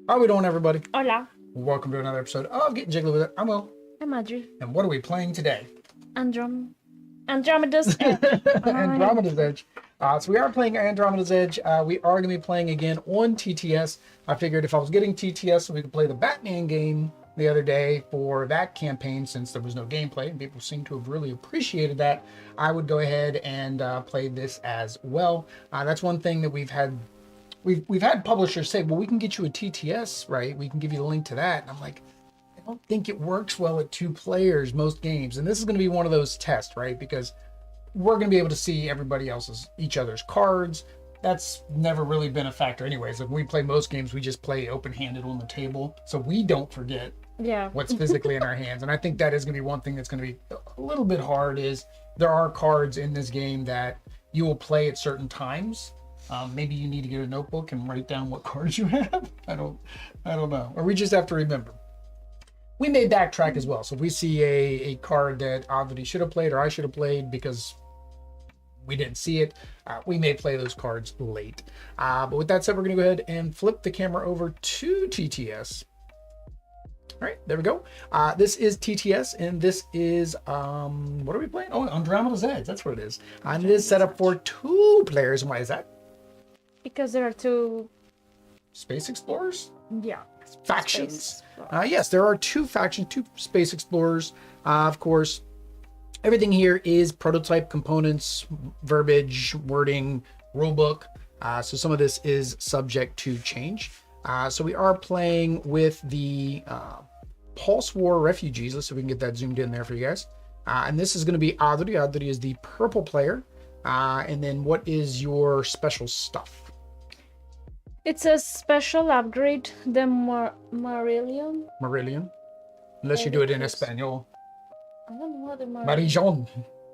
How are we doing, everybody? Hola, Welcome to another episode of Getting Jiggly with It. I'm Will. I'm Audrey. And what are we playing today? Andromeda's Edge. Andromeda's Edge. So we are playing Andromeda's Edge. We are going to be playing again on TTS. I figured if I was getting TTS, so we could play the Batman game the other day for that campaign, since there was no gameplay and people seem to have really appreciated that, I would go ahead and play this as well. That's one thing that we've had publishers say, well, we can get you a TTS, right? We can give you the link to that. And I'm like, I don't think it works well at 2 players, most games. And this is going to be one of those tests, right? Because we're going to be able to see each other's cards. That's never really been a factor anyways. If we play most games, we just play open-handed on the table. So we don't forget what's physically in our hands. And I think that is going to be one thing that's going to be a little bit hard, is there are cards in this game that you will play at certain times. Maybe you need to get a notebook and write down what cards you have. I don't know. Or we just have to remember. We may backtrack as well. So if we see a card that Audrey should have played or I should have played because we didn't see it, we may play those cards late. But with that said, we're going to go ahead and flip the camera over to TTS. All right, there we go. This is TTS, and this is, what are we playing? Oh, Andromeda's Edge. That's what it is. And it is set up for 2 players. And why is that? Because there are 2 Space explorers? Factions. Space. Yes, there are 2 factions, 2 space explorers. Of course, everything here is prototype components, verbiage, wording, rulebook. So some of this is subject to change. So we are playing with the Pulse War refugees. Let's see if we can get that zoomed in there for you guys. And this is going to be Audrey. Audrey is the purple player. And then what is your special stuff? It's a special upgrade, the Marillion. Marillion. Unless you do it in Espanol. I don't know what the Marillon.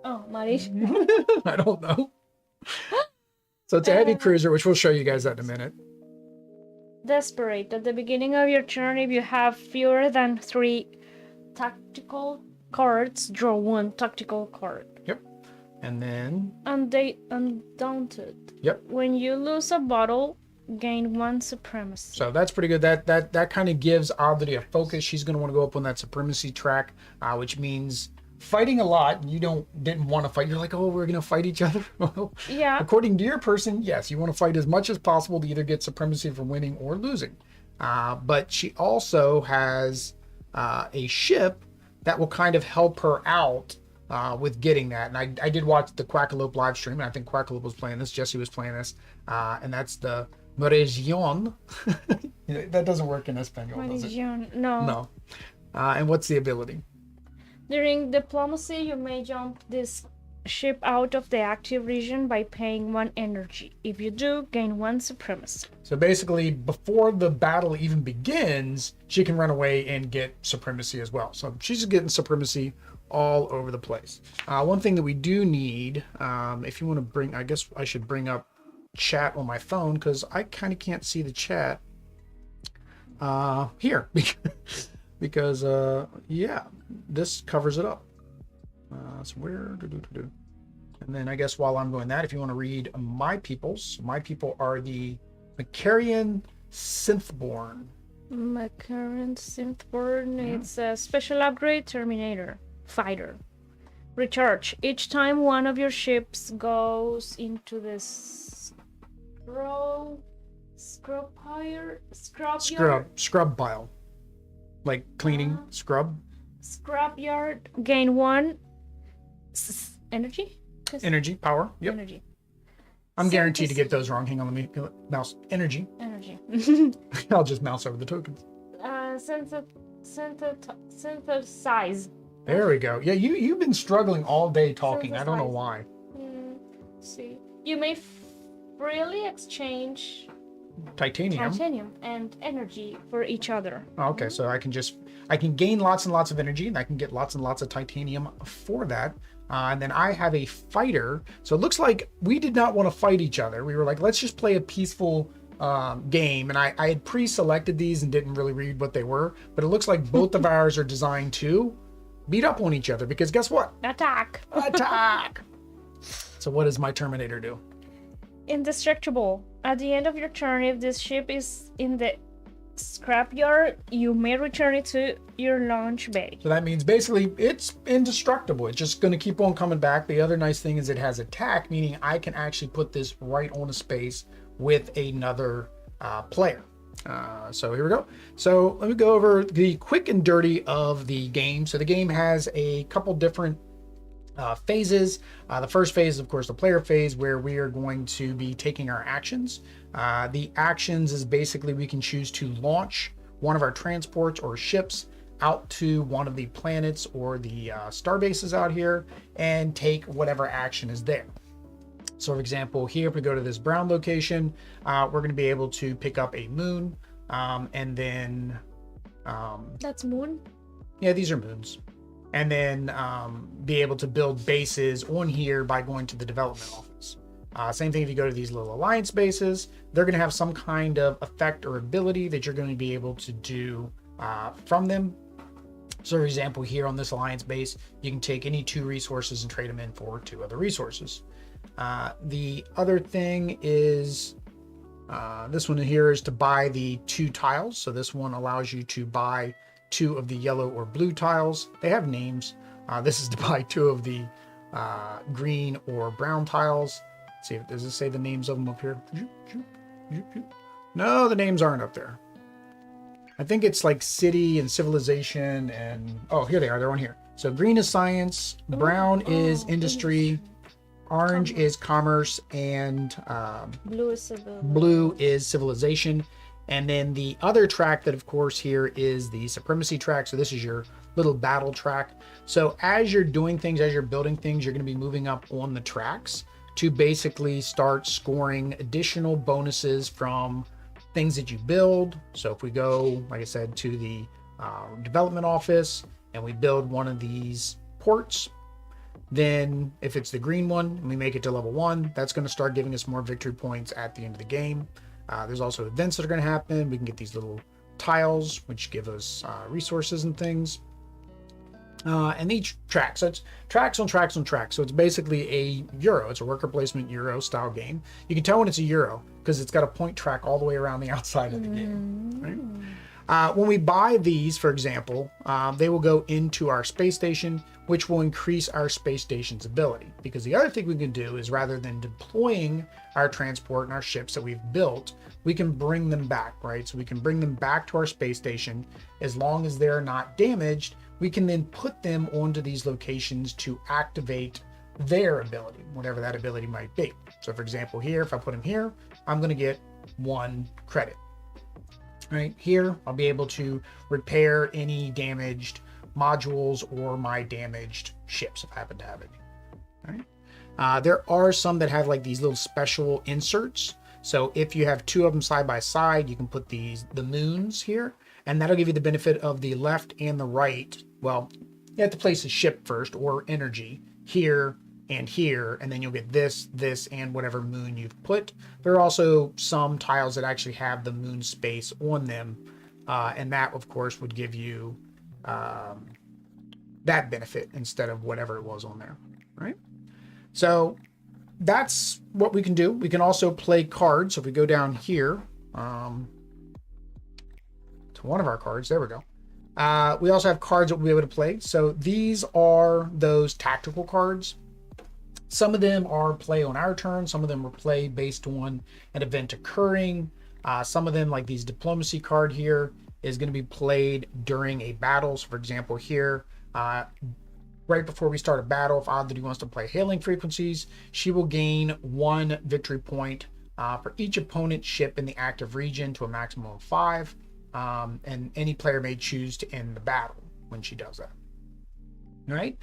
Oh, Marish. I don't know. So it's a heavy cruiser, which we'll show you guys that in a minute. Desperate. At the beginning of your turn, if you have fewer than 3 tactical cards, draw 1 tactical card. Yep. And then Undaunted. Yep. When you lose a battle, gain 1 supremacy. So that's pretty good. That kind of gives Audrey a focus. She's going to want to go up on that supremacy track, which means fighting a lot. And you didn't want to fight. You're like, oh, we're going to fight each other. Yeah. According to your person, yes, you want to fight as much as possible to either get supremacy for winning or losing. But she also has a ship that will kind of help her out with getting that. And I did watch the Quackalope live stream, and I think Quackalope was playing this. Jesse was playing this. And that's the Marillion. That doesn't work in Espanol, does it? No. And what's the ability? During diplomacy, you may jump this ship out of the active region by paying 1 energy. If you do, gain 1 supremacy. So basically, before the battle even begins, she can run away and get supremacy as well. So she's getting supremacy all over the place. One thing that we do need, if you want to bring, I guess I should bring up chat on my phone, because I kind of can't see the chat here because yeah, this covers it up. So where and then I guess while I'm doing that, if you want to read my people are the Macarian Synthborn. It's a special upgrade Terminator Fighter. Recharge. Each time one of your ships goes into this scrub pile, like cleaning scrub yard, gain 1 energy power. Yep. Energy. I'm guaranteed to get those wrong. Hang on, let me mouse energy. I'll just mouse over the tokens. Synthesize. There we go. Yeah, you've been struggling all day talking. I don't know why. See, you may freely exchange titanium and energy for each other. Okay, so I can gain lots and lots of energy, and I can get lots and lots of titanium for that. And then I have a fighter. So it looks like we did not want to fight each other. We were like, let's just play a peaceful game. And I had pre-selected these and didn't really read what they were. But it looks like both of ours are designed to beat up on each other, because guess what? Attack. So what does my Terminator do? Indestructible. At the end of your turn, if this ship is in the scrapyard, you may return it to your launch bay. So that means basically it's indestructible. It's just going to keep on coming back. The other nice thing is it has attack, meaning I can actually put this right on a space with another player. So here we go. So let me go over the quick and dirty of the game. So the game has a couple different phases. The first phase is, of course, the player phase, where we are going to be taking our actions. The actions is basically we can choose to launch one of our transports or ships out to one of the planets or the star bases out here and take whatever action is there. So for example, here, if we go to this brown location, we're going to be able to pick up a moon, and then... That's moon? Yeah, these are moons. And then be able to build bases on here by going to the development office. Same thing if you go to these little alliance bases, they're going to have some kind of effect or ability that you're going to be able to do from them. So for example, here on this alliance base, you can take any 2 resources and trade them in for 2 other resources. The other thing is this one here is to buy the 2 tiles. So this one allows you to buy 2 of the yellow or blue tiles. They have names. This is to buy 2 of the green or brown tiles. Let's see, does it say the names of them up here? No, the names aren't up there. I think it's like city and civilization and, oh, here they are. They're on here. So green is science, brown is industry, orange is commerce, and blue is civilization. And then the other track that, of course, here is the Supremacy track. So this is your little battle track. So as you're doing things, as you're building things, you're going to be moving up on the tracks to basically start scoring additional bonuses from things that you build. So if we go, like I said, to the development office and we build one of these ports, then if it's the green one and we make it to level 1, that's going to start giving us more victory points at the end of the game. There's also events that are going to happen. We can get these little tiles, which give us resources and things. And each track, so it's tracks on tracks on tracks. So it's basically a Euro. It's a worker placement Euro style game. You can tell when it's a Euro because it's got a point track all the way around the outside of the game. Right? When we buy these, for example, they will go into our space station, which will increase our space station's ability. Because the other thing we can do is, rather than deploying our transport and our ships that we've built, we can bring them back, right? So we can bring them back to our space station. As long as they're not damaged, we can then put them onto these locations to activate their ability, whatever that ability might be. So for example, here, if I put them here, I'm going to get 1 credit. Right here, I'll be able to repair any damaged modules or my damaged ships if I happen to have any. Right? There are some that have like these little special inserts. So if you have 2 of them side by side, you can put the moons here, and that'll give you the benefit of the left and the right. Well, you have to place a ship first, or energy here and here, and then you'll get this, and whatever moon you've put. There are also some tiles that actually have the moon space on them, and that, of course, would give you that benefit instead of whatever it was on there, right? So that's what we can do. We can also play cards. So if we go down here to one of our cards, there we go. We also have cards that we'll be able to play. So these are those tactical cards. Some of them are play on our turn. Some of them are play based on an event occurring. Some of them, like these diplomacy card here, is going to be played during a battle. So for example, here, right before we start a battle, if Oddity wants to play hailing frequencies, she will gain 1 victory point for each opponent ship in the active region to a maximum of 5. And any player may choose to end the battle when she does that. All right.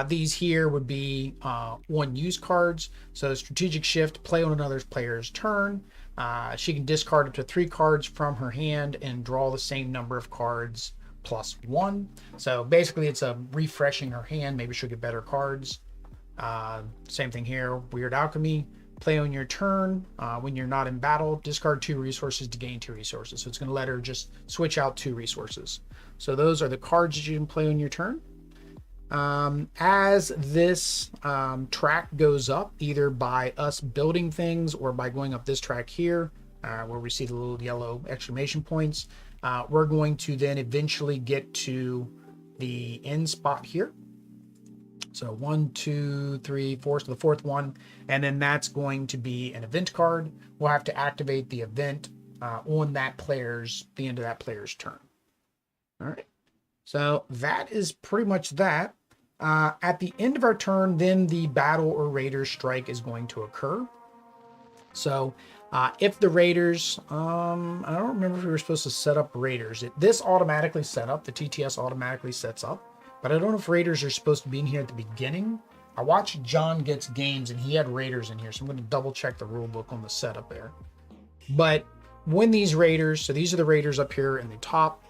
These here would be 1 use cards. So strategic shift, play on another player's turn. She can discard up to 3 cards from her hand and draw the same number of cards plus 1. So basically it's a refreshing her hand. Maybe she'll get better cards. Same thing here. Weird Alchemy. Play on your turn. When you're not in battle, discard 2 resources to gain 2 resources. So it's going to let her just switch out 2 resources. So those are the cards that you can play on your turn. As this track goes up, either by us building things or by going up this track here, where we see the little yellow exclamation points. We're going to then eventually get to the end spot here. So 1, 2, 3, 4, so the fourth one, and then that's going to be an event card. We'll have to activate the event on that the end of that player's turn. All right, so that is pretty much that. At the end of our turn, then the battle or Raiders strike is going to occur. So if the Raiders, I don't remember if we were supposed to set up Raiders. This automatically set up, the TTS automatically sets up, but I don't know if Raiders are supposed to be in here at the beginning. I watched John Gets Games and he had Raiders in here, so I'm going to double check the rule book on the setup there. But when these Raiders, so these are the Raiders up here in the top,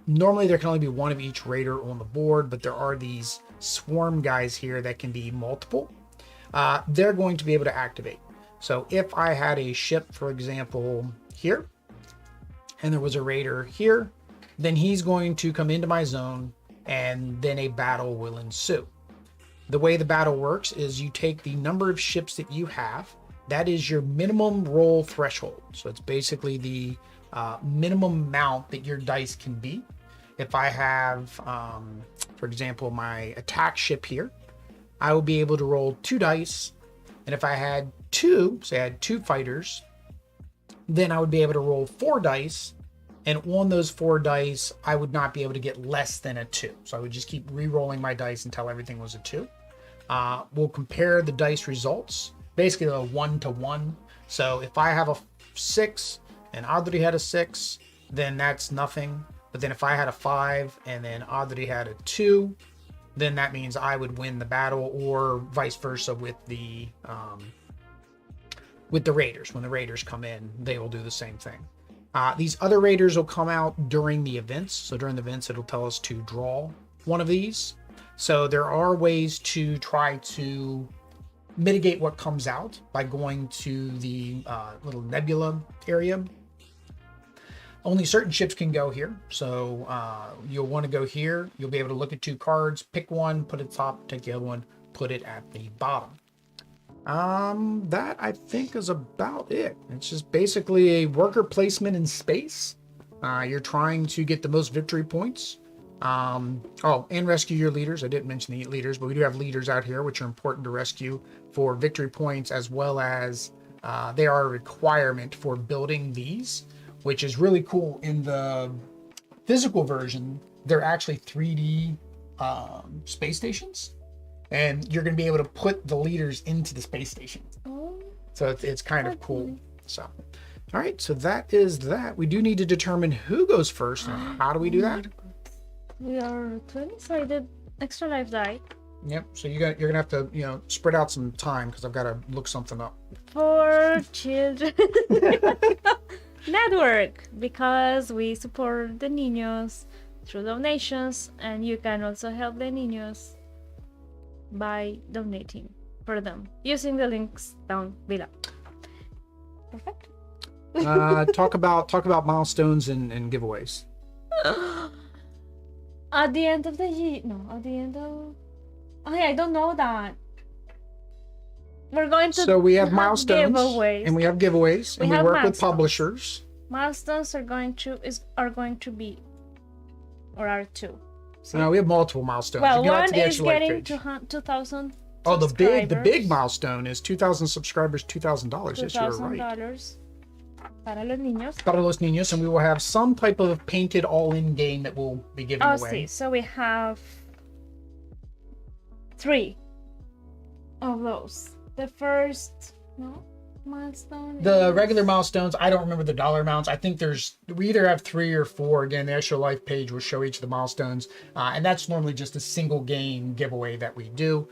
normally there can only be one of each Raider on the board, but there are these swarm guys here that can be multiple. They're going to be able to activate. So if I had a ship, for example, here, and there was a Raider here, then he's going to come into my zone and then a battle will ensue. The way the battle works is you take the number of ships that you have. That is your minimum roll threshold. So it's basically the minimum amount that your dice can be. If I have, for example, my attack ship here, I will be able to roll 2 dice. And if I had 2, say I had 2 fighters, then I would be able to roll 4 dice. And on those 4 dice, I would not be able to get less than a 2. So I would just keep re-rolling my dice until everything was a 2. We'll compare the dice results, basically a 1-to-1. So if I have a 6 and Audrey had a 6, then that's nothing. But then if I had a 5 and then Audrey had a 2, then that means I would win the battle, or vice versa with the Raiders. When the Raiders come in, they will do the same thing. These other Raiders will come out during the events. So during the events, it'll tell us to draw one of these. So there are ways to try to mitigate what comes out by going to the little nebula area. Only certain ships can go here. So you'll want to go here. You'll be able to look at 2 cards, pick one, put it at the top, take the other one, put it at the bottom. That I think is about it. It's just basically a worker placement in space. You're trying to get the most victory points. And rescue your leaders. I didn't mention the leaders, but we do have leaders out here, which are important to rescue for victory points, as well as they are a requirement for building these, which is really cool. In the physical version, they're actually 3D space stations, and you're going to be able to put the leaders into the space station. Oh, So it's kind of cool. So, all right, so that is that. We do need to determine who goes first. And how do we do that? we are 20-sided extra life die. Yep. So you're gonna have to spread out some time because I've got to look something up. For children network, because we support the niños through donations, and you can also help the niños by donating for them using the links down below. Perfect. Talk about milestones and giveaways. At the end of the year, I don't know that. We're going to. So we have milestones giveaways. and we have giveaways, and we work with publishers. Milestones are going to be, or are 2. So no, we have multiple milestones. Well, one is getting to 2,000. Oh, the big milestone is 2,000 subscribers, $2,000. Yes, you're right. $2,000 para los niños. Para los niños, and we will have some type of painted all-in game that we'll be giving away. See, so we have 3 of those. The first milestone. The regular milestones, I don't remember the dollar amounts. I think we either have 3 or 4. Again, the extra life page will show each of the milestones, and that's normally just a single game giveaway that we do.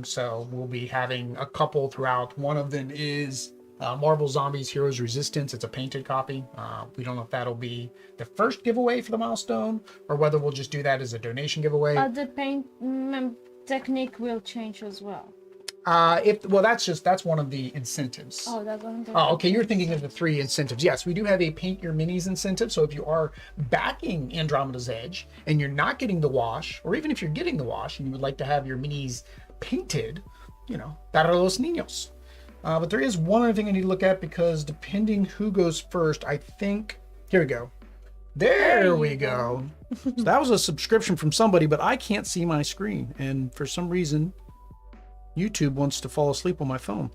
So we'll be having a couple throughout. One of them is Marvel Zombies Heroes Resistance. It's a painted copy. We don't know if that'll be the first giveaway for the milestone or whether we'll just do that as a donation giveaway. The paint technique will change as well. That's one of the incentives. Oh, that's one of the. Oh, okay. You're thinking of the 3 incentives. Yes, we do have a paint your minis incentive. So if you are backing Andromeda's Edge and you're not getting the wash, or even if you're getting the wash and you would like to have your minis painted, para los niños. But there is one other thing I need to look at, because depending who goes first, I think, here we go. There we go. So that was a subscription from somebody, but I can't see my screen. And for some reason, YouTube wants to fall asleep on my phone.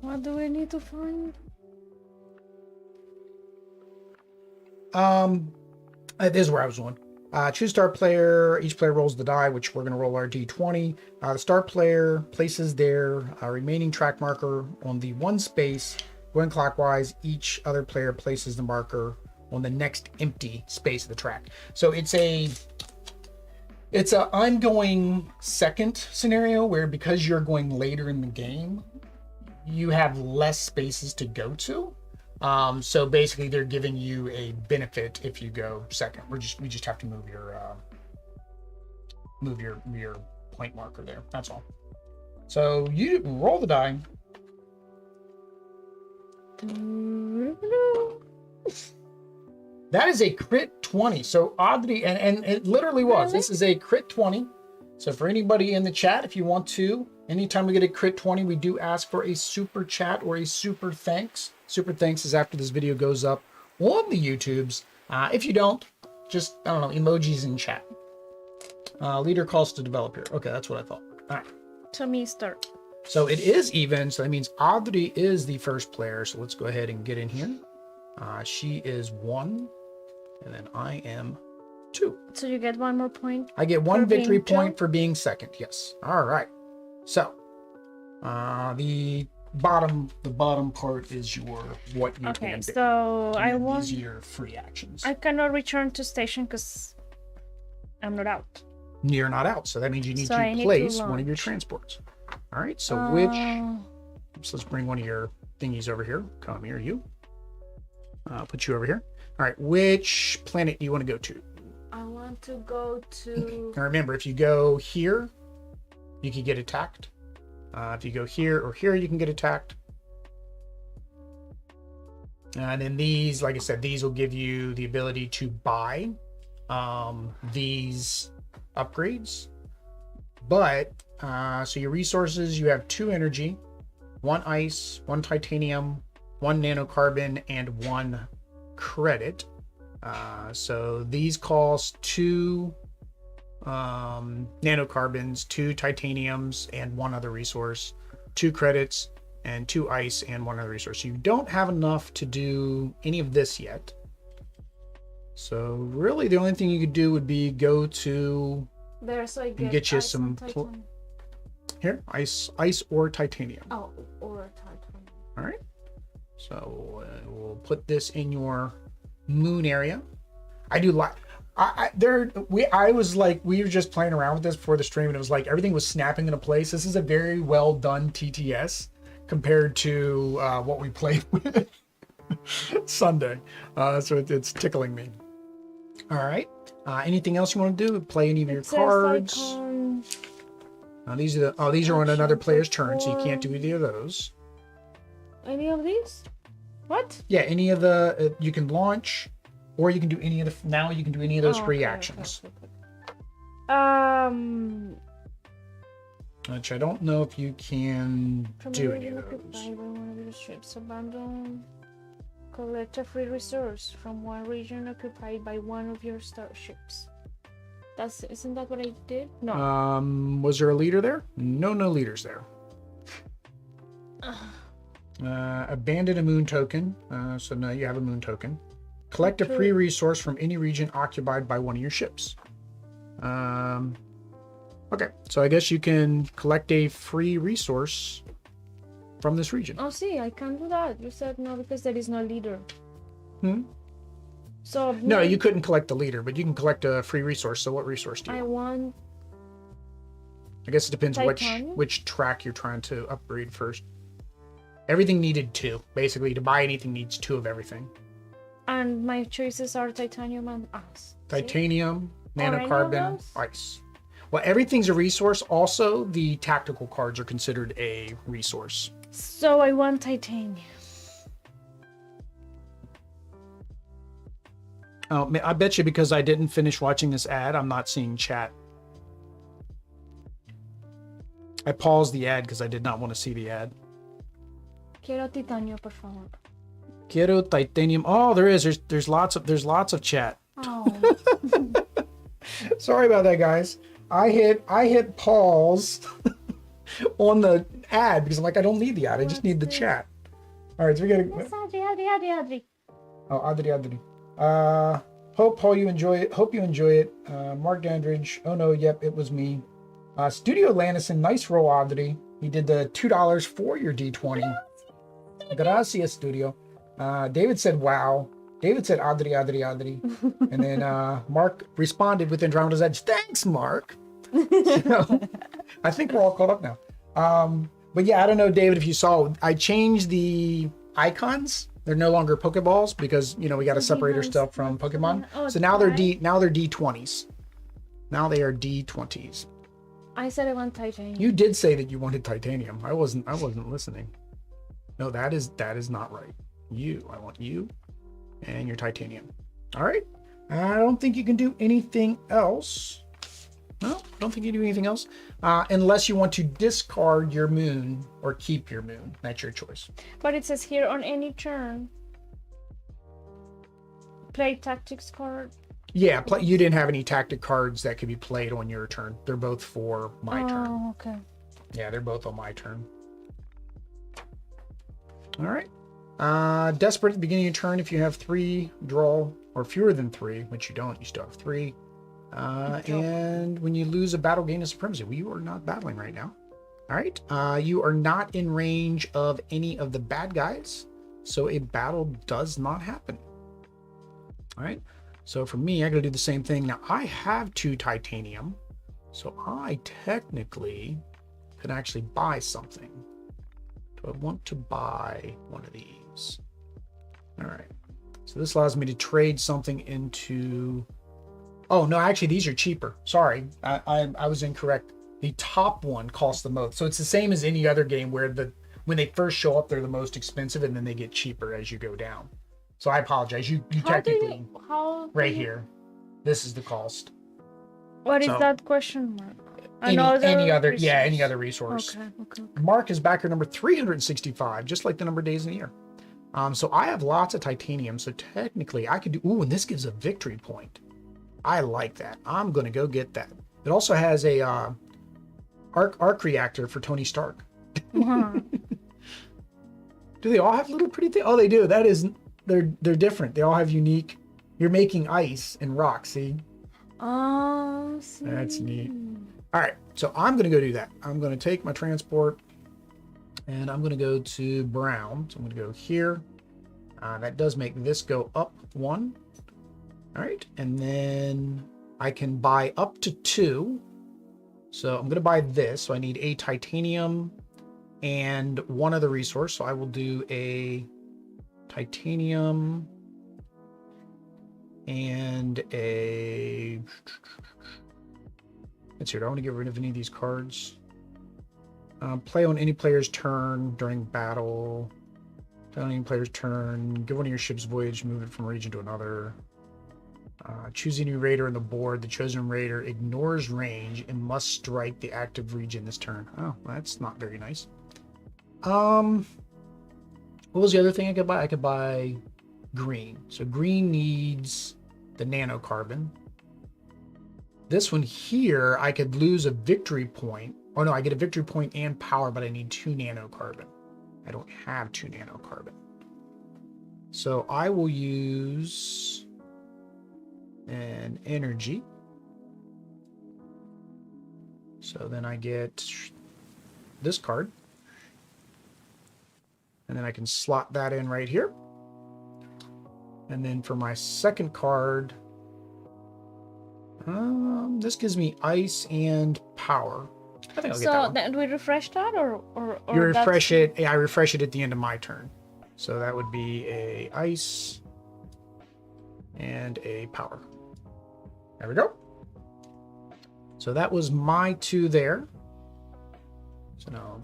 What do we need to find? This is where I was going. Choose start player. Each player rolls the die, which we're going to roll our d20. The start player places their remaining track marker on the one space. Going clockwise, each other player places the marker on the next empty space of the track. So it's a I'm going second scenario, where because you're going later in the game, you have less spaces to go to. So basically they're giving you a benefit if you go second. We just have to move your point marker there. That's all. So you roll the die. That is a crit 20. So oddly, and it literally was. This is a crit 20. So for anybody in the chat, if you want to, anytime we get a crit 20, we do ask for a super chat or a super thanks. Super thanks is after this video goes up on the YouTubes. If you don't, just, I don't know, emojis in chat. Leader calls to developer. Okay, that's what I thought. All right. To me, start. So it is even. So that means Audrey is the first player. So let's go ahead and get in here. She is 1, and then I am 2. So you get 1 more point. I get 1 victory point two? for being second. Yes. All right. So the bottom part is what you can do. So I want. These are your free actions. I cannot return to station because I'm not out. You're not out, so that means you need So I to need to place one of your launch. transports. All right. So let's bring one of your thingies over here. Come here, you. Put you over here. All right. Which planet do you want to go to? I want to go to. Now remember, if you go here, you can get attacked. If you go here or here, you can get attacked. And then these, like I said, these will give you the ability to buy these upgrades. But, so your resources, you have 2 energy, 1 ice, 1 titanium, 1 nanocarbon, and 1 credit. So these cost 2 nanocarbons, 2 titaniums, and 1 other resource, 2 credits, and 2 ice, and 1 other resource. So you don't have enough to do any of this yet. So really the only thing you could do would be go to There, so I and get you ice some and titanium. here, ice or titanium. Oh, or titanium. All right. So we'll put this in your moon area. I do like. I was like, we were just playing around with this before the stream, and it was like everything was snapping into place. This is a very well done TTS compared to what we played with Sunday. So it's tickling me. All right. Anything else you want to do? Play any of your cards? These are these are on another player's turn, so you can't do any of those. Any of these? What? Yeah, any of the you can launch, or you can do any of the. Now you can do any of those free actions. Which I don't know if you can do any of those. One of your ships abandoned. Collect a free resource from one region occupied by one of your starships. Isn't that what I did? No. Was there a leader there? No leaders there. Abandon a moon token. So now you have a moon token. Collect a free resource from any region occupied by one of your ships. Okay, so I guess you can collect a free resource from this region. Oh, see, I can't do that. You said no because there is no leader. So no, you couldn't collect the leader, but you can collect a free resource. So what resource do you want? I guess it depends which track you're trying to upgrade first. Everything needed 2. Basically, to buy anything needs 2 of everything. And my choices are titanium and ice. Titanium, nanocarbon, ice. Well, everything's a resource. Also, the tactical cards are considered a resource. So I want titanium. Oh, I bet you because I didn't finish watching this ad, I'm not seeing chat. I paused the ad because I did not want to see the ad. Quiero titanio, por favor. Quiero titanium. Oh, there's lots of chat. Oh. Sorry about that, guys. I hit pause on the ad because I'm like, I don't need the ad. I just need the chat. All right, so we gotta. Yes, Adri. Oh, Adri. Hope you enjoy it. Hope you enjoy it. Mark Dandridge. Oh no, yep, it was me. Studio Lannison, nice roll, Adri. He did the $2 for your D20. Gracias, Studio. David said, wow. David said, Adri. And then Mark responded with Andromeda's Edge. Thanks, Mark. So, I think we're all caught up now. But yeah, I don't know, David, if you saw, I changed the icons. They're no longer Pokeballs because, we got to separate our stuff from Pokemon. Oh, so now they're D20s. Now they are D20s. I said I want titanium. You did say that you wanted titanium. I wasn't listening. No, that is not right. I want you and your titanium. All right. I don't think you can do anything else. No, I don't think you can do anything else. Unless you want to discard your moon or keep your moon. That's your choice. But it says here on any turn, play tactics card. Yeah, you didn't have any tactic cards that could be played on your turn. They're both for my turn. Oh, okay. Yeah, they're both on my turn. All right. Desperate at the beginning of your turn if you have 3 draw or fewer than 3, which you don't, you still have 3. And when you lose a battle, gain a supremacy. Well, you are not battling right now. All right. You are not in range of any of the bad guys, so a battle does not happen. All right. So for me, I got to do the same thing. Now I have 2 titanium, so I technically could actually buy something. Do I want to buy one of these? All right. So this allows me to trade something into. Oh no, actually these are cheaper. Sorry, I was incorrect. The top one costs the most. So it's the same as any other game where when they first show up, they're the most expensive, and then they get cheaper as you go down. So I apologize. You technically right here. This is the cost. What is that question mark? Any other resource. Okay. Mark is backer number 365, just like the number of days in the year. So I have lots of titanium. So technically I could do. Ooh, and this gives a victory point. I like that. I'm gonna go get that. It also has a arc reactor for Tony Stark. Uh-huh. Do they all have little pretty things? Oh, they do. That is. They're different. They all have unique. You're making ice and rock. See? Oh, see. That's neat. All right, so I'm gonna go do that. I'm gonna take my transport, and I'm gonna go to Brown. So I'm gonna go here. That does make this go up 1. All right, and then I can buy up to 2. So I'm gonna buy this. So I need a titanium and 1 other resource. So I will do a titanium and a. Let's see. Do I want to get rid of any of these cards? Play on any player's turn during battle. Play on any player's turn. Give one of your ship's voyage. Move it from a region to another. Choose a new raider on the board. The chosen raider ignores range and must strike the active region this turn. Oh, that's not very nice. What was the other thing I could buy? I could buy green. So green needs the nanocarbon. This one here, I could lose a victory point. Oh no, I get a victory point and power, but I need 2 nanocarbon. I don't have 2 nanocarbon. So I will use an energy. So then I get this card. And then I can slot that in right here. And then for my second card, this gives me ice and power. I think I'll get that one. So do we refresh that or you refresh it. Yeah, I refresh it at the end of my turn. So that would be a ice and a power. There we go. So that was my 2 there. So now,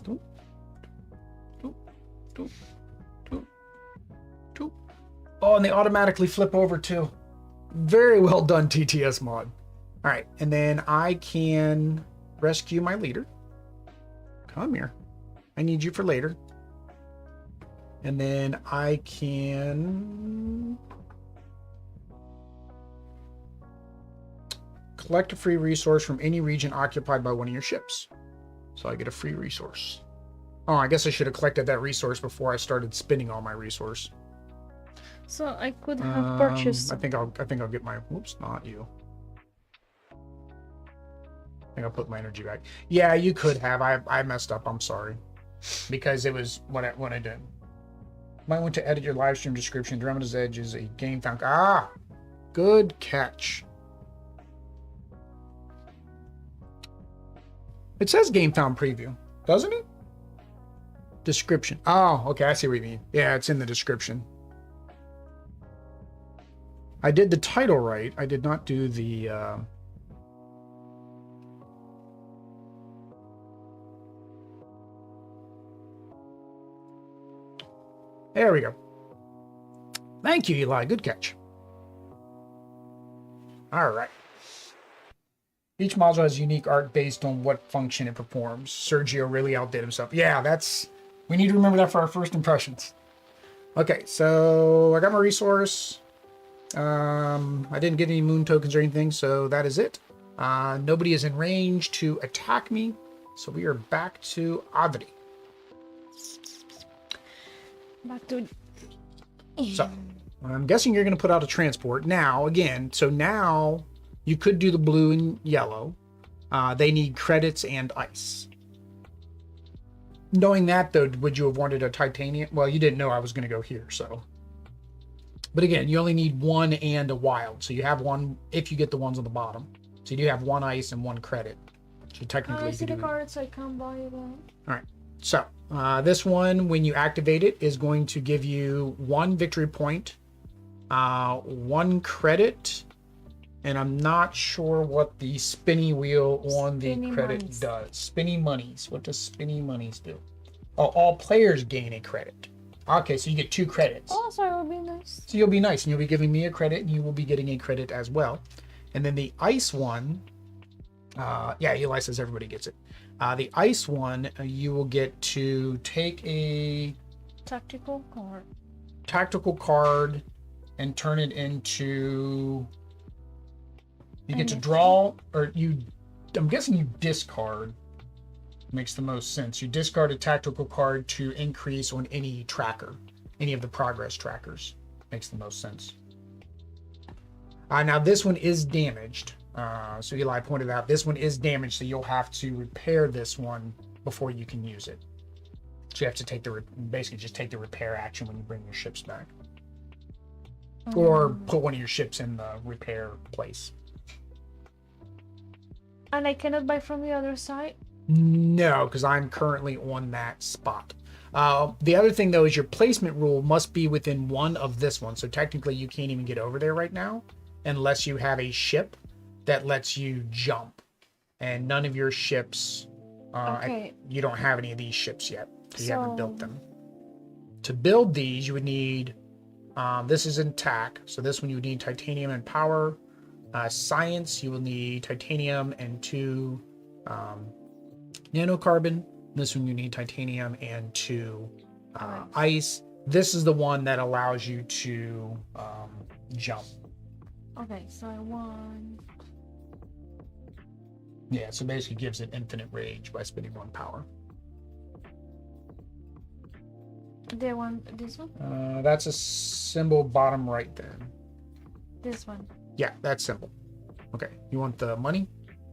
oh, and they automatically flip over too. Very well done, TTS mod. All right, and then I can rescue my leader. Come here. I need you for later. And then I can collect a free resource from any region occupied by one of your ships. So I get a free resource. Oh, I guess I should have collected that resource before I started spending all my resource. So I could have purchased. I think I'll get my. Whoops, not you. I think I'll put my energy back. Yeah, you could have. I messed up. I'm sorry, because it was when I did. Might want to edit your live stream description. Andromeda's Edge is a Gamefound. Ah, good catch. It says Gamefound preview, doesn't it? Description. Oh, okay. I see what you mean. Yeah, it's in the description. I did the title right. I did not do the. There we go. Thank you, Eli. Good catch. All right. Each module has unique art based on what function it performs. Sergio really outdid himself. Yeah, that's... We need to remember that for our first impressions. Okay, so I got my resource. I didn't get any moon tokens or anything, so that is it. Nobody is in range to attack me, so we are back to Adri. Back to. So, I'm guessing you're going to put out a transport. Now, again, so now you could do the blue and yellow. They need credits and ice. Knowing that, though, would you have wanted a titanium? Well, you didn't know I was going to go here, so. But again, you only need one and a wild. So you have one if you get the ones on the bottom. So you do have one ice and one credit. So technically, I see the cards, I can't buy them. All right. So this one, when you activate it, is going to give you 1 victory point, 1 credit, and I'm not sure what the spinny wheel on the credit does. Spinny monies. What does spinny monies do? Oh, all players gain a credit. Okay, so you get 2 credits. Oh, so it will be nice. So you'll be nice, and you'll be giving me a credit, and you will be getting a credit as well. And then the ice one, yeah, Eli says everybody gets it. The ice one, you will get to take a tactical card and turn it into. You get to draw, or you. I'm guessing you discard. Makes the most sense. You discard a tactical card to increase on any tracker, any of the progress trackers. Makes the most sense. Now this one is damaged. So Eli pointed out this one is damaged, so you'll have to repair this one before you can use it. So you have to take basically just take the repair action when you bring your ships back, or put one of your ships in the repair place. And I cannot buy from the other side? No, because I'm currently on that spot. The other thing though is your placement rule must be within one of this one. So technically you can't even get over there right now unless you have a ship that lets you jump. And none of your ships, okay. You don't have any of these ships yet because you haven't built them. To build these, you would need, this is in TAC. So this one you would need titanium and power. Science, you will need titanium and 2 nanocarbon. This one you need titanium and 2 ice. This is the one that allows you to jump. Okay, so I want. Yeah, so basically gives it infinite range by spending 1 power. They want this one? That's a symbol bottom right then. This one. Yeah, that's simple. Okay, you want the money?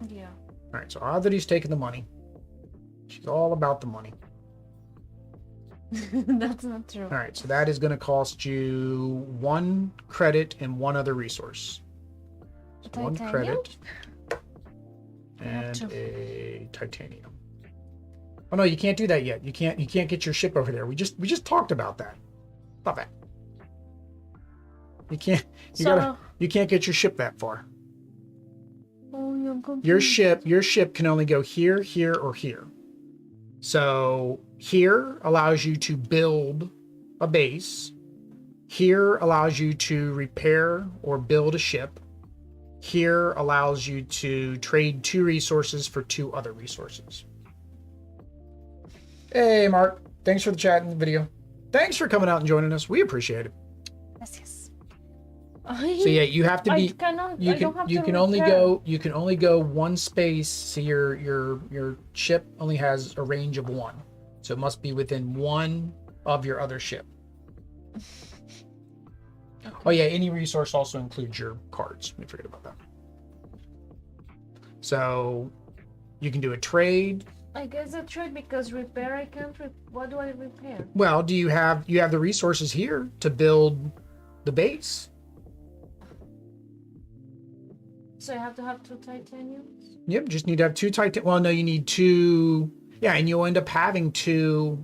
Yeah. All right, so Adri's taking the money. She's all about the money. That's not true. All right, so that is going to cost you 1 credit and 1 other resource. So 1 credit and a titanium. Oh no, you can't do that yet. You can't get your ship over there. We just talked about that. Stop that. You can't. You can't get your ship that far. Oh, you're confused. Your ship can only go here, here, or here. So here allows you to build a base. Here allows you to repair or build a ship. Here allows you to trade 2 resources for 2 other resources. Hey, Mark. Thanks for the chat and the video. thanks for coming out and joining us. We appreciate it. Gracias. So yeah, you have to be. You can only go one space. So your ship only has a range of one, so it must be within one of your other ship. Okay. Oh yeah, any resource also includes your cards. We forget about that. So you can do a trade. I guess a trade because repair I can't. What do I repair? Well, you have the resources here to build the base. So I have to have 2 titaniums? Yep, just need to have 2 titan. Well, no, you need 2. Yeah, and you'll end up having 2.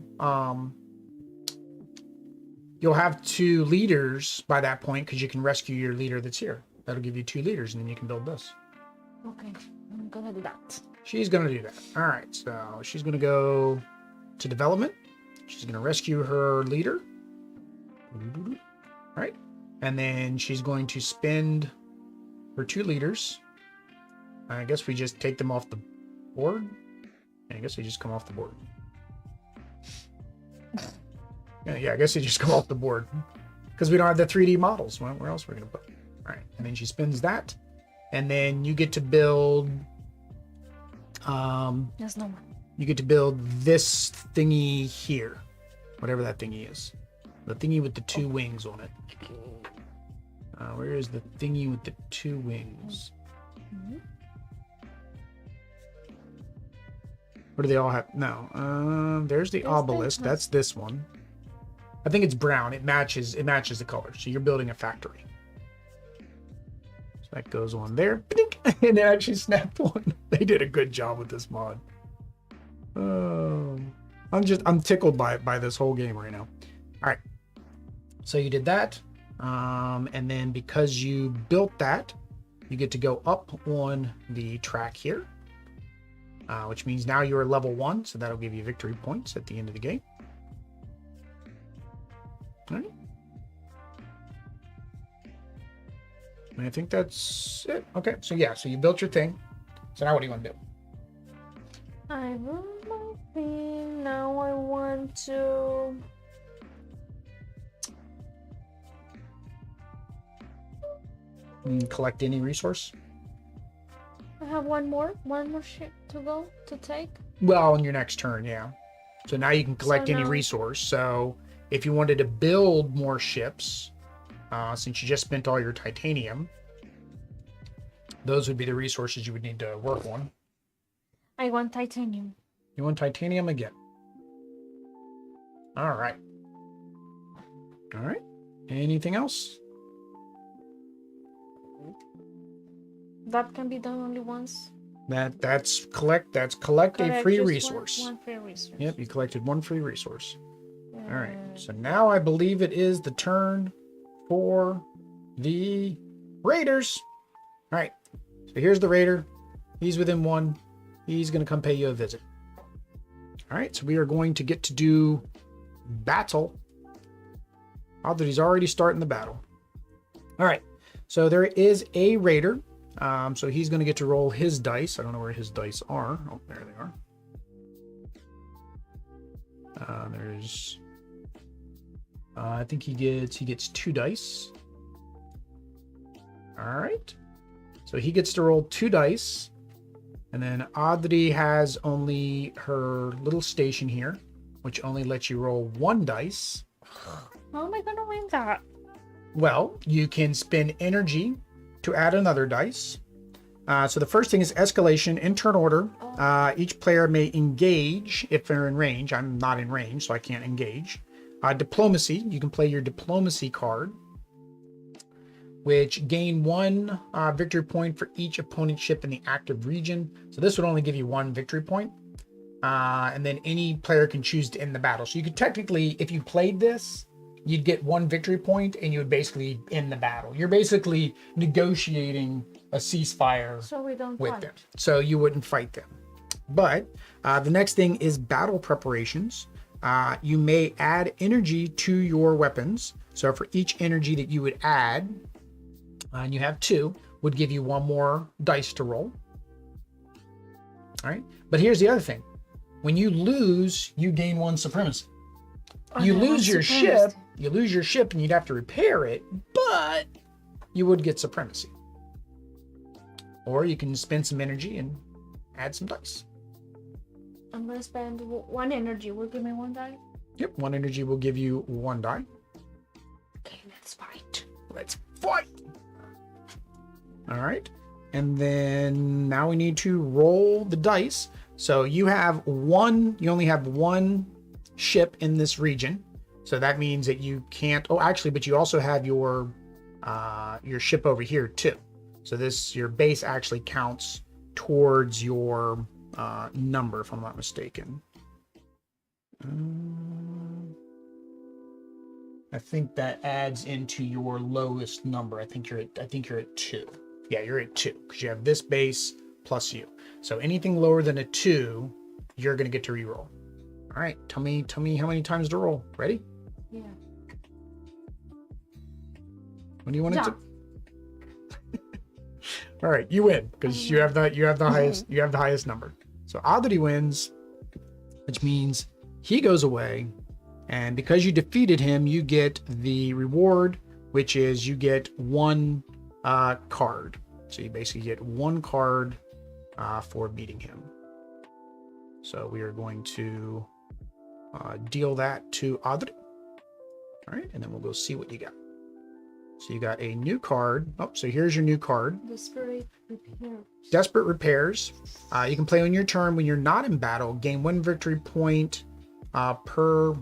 You'll have 2 leaders by that point because you can rescue your leader that's here. That'll give you 2 leaders, and then you can build this. Okay, I'm gonna do that. She's gonna do that. All right, so she's gonna go to development. She's gonna rescue her leader. All right, and then she's going to spend her 2 leaders. I guess we just take them off the board. I guess they just come off the board. Yeah, I guess they just come off the board because we don't have the 3D models. Where else are we gonna put? All right, and then she spends that, and then you get to build. There's no one. You get to build this thingy here, whatever that thingy is, the thingy with the 2 wings on it. Where is the thingy with the 2 wings? Mm-hmm. What do they all have? No. There's the obelisk. That's this one. I think it's brown. It matches the color. So you're building a factory. So that goes on there. And it actually snapped one. They did a good job with this mod. I'm tickled by this whole game right now. All right. So you did that. And then because you built that, you get to go up on the track here, which means now you're level 1, so that'll give you victory points at the end of the game. All right. And I think that's it. Okay, so yeah, so you built your thing. So now what do you want to do? I wrote my thing. Now I want to... Collect any resource? I have one more ship to go to take. Well, on your next turn, yeah. So now you can collect any resource. So if you wanted to build more ships, since you just spent all your titanium, those would be the resources you would need to work on. I want titanium. You want titanium again? All right. All right. Anything else? That can be done only once. That's collect a free resource. One free resource. Yep, you collected 1 free resource. All right. So now I believe it is the turn for the raiders. All right. So here's the raider. He's within 1. He's going to come pay you a visit. All right. So we are going to get to do battle. Odd that he's already starting the battle. All right. So there is a raider. So he's going to get to roll his dice. I don't know where his dice are. Oh, there they are. I think he gets 2 dice. All right. So he gets to roll 2 dice. And then Audrey has only her little station here, which only lets you roll 1 dice. How am I going to win that? Well, you can spend energy to add another dice. So the first thing is escalation in turn order. Each player may engage if they're in range. I'm not in range, so I can't engage. Diplomacy, you can play your diplomacy card, which gain 1 victory point for each opponent ship in the active region. So this would only give you 1 victory point. And then any player can choose to end the battle. So you could technically, if you played this, you'd get 1 victory point and you would basically end the battle. You're basically negotiating a ceasefire with them. So you wouldn't fight them. But the next thing is battle preparations. You may add energy to your weapons. So for each energy that you would add, and you have 2, would give you 1 more dice to roll. All right. But here's the other thing. When you lose, you gain 1 supremacy. Oh, You no, lose I'm your surprised. ship. You lose your ship, and you'd have to repair it, but you would get supremacy. Or you can spend some energy and add some dice. I'm gonna spend one energy. Will give me one die. Yep, one energy will give you one die. Okay, let's fight. Let's fight. All right. And then now we need to roll the dice. So you only have one ship in this region. So that means that you can't, but you also have your ship over here too. So your base actually counts towards your number, if I'm not mistaken. I think that adds into your lowest number. I think you're at 2. Yeah, you're at 2 because you have this base plus you. So anything lower than a 2, you're gonna get to reroll. All right, tell me how many times to roll. Ready? Yeah. When do you want it to? All right, you win because you have the highest number. So Oddity wins, which means he goes away, and because you defeated him, you get the reward, which is you get one card. So you basically get one card for beating him. So we are going to deal that to Oddity. All right, and then we'll go see what you got. So you got a new card. Oh, so here's your new card. Desperate repair. Desperate Repairs. You can play on your turn when you're not in battle. Gain 1 victory point per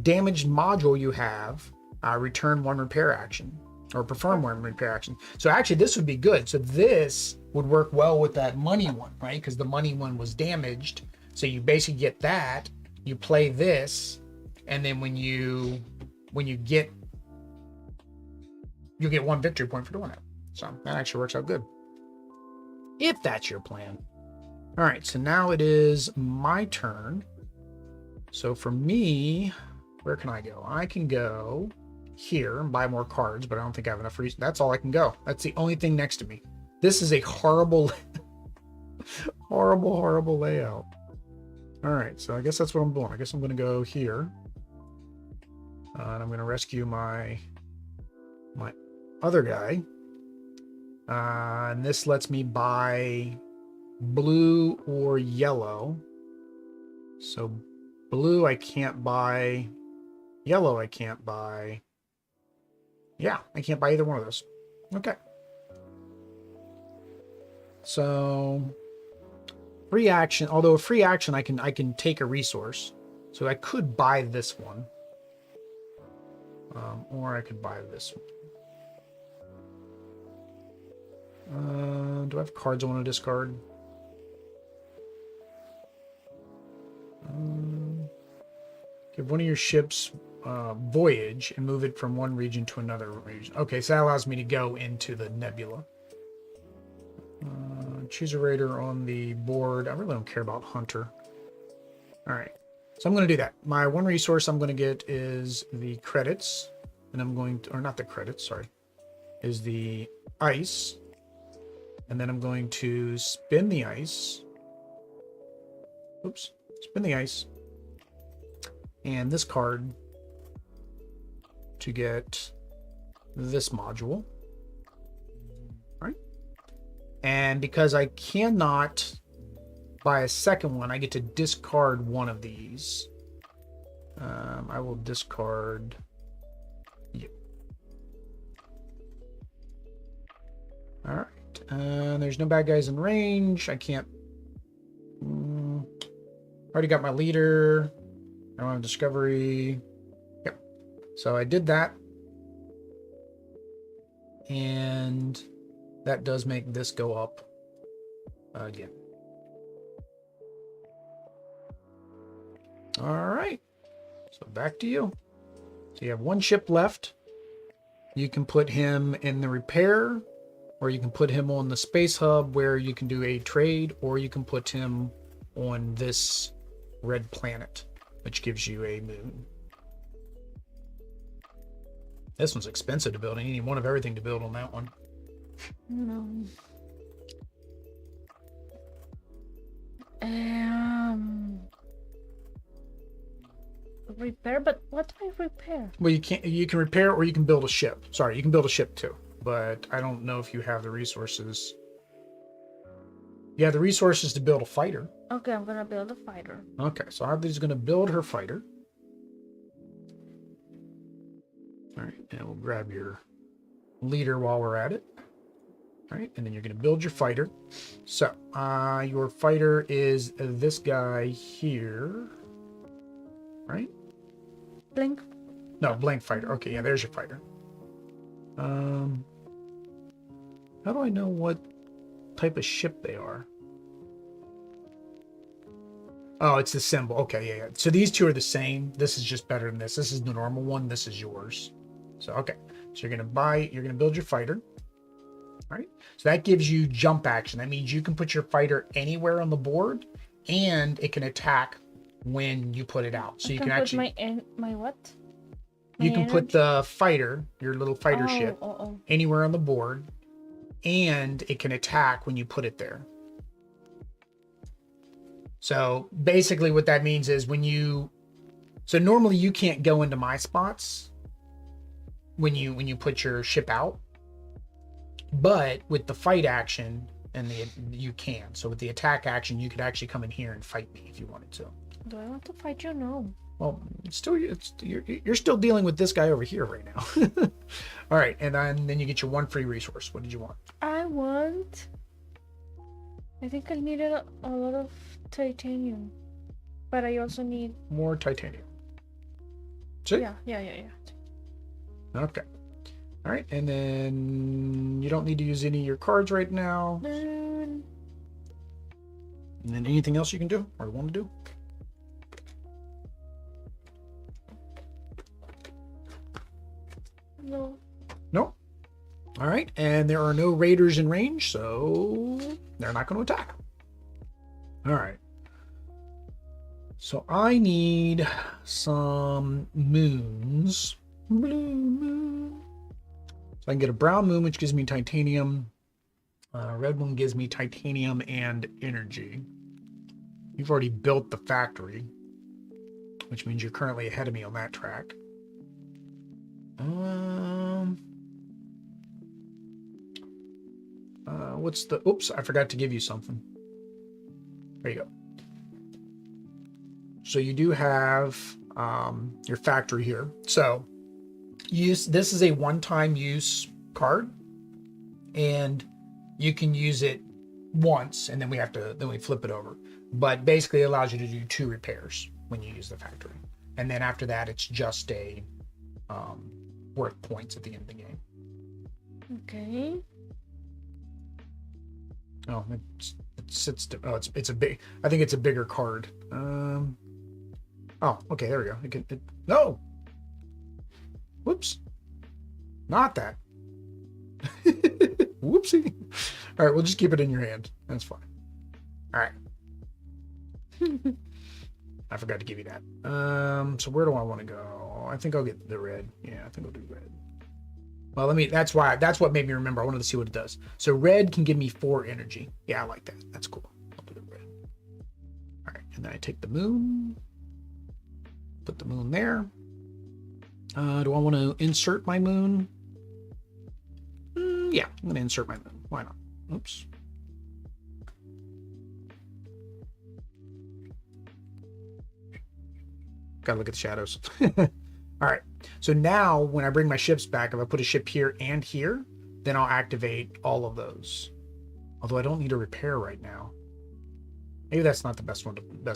damaged module you have. Return 1 repair action. Or perform 1 repair action. So actually this would be good. So this would work well with that money one, right? Because the money one was damaged. So you basically get that. You play this. And then when you get... You'll get 1 victory point for doing it. So that actually works out good. If that's your plan. All right, so now it is my turn. So for me, where can I go? I can go here and buy more cards, but I don't think I have enough reason. That's all I can go. That's the only thing next to me. This is a horrible, horrible layout. All right, so I guess that's what I'm doing. I guess I'm going to go here. And I'm going to rescue my other guy. And this lets me buy blue or yellow. So blue I can't buy. Yellow I can't buy. Yeah, I can't buy either one of those. Okay. So free action, although a free action I can take a resource. So I could buy this one. Or I could buy this one. Do I have cards I want to discard? Give one of your ships voyage and move it from one region to another region. Okay, so that allows me to go into the nebula. Choose a raider on the board. I really don't care about Hunter. All right, so I'm going to do that. My one resource I'm going to get is the credits, and I'm going to, or not the credits, sorry, is the ice. And then I'm going to spin the ice. Oops. Spin the ice. And this card to get this module. All right. And because I cannot buy a second one, I get to discard one of these. I will discard you. All right. There's no bad guys in range. I can't. Already got my leader. I don't have discovery. Yep. So I did that. And that does make this go up again. All right. So back to you. So you have one ship left. You can put him in the repair, or you can put him on the space hub where you can do a trade, or you can put him on this red planet, which gives you a moon. This one's expensive to build. You need one of everything to build on that one. No. repair, but what do I repair? Well, you can repair or you can build a ship. Sorry, you can build a ship too, but I don't know if you have the resources. You have the resources to build a fighter. Okay, I'm gonna build a fighter. Okay, so Audley's going to build her fighter. All right, and we'll grab your leader while we're at it. All right, and then you're going to build your fighter. So, your fighter is this guy here, right? Blink. No, blank fighter. Okay, yeah, there's your fighter. How do I know what type of ship they are? Oh, it's the symbol. Okay, yeah. So these two are the same. This is just better than this. This is the normal one. This is yours. So, okay. So you're going to build your fighter. All right. So that gives you jump action. That means you can put your fighter anywhere on the board and it can attack when you put it out. So you can actually put my what? You can put the fighter, your little fighter ship, anywhere on the board, and it can attack when you put it there. So basically what that means is so normally you can't go into my spots when you put your ship out, but with the fight action you can. So with the attack action, you could actually come in here and fight me if you wanted to. Do I want to fight you? No. Well, you're still dealing with this guy over here right now. All right, and then you get your one free resource. What did you want? I think I needed a lot of titanium, but I also need more titanium. See? Yeah. Okay. All right, and then you don't need to use any of your cards right now. And then anything else you can do or want to do? No. Nope. All right, and there are no raiders in range, so they're not going to attack. All right. So I need some moons. Blue moon. So I can get a brown moon, which gives me titanium. Red one gives me titanium and energy. You've already built the factory, which means you're currently ahead of me on that track. What's the... Oops, I forgot to give you something. There you go. So you do have your factory here. So this is a one-time use card, and you can use it once, and then we flip it over. But basically, it allows you to do 2 repairs when you use the factory, and then after that, it's just a worth points at the end of the game. Okay. Oh, it's a big. I think it's a bigger card. Oh, okay, there we go. No. Whoops. Not that. Whoopsie. All right, we'll just keep it in your hand. That's fine. All right. I forgot to give you that. So where do I want to go? I think I'll get the red. Yeah, I think I'll do red. Well, that's what made me remember. I wanted to see what it does. So red can give me 4 energy. Yeah, I like that. That's cool. I'll do the red. All right, and then I take the moon. Put the moon there. Do I want to insert my moon? Yeah, I'm going to insert my moon. Why not? Oops. Gotta look at the shadows. All right. So now when I bring my ships back, if I put a ship here and here, then I'll activate all of those. Although I don't need a repair right now. Maybe that's not the best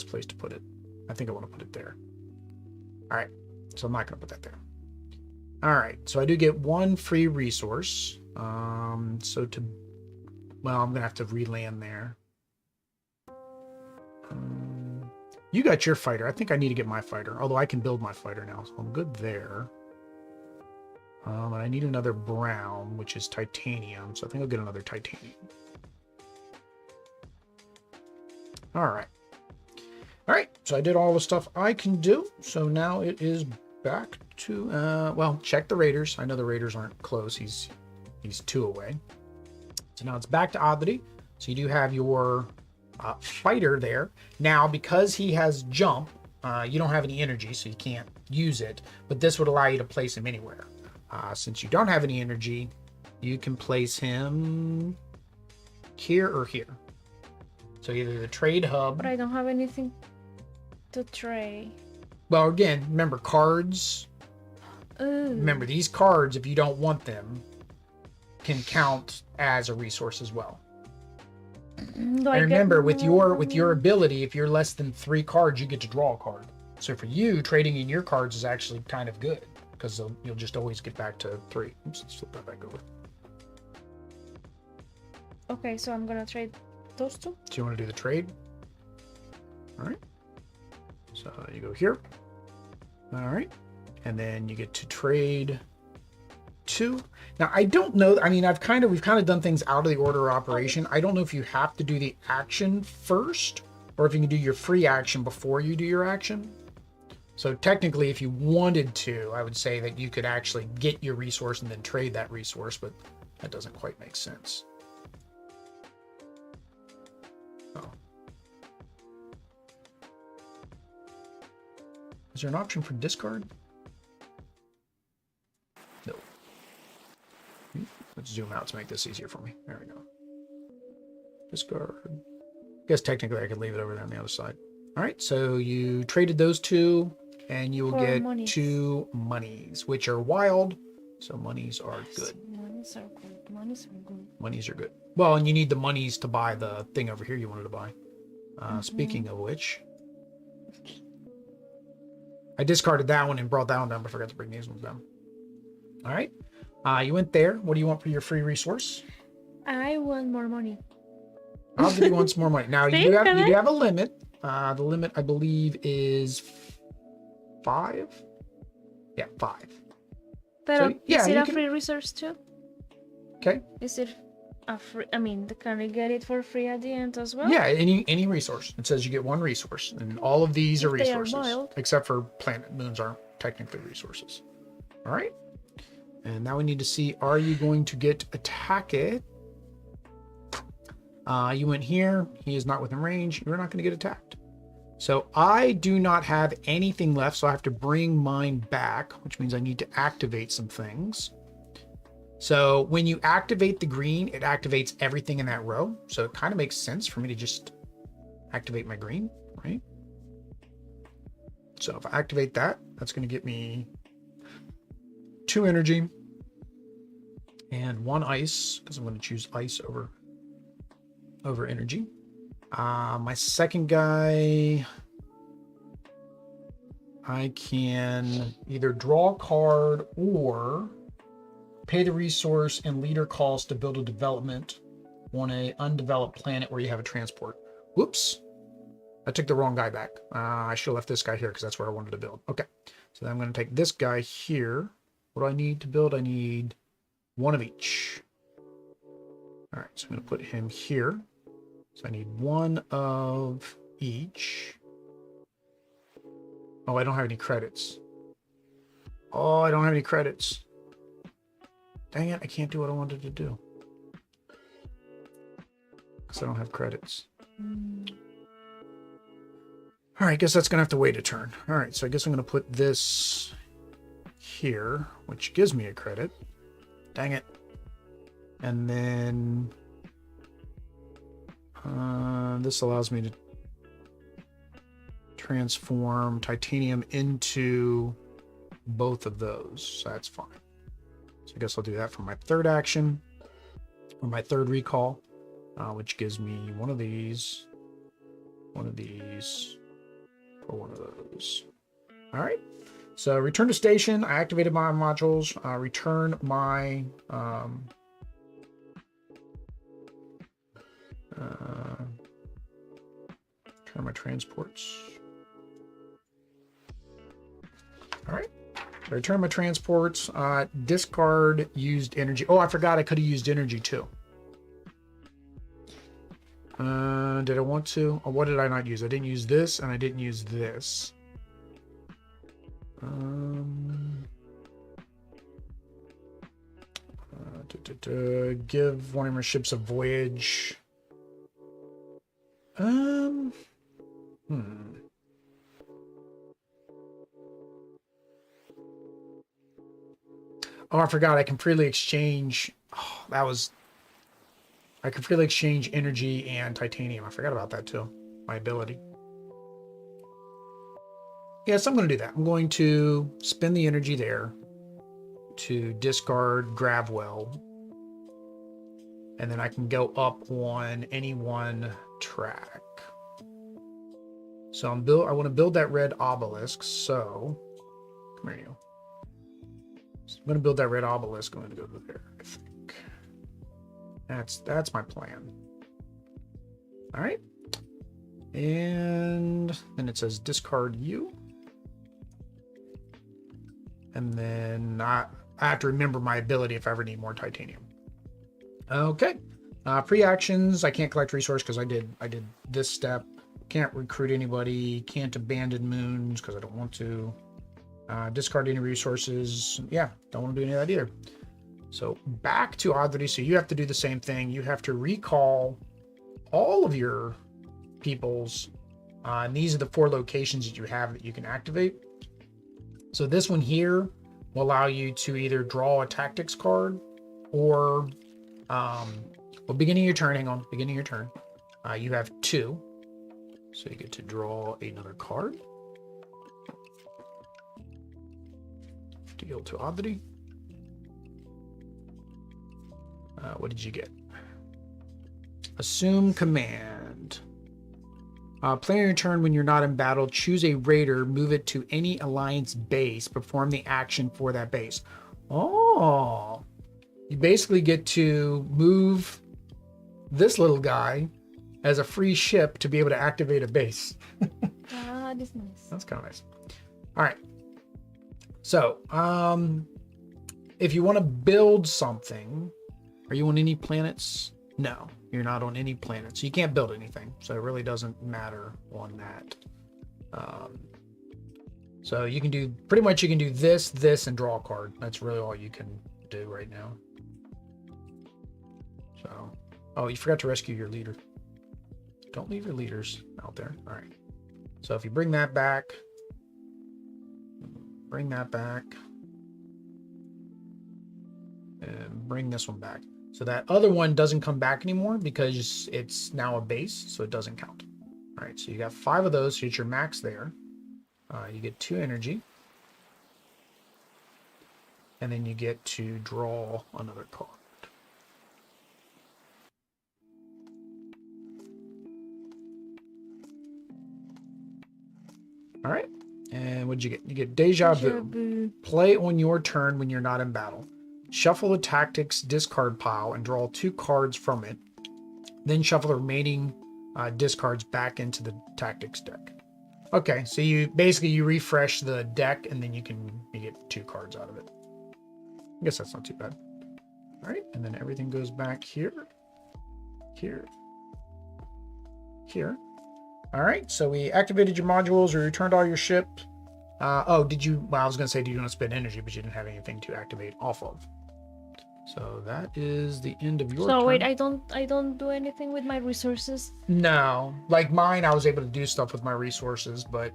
place to put it. I think I want to put it there. All right. So I'm not going to put that there. All right. So I do get 1 free resource. I'm going to have to re-land there. You got your fighter. I think I need to get my fighter, although I can build my fighter now, so I'm good there. And I need another brown, which is titanium, so I think I'll get another titanium. All right. All right, so I did all the stuff I can do, so now it is back to, well, check the raiders. I know the raiders aren't close. He's 2 away. So now it's back to Oddity. So you do have your fighter there. Now, because he has jump, You don't have any energy, so you can't use it, but this would allow you to place him anywhere. Since you don't have any energy, you can place him here or here. So either the trade hub. But I don't have anything to trade. Well, again, remember cards. Ooh. Remember these cards, if you don't want them, can count as a resource as well. And remember, with your ability, if you're less than 3 cards, you get to draw a card. So for you, trading in your cards is actually kind of good because you'll just always get back to 3. Oops, let's flip that back over. Okay, so I'm gonna trade those 2. So you want to do the trade? All right. So you go here. All right. And then you get to trade 2. Now I don't know. I mean, we've kind of done things out of the order of operation. I don't know if you have to do the action first or if you can do your free action before you do your action. So technically, if you wanted to, I would say that you could actually get your resource and then trade that resource, but that doesn't quite make sense. Oh. Is there an option for discard? No. Let's zoom out to make this easier for me. There we go. Discard. I guess technically I could leave it over there on the other side. All right, so you traded those 2, and you will get monies. 2 monies, which are wild. So monies are good. Monies are good. Monies are good. Monies are good. Well, and you need the monies to buy the thing over here you wanted to buy. Speaking of which, I discarded that one and brought that one down, but I forgot to bring these ones down. All right. You went there. What do you want for your free resource? I want more money. I'll give you once more money. Now you do have a limit. The limit, I believe, is 5. Yeah, 5. But So, yeah, is it you a can- free resource too? Okay. Is it a free? I mean, can we get it for free at the end as well? Yeah, any resource. It says you get 1 resource, and all of these are If they are resources, wild. except for planet moons aren't technically resources. All right. And now we need to see: are you going to get attacked? You went here. He is not within range. You're not going to get attacked. So I do not have anything left, so I have to bring mine back, which means I need to activate some things. So when you activate the green, it activates everything in that row. So it kind of makes sense for me to just activate my green, right? So if I activate that, that's going to get me 2 energy and 1 ice, because I'm going to choose ice over energy. My second guy, I can either draw a card or pay the resource and leader cost to build a development on a undeveloped planet where you have a transport. Whoops. I took the wrong guy back. I should have left this guy here because that's where I wanted to build. Okay. So then I'm going to take this guy here. What do I need to build? I need 1 of each. All right. So I'm going to put him here. So I need 1 of each. Oh, I don't have any credits. Oh, I don't have any credits. Dang it, I can't do what I wanted to do. Because I don't have credits. All right, I guess that's going to have to wait a turn. All right, so I guess I'm going to put this here, which gives me a credit. Dang it. And then this allows me to transform titanium into both of those. So that's fine. So I guess I'll do that for my 3rd action, or my 3rd recall, which gives me 1 of these, 1 of these, or 1 of those. All right. So return to station. I activated my modules. Return my turn my transports. All right. So return my transports. Discard used energy. Oh, I forgot I could have used energy too. Did I want to? Or what did I not use? I didn't use this, and I didn't use this. Give one of my ships a voyage. Oh, I forgot. I can freely exchange. Oh, I can freely exchange energy and titanium. I forgot about that too. My ability. Yes, I'm going to do that. I'm going to spend the energy there to discard Gravwell. And then I can go up on any one track. So I want to build that red obelisk. So, come here, you. So I'm going to build that red obelisk. I'm going to go there, I think. That's my plan. All right. And then it says discard you. And then I have to remember my ability if I ever need more titanium. Okay. Pre-actions. I can't collect resource because I did this step. Can't recruit anybody. Can't abandon moons because I don't want to. Discard any resources. Yeah, don't want to do any of that either. So back to oddity. So you have to do the same thing. You have to recall all of your peoples. And these are the 4 locations that you have that you can activate. So this one here will allow you to either draw a tactics card or, well, beginning of your turn, hang on, beginning of your turn, you have 2. So you get to draw another card. Deal to oddity. What did you get? Assume command. Play on your turn when you're not in battle, choose a raider, move it to any alliance base, perform the action for that base. Oh, you basically get to move this little guy as a free ship to be able to activate a base. Ah, that's nice. That's kind of nice. All right. So, if you want to build something, are you on any planets? No, you're not on any planet, so you can't build anything. So it really doesn't matter on that. So you can do pretty much this, and draw a card. That's really all you can do right now. So, oh, you forgot to rescue your leader. Don't leave your leaders out there. All right. So if you bring that back, and bring this one back. So that other one doesn't come back anymore because it's now a base, so it doesn't count. All right, so you got 5 of those, so it's your max there. You get 2 energy. And then you get to draw another card. All right, and what'd you get? You get Deja Vu. Play on your turn when you're not in battle. Shuffle the tactics discard pile and draw 2 cards from it. Then shuffle the remaining discards back into the tactics deck. Okay, so you refresh the deck and then you get 2 cards out of it. I guess that's not too bad. All right, and then everything goes back here, here, here. All right, so we activated your modules, we returned all your ship. Oh, well, I was gonna say, do you want to spend energy, but you didn't have anything to activate off of. So that is the end of your turn. So wait, I don't do anything with my resources? No, like mine, I was able to do stuff with my resources, but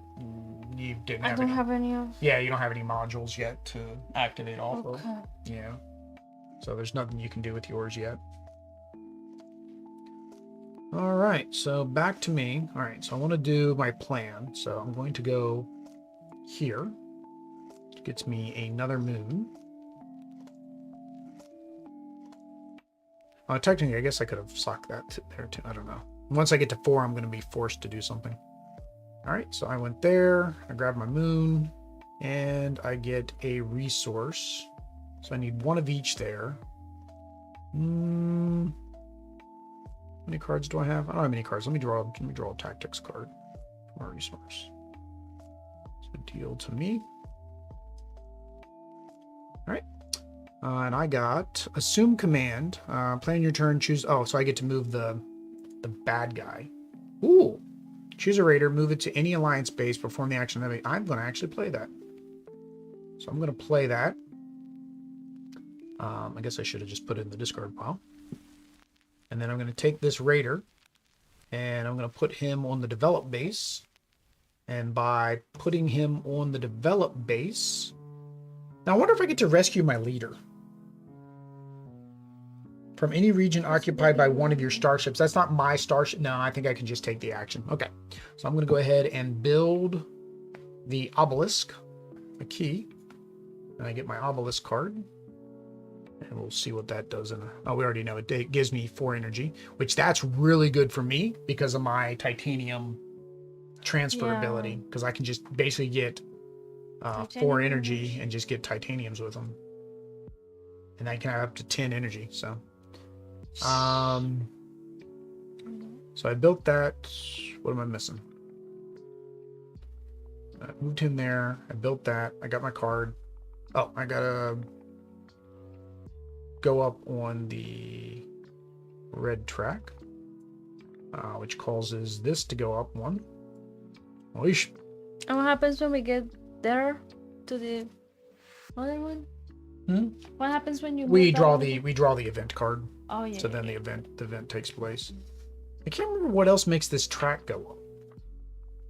you didn't have any. I don't have any of... Yeah, you don't have any modules yet to activate off of. Yeah. So there's nothing you can do with yours yet. All right, so back to me. All right, so I want to do my plan. So I'm going to go here, which gets me another moon. Technically, I guess I could have socked that there too. I don't know. Once I get to 4, I'm going to be forced to do something. All right, so I went there. I grabbed my moon, and I get a resource. So I need 1 of each there. How many cards do I have? I don't have any cards. Let me draw a tactics card from a resource. So deal to me. All right. And I got assume command. Play on your turn. Choose. Oh, so I get to move the bad guy. Ooh. Choose a raider. Move it to any alliance base. Perform the action. I'm going to actually play that. So I'm going to play that. I guess I should have just put it in the discard pile. And then I'm going to take this raider, and I'm going to put him on the develop base. And by putting him on the develop base, now I wonder if I get to rescue my leader. From any region occupied by one of your starships. That's not my starship. No, I think I can just take the action. Okay. So I'm going to go ahead and build the obelisk, a key. And I get my obelisk card. And we'll see what that does. Oh, we already know it gives me 4 energy, which that's really good for me because of my titanium transfer ability. Because I can just basically get 4 energy and just get titaniums with them. And I can have up to 10 energy, so. So I built that. What am I missing? I moved him there. I built that. I got my card. Oh, I gotta go up on the red track, which causes this to go up 1. Oish. And what happens when we get there to the other one? What happens when you we draw the event card? Oh yeah. So then the event takes place. I can't remember what else makes this track go up.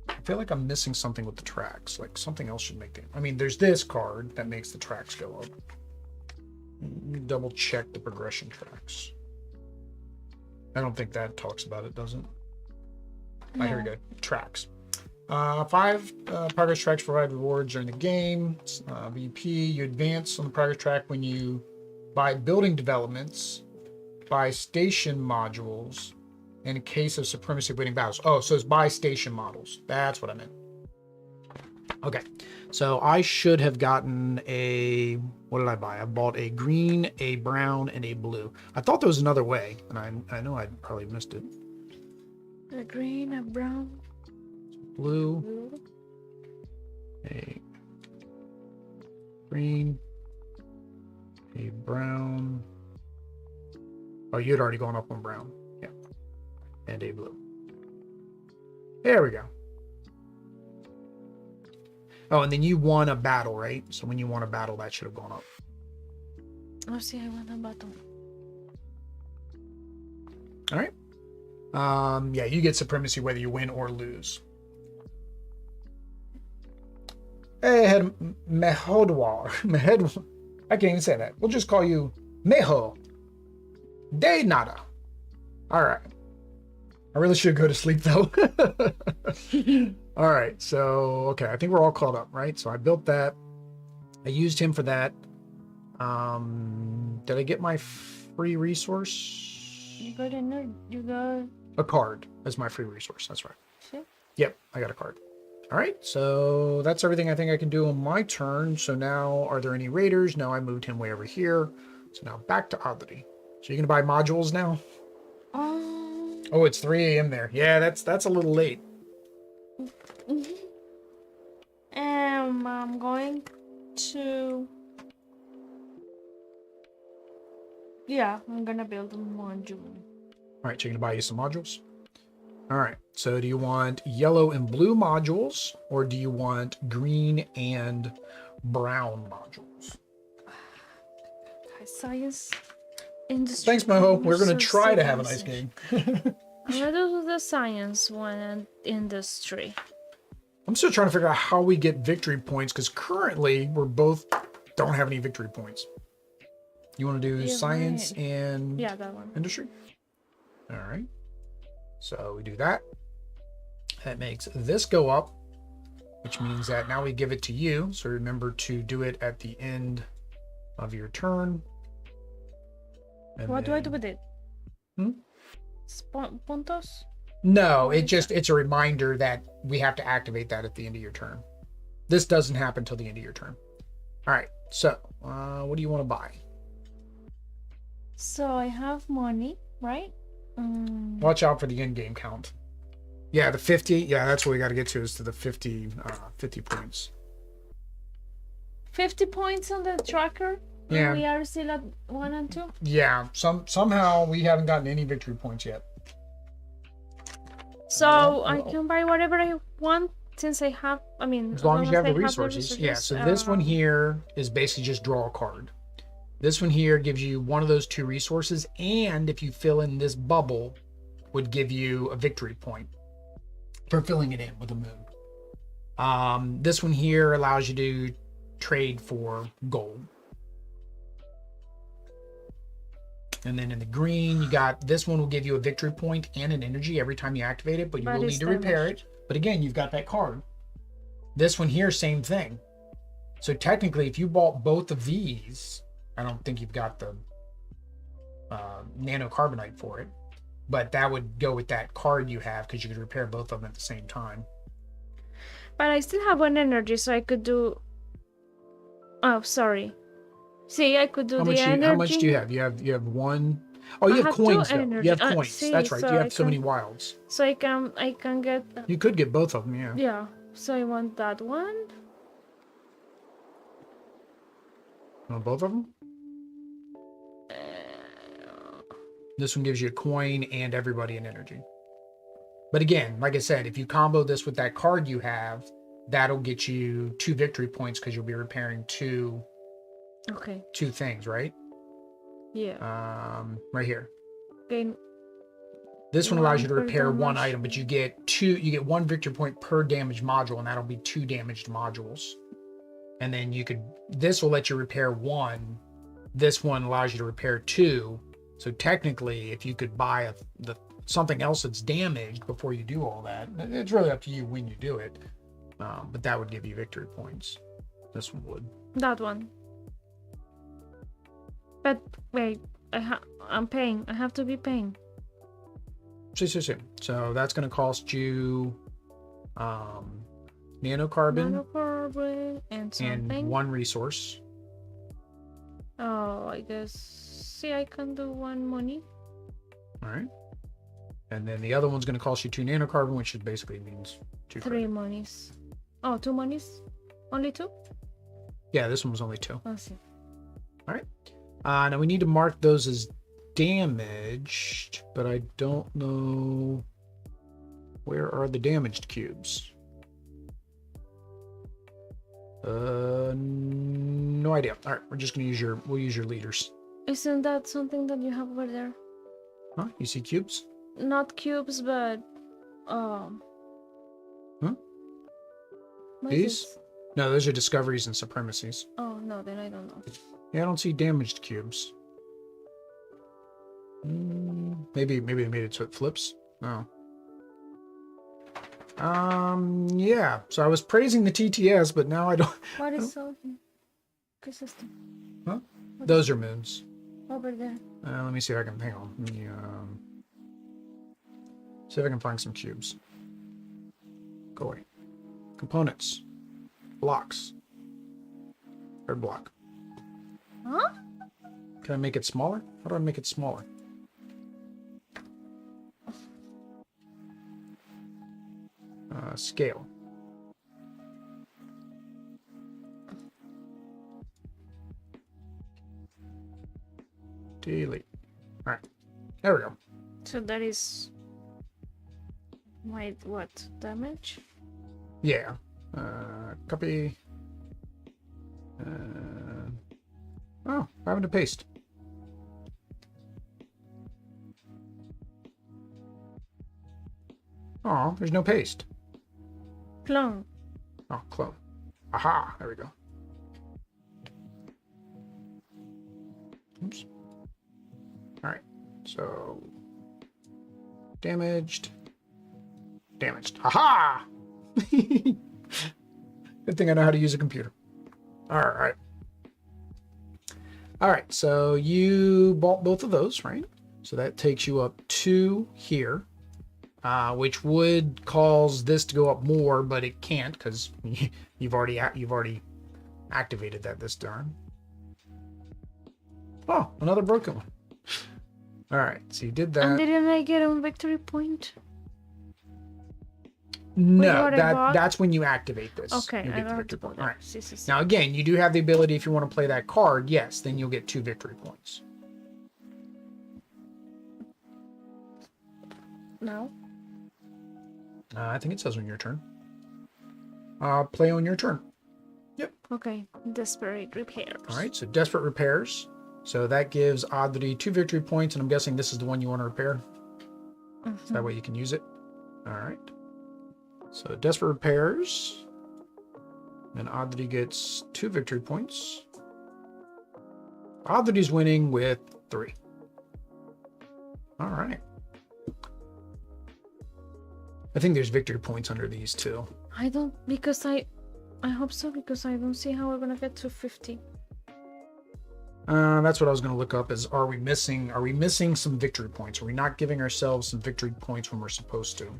I feel like I'm missing something with the tracks. Like something else should make it. I mean, there's this card that makes the tracks go up. Let me double check the progression tracks. I don't think that talks about it, does it? No. Oh, here we go. Tracks. 5 progress tracks provide rewards during the game. VP, you advance on the progress track when you buy building developments, buy station modules, in case of Supremacy winning battles. Oh, so it's buy station models. That's what I meant. Okay, so I should have gotten a, what did I buy? I bought a green, a brown, and a blue. I thought there was another way, and I know I probably missed it. A green, a brown. Blue, a green, a brown. Oh, you'd already gone up on brown. Yeah. And a blue. There we go. Oh, and then you won a battle, right? So when you won a battle, that should have gone up. Oh, see, I won a battle. All right. Yeah, you get Supremacy whether you win or lose. Hey, I had Mehodwar. I can't even say that. We'll just call you Meho. De nada. All right. I really should go to sleep though. All right. So, okay. I think we're all caught up, right? So I built that. I used him for that. Did I get my free resource? You got a nerd. You got a card as my free resource. That's right. Sure. Yep. I got a card. All right, so that's everything I think I can do on my turn. So now, are there any raiders? No, I moved him way over here. So now back to Oddity. So you're gonna buy modules now? Oh, it's 3 a.m. there. Yeah, that's a little late. I'm going to. Yeah, I'm gonna build a module. All right, so you're gonna buy you some modules. All right, so do you want yellow and blue modules, or do you want green and brown modules? Science, industry. Thanks, Moho. We're going to try to have a nice game. I'm going to do the science one and industry. I'm still trying to figure out how we get victory points, because currently we're both don't have any victory points. You want to do science and that one. Industry? All right. So we do that. That makes this go up, which means that now we give it to you. So remember to do it at the end of your turn. And what do I do with it? Puntos? No, it's a reminder that we have to activate that at the end of your turn. This doesn't happen till the end of your turn. All right. So what do you want to buy? So I have money, right? Watch out for the in-game count. Yeah, the 50. Yeah, that's what we got to get to, is to the 50 points. 50 points on the tracker? Yeah. And we are still at 1 and 2? Yeah, somehow we haven't gotten any victory points yet. So I can buy whatever I want since I have, as long as you have the resources. Yeah, so this one here is basically just draw a card. This one here gives you one of those 2 resources, and if you fill in this bubble, would give you a victory point for filling it in with a moon. This one here allows you to trade for gold. And then in the green, you got this one will give you a victory point and an energy every time you activate it, but you will need to repair it. But again, you've got that card. This one here, same thing. So technically, if you bought both of these, I don't think you've got the nanocarbonite for it, but that would go with that card you have because you could repair both of them at the same time. But I still have one energy, so I could do... Oh, sorry. See, I could do the energy. How much do you have? You have one... Oh, you have coins, though. You have coins. See, that's right. so you have so many wilds. So I can get... You could get both of them, yeah. Yeah. So I want that one. Want both of them? This one gives you a coin and everybody an energy. But again, like I said, if you combo this with that card you have, that'll get you 2 victory points because you'll be repairing two things, right? Yeah. Right here. Gain. This one allows you to repair one item, but you get 1 victory point per damaged module, and that'll be 2 damaged modules. And then this will let you repair 1. This one allows you to repair 2. So technically, if you could buy something else that's damaged before you do all that, it's really up to you when you do it. But that would give you victory points. This one would. That one. But wait, I'm paying. I have to be paying. So that's going to cost you nanocarbon and something. And 1 resource. Oh, I guess. See, I can do 1 money. All right. And then the other one's going to cost you 2 nanocarbon, which basically means 2 3 credit. monies. Oh, 2 monies? Only 2? Yeah, this one was only 2. I see. All right. Now we need to mark those as damaged, but I don't know where are the damaged cubes. No idea. All right, we're just gonna we'll use your leaders. Isn't that something that you have over there? Huh? You see cubes? Not cubes, but Huh? what These? is this? No, those are discoveries and supremacies. Oh no, then I don't know. Yeah, I don't see damaged cubes. Maybe they made it so it flips. No. Yeah. So I was praising the TTS, but now I don't. What is so consistent? Huh? Those are moons. Over there. Let me see if I can. Hang on. Let me see if I can find some cubes. Go away. Components. Blocks. Third block. Huh? Can I make it smaller? How do I make it smaller? Scale. Delete. All right. There we go. So that is... Wait, what? Damage? Yeah. Copy. Oh, having to paste. Oh, there's no paste. Clone. Oh, clone. Aha, there we go. Oops. All right, so damaged. Aha! Good thing I know how to use a computer. All right. All right, so you bought both of those, right? So that takes you up to here, which would cause this to go up more, but it can't because you've already activated that this turn. Oh, another broken one. All right, so you did that. And didn't I get a victory point? No, that's when you activate this. Okay, you'll I get the got victory to go point. there. All right. See. Now again, you do have the ability if you want to play that card. Yes, then you'll get 2 victory points. No. I think it says on your turn. Play on your turn. Yep. Okay. Desperate repairs. All right. So desperate repairs. So that gives Oddity 2 victory points, and I'm guessing this is the one you want to repair. So that way you can use it. All right. So desperate repairs. And Oddity gets 2 victory points. Oddity's winning with 3. All right. I think there's victory points under these too. I don't, because I hope so, because I don't see how we're gonna get to 50. That's what I was going to look up is, are we missing some victory points? Are we not giving ourselves some victory points when we're supposed to?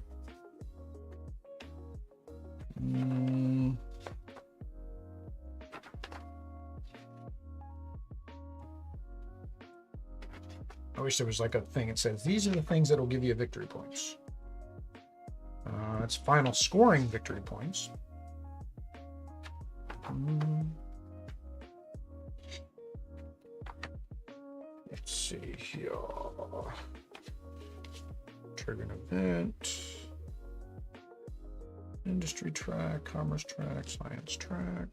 I wish there was like a thing that says, these are the things that will give you victory points. It's final scoring victory points. Let's see here. Trigger an event. Industry track, commerce track, science track.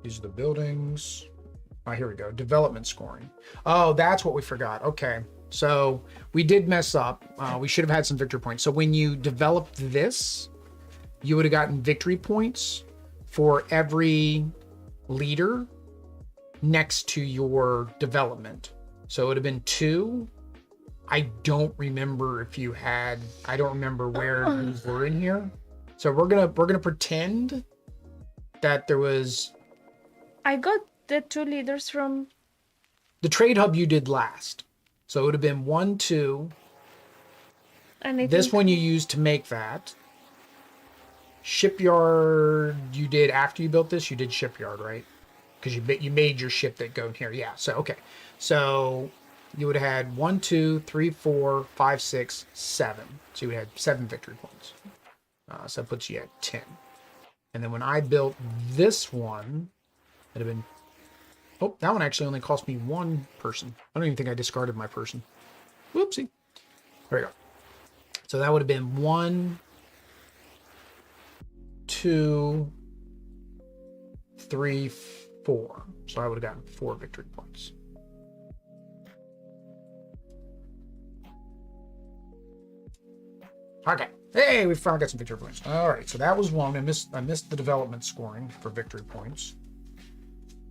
These are the buildings. Oh, here we go. Development scoring. Oh, that's what we forgot. Okay. So we did mess up. We should have had some victory points. So when you developed this, you would have gotten victory points for every leader next to your development. So it would have been 2. I don't remember if you had, I don't remember where these were in here. So we're gonna pretend that there was. I got the 2 leaders from The trade hub you did last. So it would have been 1, 2. And This one you used to make that. Shipyard you did after you built this. You did shipyard, right? Because you made your ship that go in here. Yeah. So okay. So you would have had 1, 2, 3, 4, 5, 6, 7. So you would have 7 victory points. So that puts you at 10. And then when I built this one, it'd have been. Oh, that one actually only cost me 1 person. I don't even think I discarded my person. Whoopsie. There we go. So that would have been 1, 2, 3, 4. So I would have gotten 4 victory points. Okay. Hey, we finally got some victory points. All right. So that was 1. I missed the development scoring for victory points.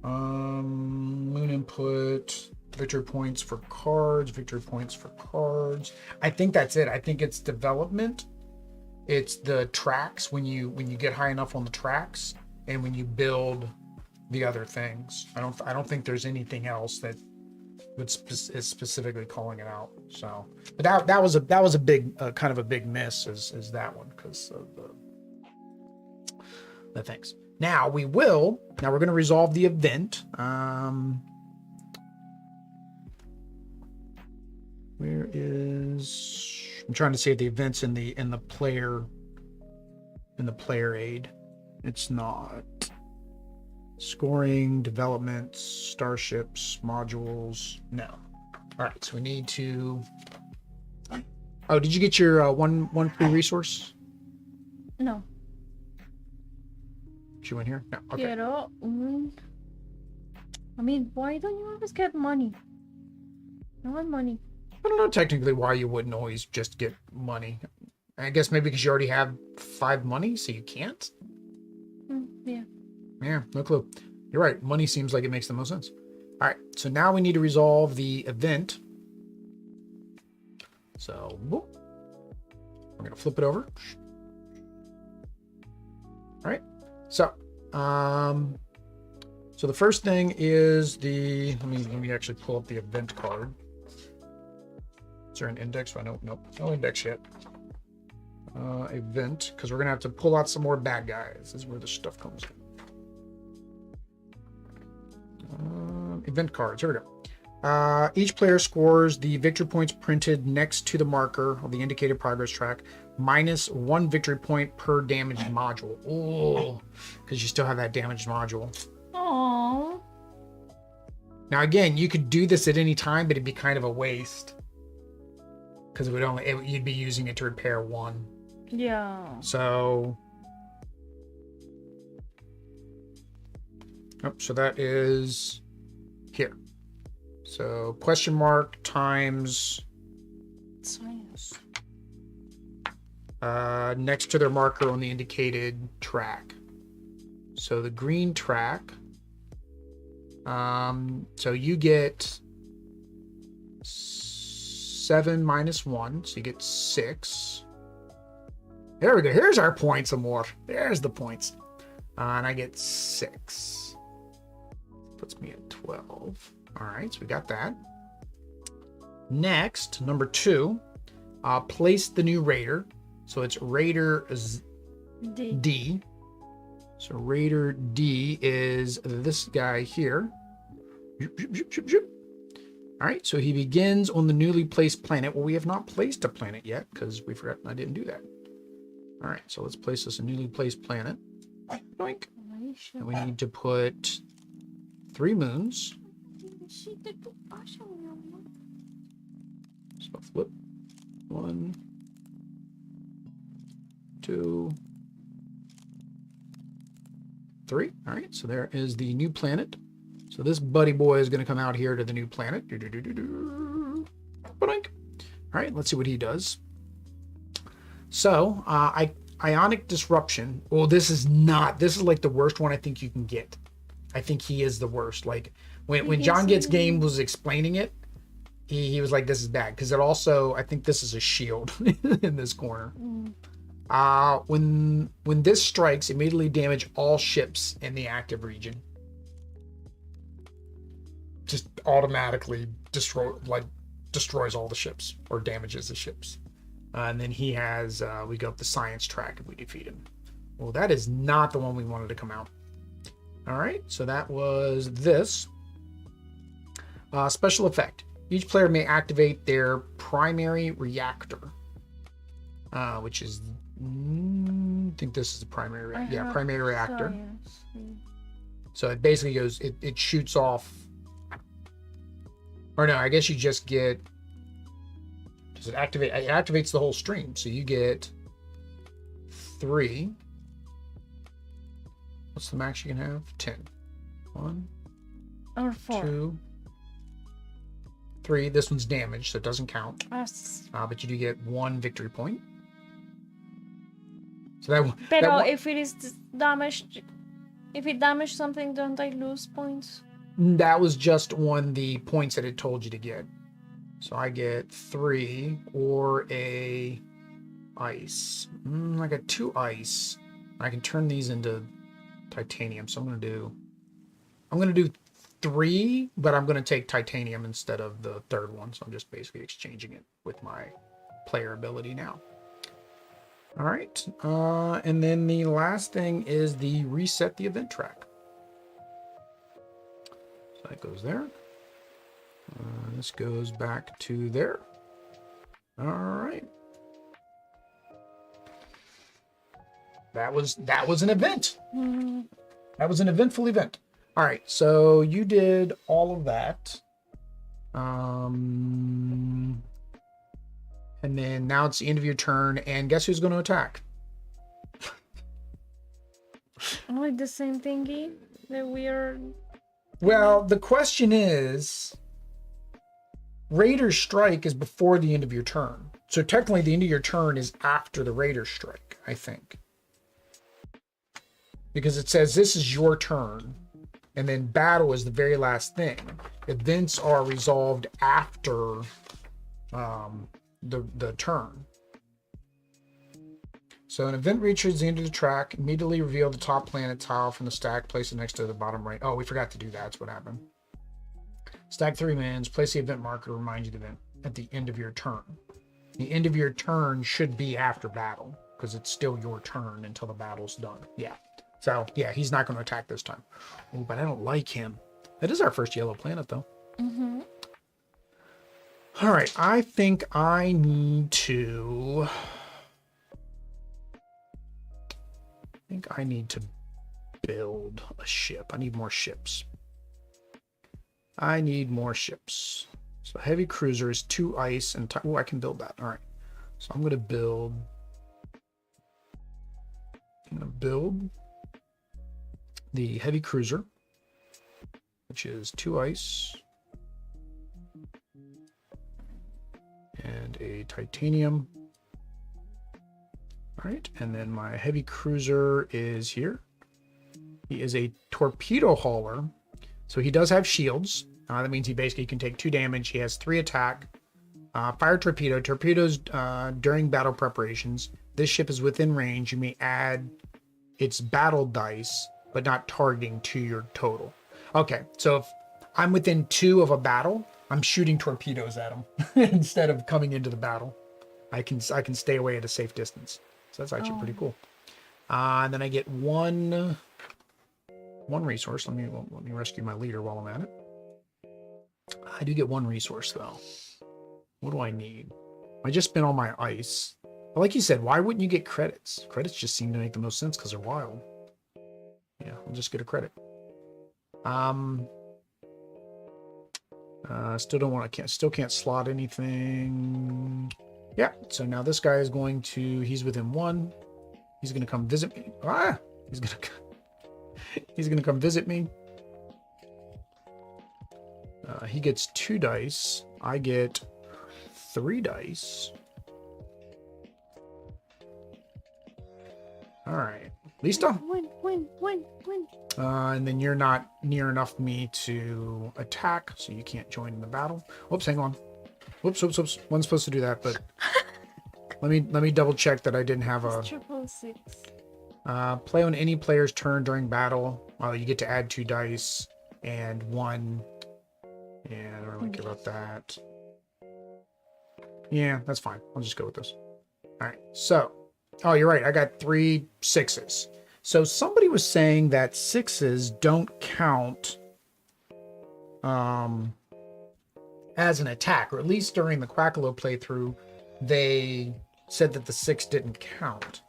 Moon input, victory points for cards, victory points for cards. I think that's it. I think it's development. It's the tracks when you get high enough on the tracks, and when you build the other things. I don't think there's anything else that is specifically calling it out. So, but that was a big kind of a big miss is that one because of the things. Now we're going to resolve the event. Where is, I'm trying to see if the event's in the player aid. It's not. Scoring, development, starships, modules. No. All right, so we need to. Oh, did you get your one free resource? No. You in here? No. Okay. Quiero I mean, why don't you always get money? I want money. I don't know technically why you wouldn't always just get money. I guess maybe because you already have 5 money, so you can't. Yeah. Yeah, no clue. You're right. Money seems like it makes the most sense. All right, so now we need to resolve the event. So, whoop. We're gonna flip it over. All right. So, so the first thing is let me actually pull up the event card. Is there an index? Nope, no index yet. Event, because we're gonna have to pull out some more bad guys. This is where the stuff comes in. Event cards. Here we go. Each player scores the victory points printed next to the marker of the indicated progress track, minus 1 victory point per damaged module. Oh, because you still have that damaged module. Aww. Now again, you could do this at any time, but it'd be kind of a waste because you'd be using it to repair 1. Yeah. So, so that is here. So question mark times Science. Next to their marker on the indicated track. So the green track. So you get 7 minus 1, so you get 6. There we go. Here's our points some more. There's the points. And I get 6. Puts me at 12. All right, so we got that. Next, number 2, place the new raider. So it's raider D. So raider D is this guy here. All right, so he begins on the newly placed planet. Well, we have not placed a planet yet because we forgot I didn't do that. All right, so let's place this a newly placed planet. Doink. And we need to put 3 moons. So flip 1, 2, 3. All right, so there is the new planet. So this buddy boy is going to come out here to the new planet. All right, let's see what he does. So, ionic disruption. Well, this is like the worst one I think you can get. I think he is the worst. Like when John Gets Game was explaining it, he was like, this is bad. Because it also, I think this is a shield in this corner. When this strikes, immediately damage all ships in the active region. Just automatically destroys all the ships or damages the ships. And then he has, we go up the science track if we defeat him. Well, that is not the one we wanted to come out. All right, so that was this. Special effect. Each player may activate their primary reactor, which is, I think this is the primary, primary reactor. So it basically goes, it shoots off, or no, I guess you just get, does it activate? It activates the whole stream. So you get 3. What's the max you can have? 10. 1 or 4. 2, 3. This one's damaged, so it doesn't count. But you do get 1 victory point. So if it is damaged, if it damaged something, don't I lose points? That was just on the points that it told you to get. So I get 3 or a ice. I got 2 ice. I can turn these into titanium. So I'm gonna do 3, but I'm gonna take titanium instead of the third one. So I'm just basically exchanging it with my player ability now. All right, and then the last thing is the reset the event track. So that goes there. This goes back to there. All right. That was an event. That was an eventful event. All right, so you did all of that. And then now it's the end of your turn, and guess who's going to attack? Like the same thingy that we are. Well, the question is, Raider Strike is before the end of your turn. So technically the end of your turn is after the Raider Strike, I think. Because it says this is your turn, and then battle is the very last thing. Events are resolved after the turn. So an event reaches the end of the track, immediately reveal the top planet tile from the stack, place it next to the bottom right. Oh, we forgot to do that. That's what happened. Stack 3 mans, place the event marker to remind you of the event at the end of your turn. The end of your turn should be after battle, because it's still your turn until the battle's done. Yeah. So, yeah, he's not going to attack this time. Oh, but I don't like him. That is our first yellow planet, though. Mm-hmm. All right, I think I need to... build a ship. I need more ships. So heavy cruiser is 2 ice and... Oh, I can build that. All right. So I'm going to build... the heavy cruiser, which is 2 ice and a titanium. All right, and then my heavy cruiser is here. He is a torpedo hauler, so he does have shields, That means he basically can take 2 damage. He has 3 attack. Fire torpedo. Torpedoes during battle preparations. This ship is within range. You may add its battle dice, but not targeting to your total. Okay, so if I'm within 2 of a battle, I'm shooting torpedoes at them instead of coming into the battle. I can stay away at a safe distance. So that's actually pretty cool. And then I get one resource. Let me rescue my leader while I'm at it. I do get 1 resource though. What do I need? I just spent all my ice. But like you said, why wouldn't you get credits? Credits just seem to make the most sense because they're wild. Yeah, I'll just get a credit. Still don't want to. Still can't slot anything. Yeah. So now this guy is going to. He's within 1. He's going to come visit me. He's gonna come visit me. He gets 2 dice. I get 3 dice. All right. Lista. Win. And then you're not near enough me to attack, so you can't join in the battle. Whoops, hang on. Whoops. Wasn't supposed to do that, but let me double check that I didn't have a. 666. Play on any player's turn during battle. You get to add 2 dice and 1. Yeah, I don't really care about that. Yeah, that's fine. I'll just go with this. All right. So, oh, you're right. I got 3 6s. So somebody was saying that 6s don't count as an attack, or at least during the Quackalo playthrough, they said that the 6 didn't count.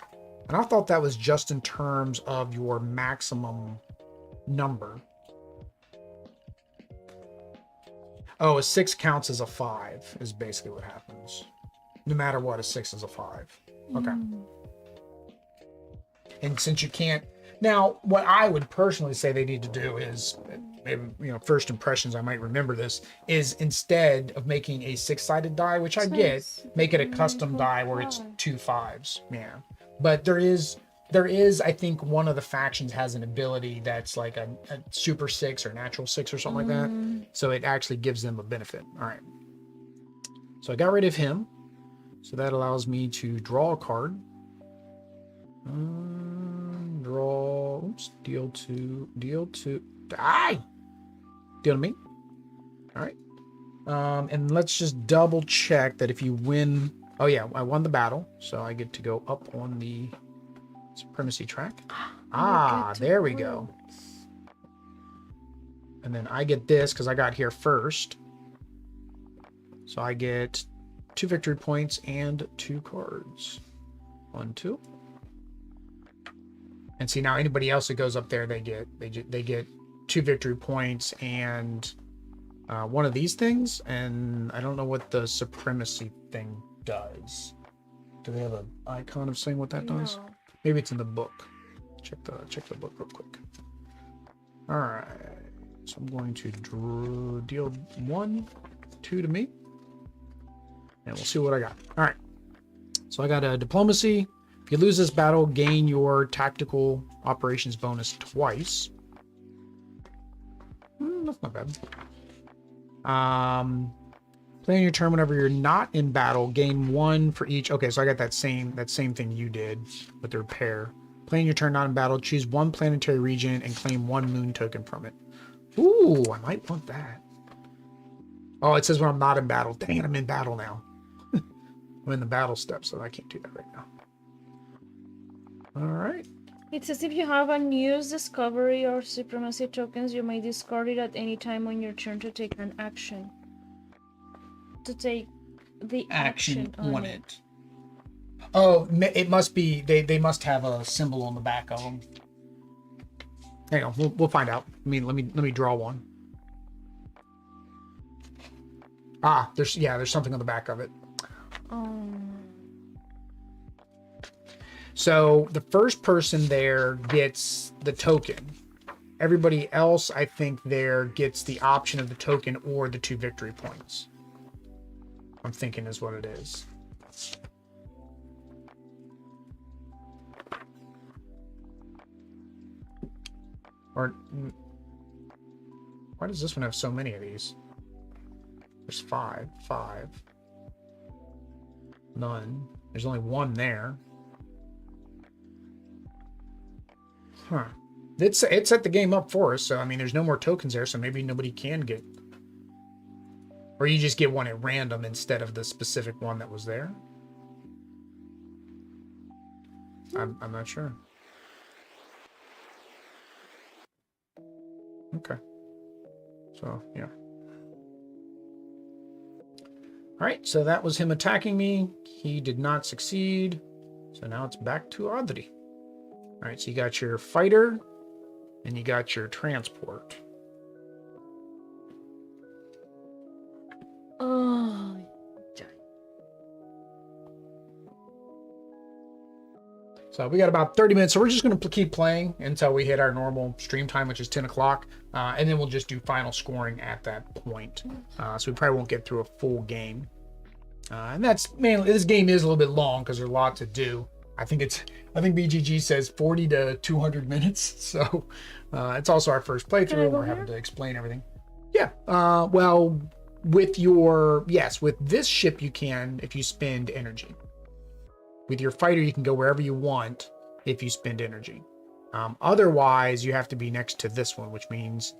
And I thought that was just in terms of your maximum number. Oh, a 6 counts as a 5 is basically what happens. No matter what, a 6 is a 5. Okay. And since you can't... Now, what I would personally say they need to do is, maybe, first impressions, I might remember this, is instead of making a 6-sided die, which I get, make it a custom die where it's 2 5s. Yeah. But there is, I think one of the factions has an ability that's like a super 6 or natural 6 or something like that. So it actually gives them a benefit. All right. So I got rid of him. So that allows me to draw a card. Draw. Oops. Deal to. Die! Deal to me. All right. And let's just double check that if you win. Oh yeah, I won the battle, so I get to go up on the Supremacy track. There we go. And then I get this because I got here first. So I get 2 victory points and 2 cards. 1, 2. And see, now anybody else that goes up there, they get 2 victory points and 1 of these things. And I don't know what the Supremacy thing does. Do they have an icon of saying what that does? Maybe it's in the book. Check the book real quick. All right. So I'm going to deal 1, 2 to me. And we'll see what I got. All right. So I got a diplomacy. If you lose this battle, gain your tactical operations bonus twice. That's not bad. Playing your turn whenever you're not in battle, gain 1 for each. Okay, so I got that same thing you did with the repair. Playing your turn not in battle, choose 1 planetary region and claim 1 moon token from it. Ooh, I might want that. Oh, it says when I'm not in battle. Dang it, I'm in battle now. I'm in the battle step, so I can't do that right now. All right. It says if you have unused discovery or supremacy tokens, you may discard it at any time on your turn to take an action. To take the action on it. Oh, it must be they must have a symbol on the back of them. Hang on, we'll find out. I mean, let me draw one. There's something on the back of it. So the first person there gets the token. Everybody else, I think, there gets the option of the token or the 2 victory points. I'm thinking is what it is. Or Why does this one have so many of these? There's 5. None. There's only 1 there. Huh. It set the game up for us, so I mean, there's no more tokens there, so maybe nobody can get... Or you just get one at random instead of the specific one that was there. I'm not sure. Okay. So, yeah. Alright, so that was him attacking me. He did not succeed. So now it's back to Audrey. Alright, so you got your fighter, and you got your transport. Oh, so we got about 30 minutes, so we're just going to keep playing until we hit our normal stream time, which is 10 o'clock, and then we'll just do final scoring at that point. So we probably won't get through a full game. And that's mainly, this game is a little bit long because there's a lot to do. I think BGG says 40 to 200 minutes, so it's also our first playthrough. We're having to explain everything. Yeah, well, with this ship you can if you spend energy. With your fighter, you can go wherever you want if you spend energy. Otherwise, you have to be next to this one, which means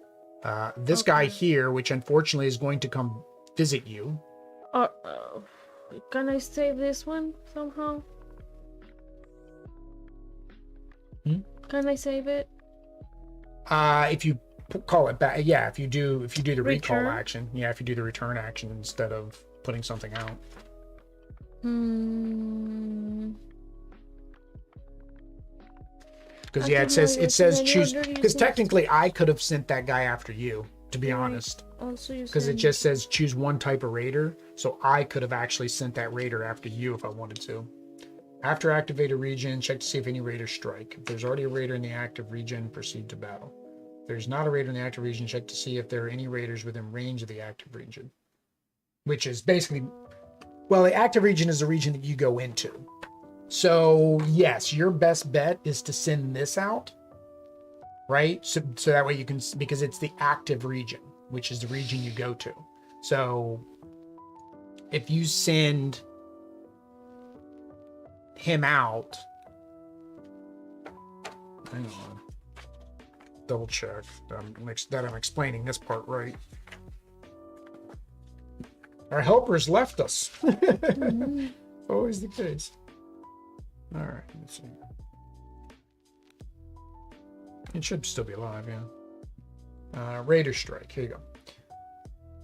this guy here, which unfortunately is going to come visit you. Can I save this one somehow? Can I save it? If you call it back, yeah. If you do the recall Return? action, yeah. If you do the return action instead of putting something out. Because yeah, it says choose. Because technically, I could have sent that guy after you, to be honest. Because it just says choose one type of raider, so I could have actually sent that raider after you if I wanted to. After activate a region, check to see if any raiders strike. If there's already a raider in the active region, proceed to battle. If there's not a raider in the active region, check to see if there are any raiders within range of the active region. Which is basically, well, the active region is the region that you go into. So yes, your best bet is to send this out, right? So that way you can, because it's the active region, which is the region you go to. So if you send him out, hang on, double check that I'm explaining this part right. Our helpers left us. Always the case. All right, let's see. It should still be alive, yeah. Raider strike. Here you go.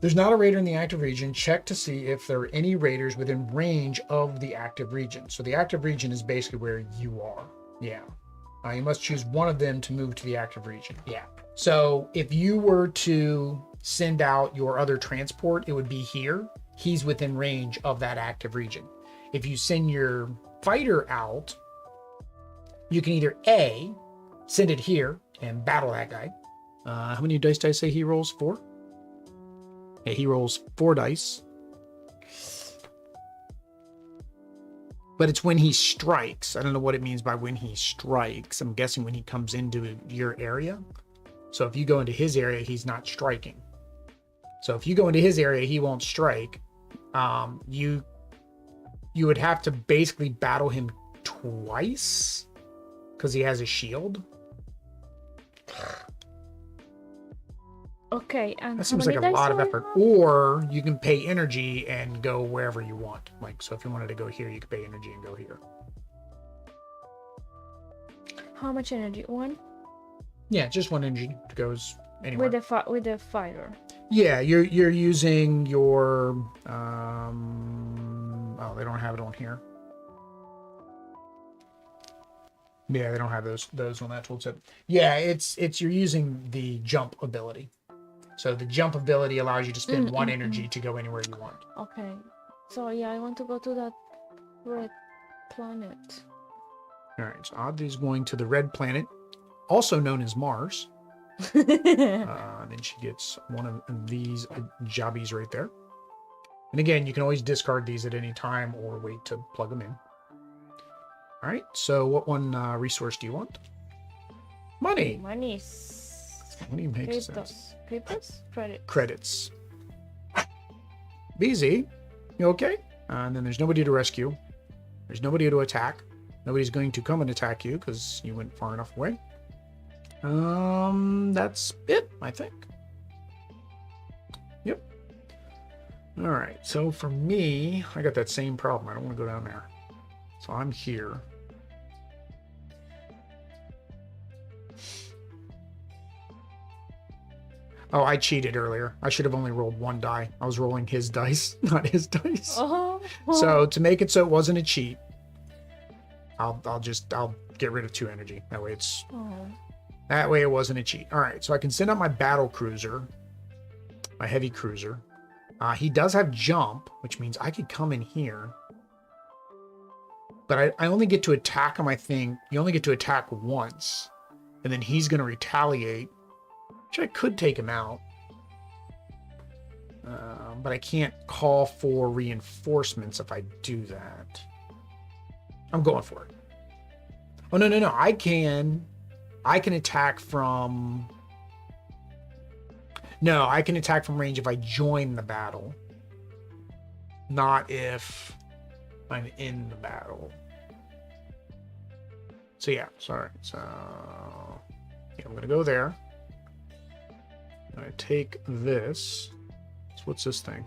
There's not a raider in the active region. Check to see if there are any raiders within range of the active region. So the active region is basically where you are. Yeah. You must choose one of them to move to the active region. Yeah. So if you were to send out your other transport, it would be here. He's within range of that active region. If you send your fighter out, you can either A, send it here and battle that guy. How many dice did I say he rolls? 4? Yeah, he rolls 4 dice. But it's when he strikes. I don't know what it means by when he strikes. I'm guessing when he comes into your area. So if you go into his area, he's not striking. So if you go into his area, he won't strike. You would have to basically battle him twice because he has a shield. Okay, and that seems like a lot of effort. Or you can pay energy and go wherever you want. Like, so if you wanted to go here, you could pay energy and go here. How much energy? 1? Yeah, just 1 energy goes anywhere. With the fighter. Yeah, you're using your oh, they don't have it on here. Yeah, they don't have those on that tooltip. Yeah, it's you're using the jump ability. So the jump ability allows you to spend 1 energy to go anywhere you want. Okay. So yeah, I want to go to that red planet. All right, so Audrey's going to the red planet, also known as Mars. Then she gets one of these jobbies right there. And again, you can always discard these at any time or wait to plug them in. All right, so what one resource do you want? Money. Money. What do you make sense? Cryptos? Credit. Credits. BZ, you okay? And then there's nobody to rescue. There's nobody to attack. Nobody's going to come and attack you because you went far enough away. That's it, I think. Yep. All right. So for me, I got that same problem. I don't want to go down there. So I'm here. Oh, I cheated earlier. I should have only rolled one die. I was rolling his dice, not his dice. Oh. So to make it so it wasn't a cheat, I'll get rid of 2 energy. That way it wasn't a cheat. All right, so I can send out my battle cruiser, my heavy cruiser. He does have jump, which means I could come in here. But I only get to attack him, I think. You only get to attack once. And then he's going to retaliate. Which I could take him out. But I can't call for reinforcements if I do that. I'm going for it. Oh, no. I can attack from... No, I can attack from range if I join the battle. Not if I'm in the battle. So yeah, sorry. So yeah, I'm going to go there. I take this. So what's this thing?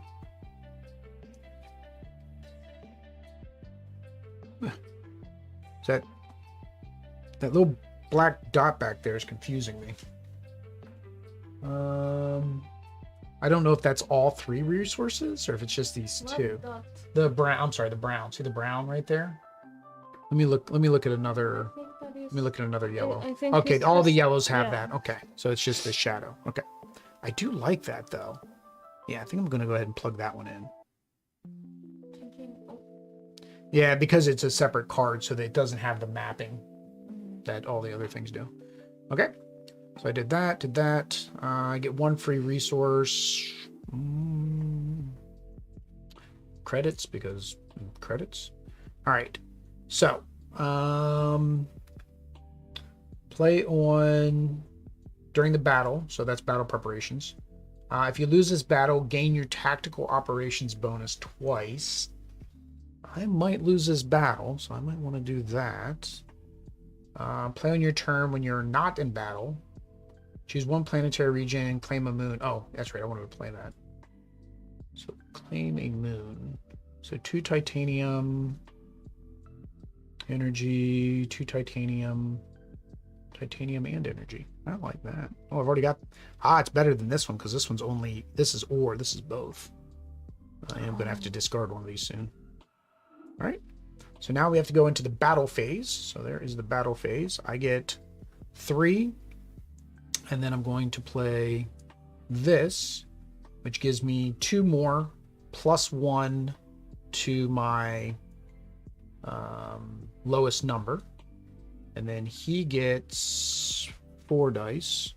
Is that little black dot back there is confusing me. I don't know if that's all 3 resources or if it's just these 2. The brown. I'm sorry, the brown. See the brown right there? Let me look at another. Let me look at another yellow. I think Okay, all the yellows have yeah. that. Okay, so it's just the shadow. Okay. I do like that though. Yeah, I think I'm gonna go ahead and plug that one in. Yeah, because it's a separate card, so that it doesn't have the mapping that all the other things do. Okay, so I did that. I get 1 free resource. Credits, because credits. All right, so play on during the battle, so that's battle preparations. If you lose this battle, gain your tactical operations bonus twice. I might lose this battle, so I might want to do that. Play on your turn when you're not in battle. Choose 1 planetary region, claim a moon. Oh, that's right, I wanted to play that. So claim a moon. So 2 titanium, energy, 2 titanium and energy. I don't like that. Oh, I've already got... it's better than this one because this one's only... This is or, this is both. I am going to have to discard one of these soon. All right. So now we have to go into the battle phase. So there is the battle phase. I get 3. And then I'm going to play this, which gives me 2 more plus 1 to my lowest number. And then he gets 4 dice.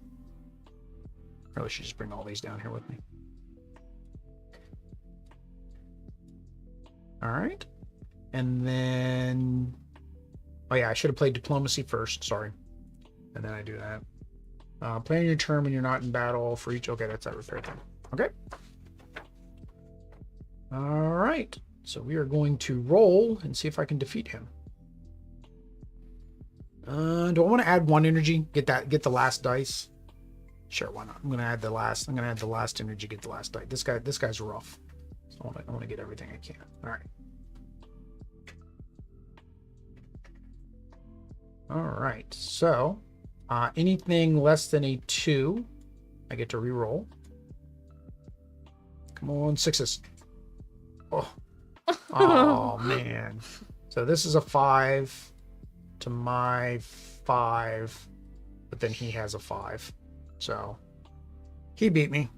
Probably should just bring all these down here with me. All right. And then... Oh yeah, I should have played diplomacy first. Sorry. And then I do that. Play on your turn when you're not in battle for each... Okay, that's that repair thing. Okay. All right. So we are going to roll and see if I can defeat him. Do I want to add 1 energy? Get the last dice? Sure, why not? I'm gonna add the last energy, get the last dice. This guy's rough. So I want to get everything I can. All right. All right. So anything less than a 2, I get to re-roll. Come on, 6s. Oh man. So this is a 5 to my 5, but then he has a 5. So he beat me.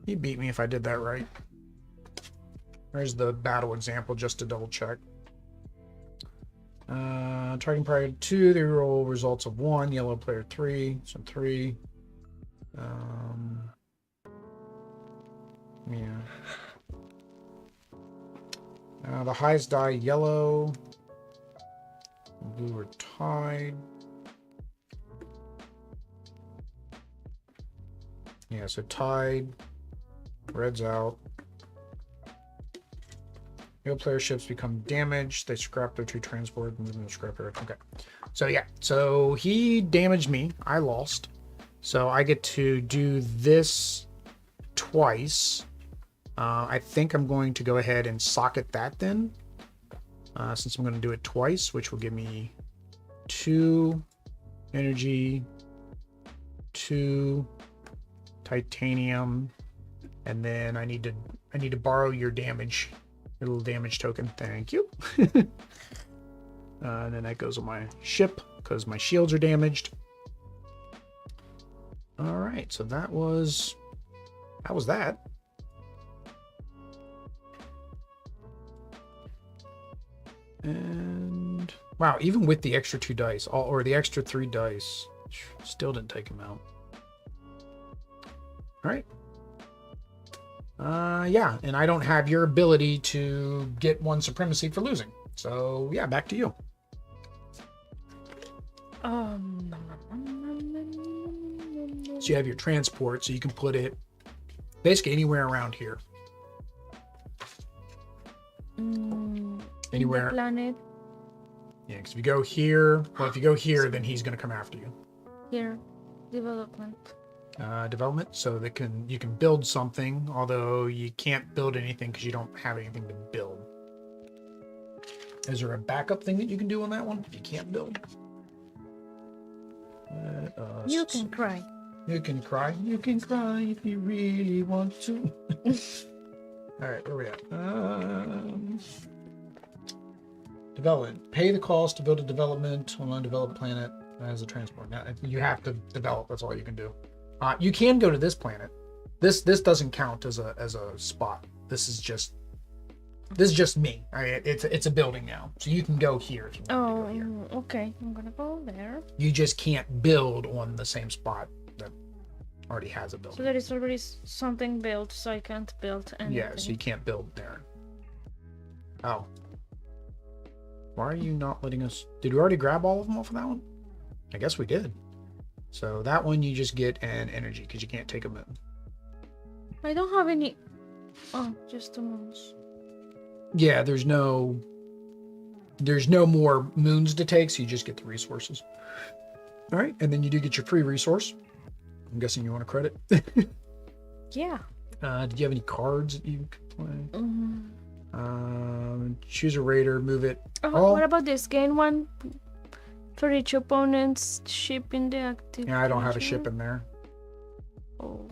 He beat me if I did that right. There's the battle example just to double check. Targeting prior 2, they roll results of 1, yellow player 3, so 3. Yeah. The highest die yellow. Blue are tied. Yeah, so tide, red's out. Real player ships become damaged. They scrap their 2 transport and move them to scrap area. Okay. So yeah, so he damaged me. I lost. So I get to do this twice. I think I'm going to go ahead and socket that then. Since I'm going to do it twice, which will give me 2 energy, 2 titanium, and then I need to borrow your damage. Your little damage token. Thank you. And then that goes on my ship because my shields are damaged. All right, so that was that. And wow, even with the extra 2 dice, or the extra 3 dice, still didn't take him out. All right. Yeah, and I don't have your ability to get 1 supremacy for losing. So yeah, back to you. So you have your transport, so you can put it basically anywhere around here. Anywhere. Planet. Yeah, because if you go here, well, if you go here, then he's going to come after you. Here, development. Development, so that you can build something, although you can't build anything because you don't have anything to build. Is there a backup thing that you can do on that one if you can't build? You can cry. You can cry. You can cry if you really want to. All right, where are we at? Development. Pay the cost to build a development on an undeveloped planet as a transport. Now, you have to develop. That's all you can do. You can go to this planet. This doesn't count as a spot. This is just me. It's a building now, so you can go here if you want to go here. Okay, I'm gonna go there. You just can't build on the same spot that already has a building. So there is already something built, so I can't build anything. Yeah, so you can't build there. Oh. Why are you not letting us... Did we already grab all of them off of that one? I guess we did. So that one you just get an energy because you can't take a moon. I don't have any... Oh, just 2 moons. Yeah, there's no more moons to take, so you just get the resources. All right, and then you do get your free resource. I'm guessing you want a credit. Yeah. Did you have any cards that you could play? Choose a raider, move it. What about this? Gain 1 for each opponent's ship in the active. Yeah, I don't have a ship in there. Oh.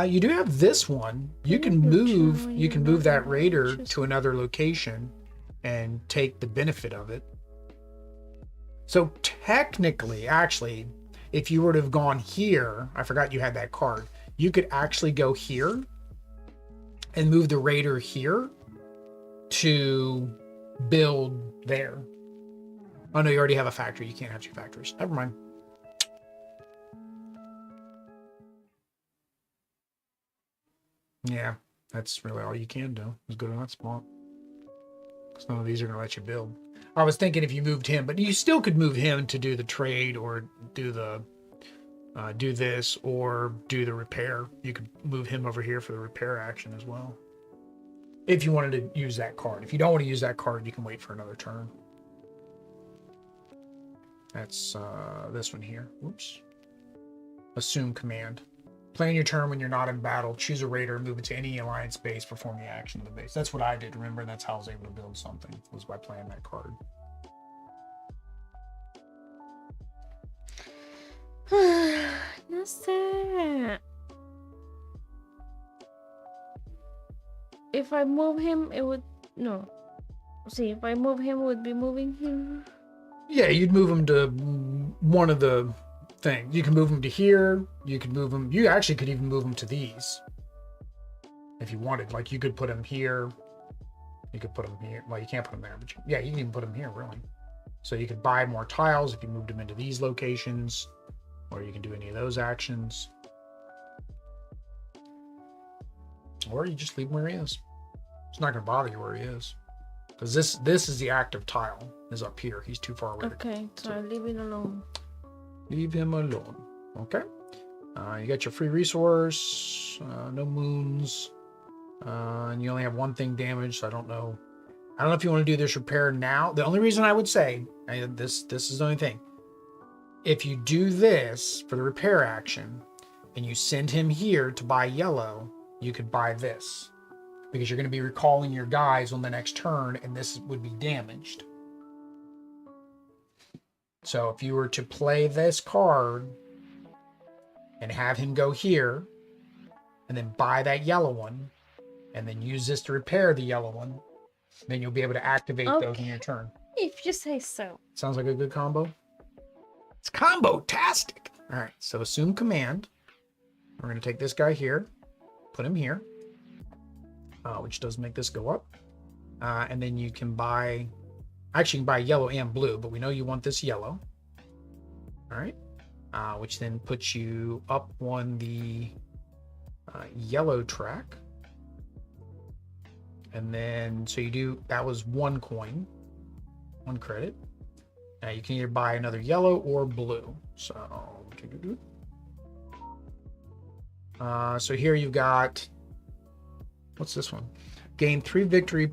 You do have this one. You can move that raider to another location and take the benefit of it. So technically, actually, if you were to have gone here, I forgot you had that card, you could actually go here and move the raider here to build there. Oh no, you already have a factory. You can't have 2 factories. Never mind. Yeah, that's really all you can do is go to that spot. Because none of these are going to let you build. I was thinking if you moved him, but you still could move him to do the trade or do the do this or do the repair. You could move him over here for the repair action as well. If you wanted to use that card. If you don't want to use that card, you can wait for another turn. That's this one here. Oops. Assume command. Plan your turn when you're not in battle. Choose a raider, move it to any alliance base, perform the action of the base. That's what I did, remember? That's how I was able to build something, was by playing that card. No sé. If I move him, it would... No. See, if I move him, it would be moving him. Yeah, you'd move him to one of the things. You can move him to here. You can move him... You actually could even move him to these. If you wanted. Like, you could put him here. You could put him here. Well, you can't put him there. But yeah, you can even put him here, really. So you could buy more tiles if you moved him into these locations. Or you can do any of those actions. Or you just leave him where he is. It's not going to bother you where he is. Because this is the active tile. Is up here. He's too far away. Okay, so I leave it alone. Leave him alone. Okay. You got your free resource, no moons, and you only have one thing damaged. So I don't know. I don't know if you want to do this repair now. The only reason I would say, this is the only thing. If you do this for the repair action, and you send him here to buy yellow, you could buy this. Because you're going to be recalling your guys on the next turn, and this would be damaged. So if you were to play this card, and have him go here, and then buy that yellow one, and then use this to repair the yellow one, then you'll be able to activate those in your turn. If you say so. Sounds like a good combo. It's combo-tastic. All right, so assume command. We're going to take this guy here, put him here, which does make this go up. And then you can buy, actually you can buy yellow and blue, but we know you want this yellow. All right, which then puts you up on the yellow track. And then, so you do, that was 1 coin, 1 credit. Now you can either buy another yellow or blue. So here you've got, what's this one? Gain 3 victory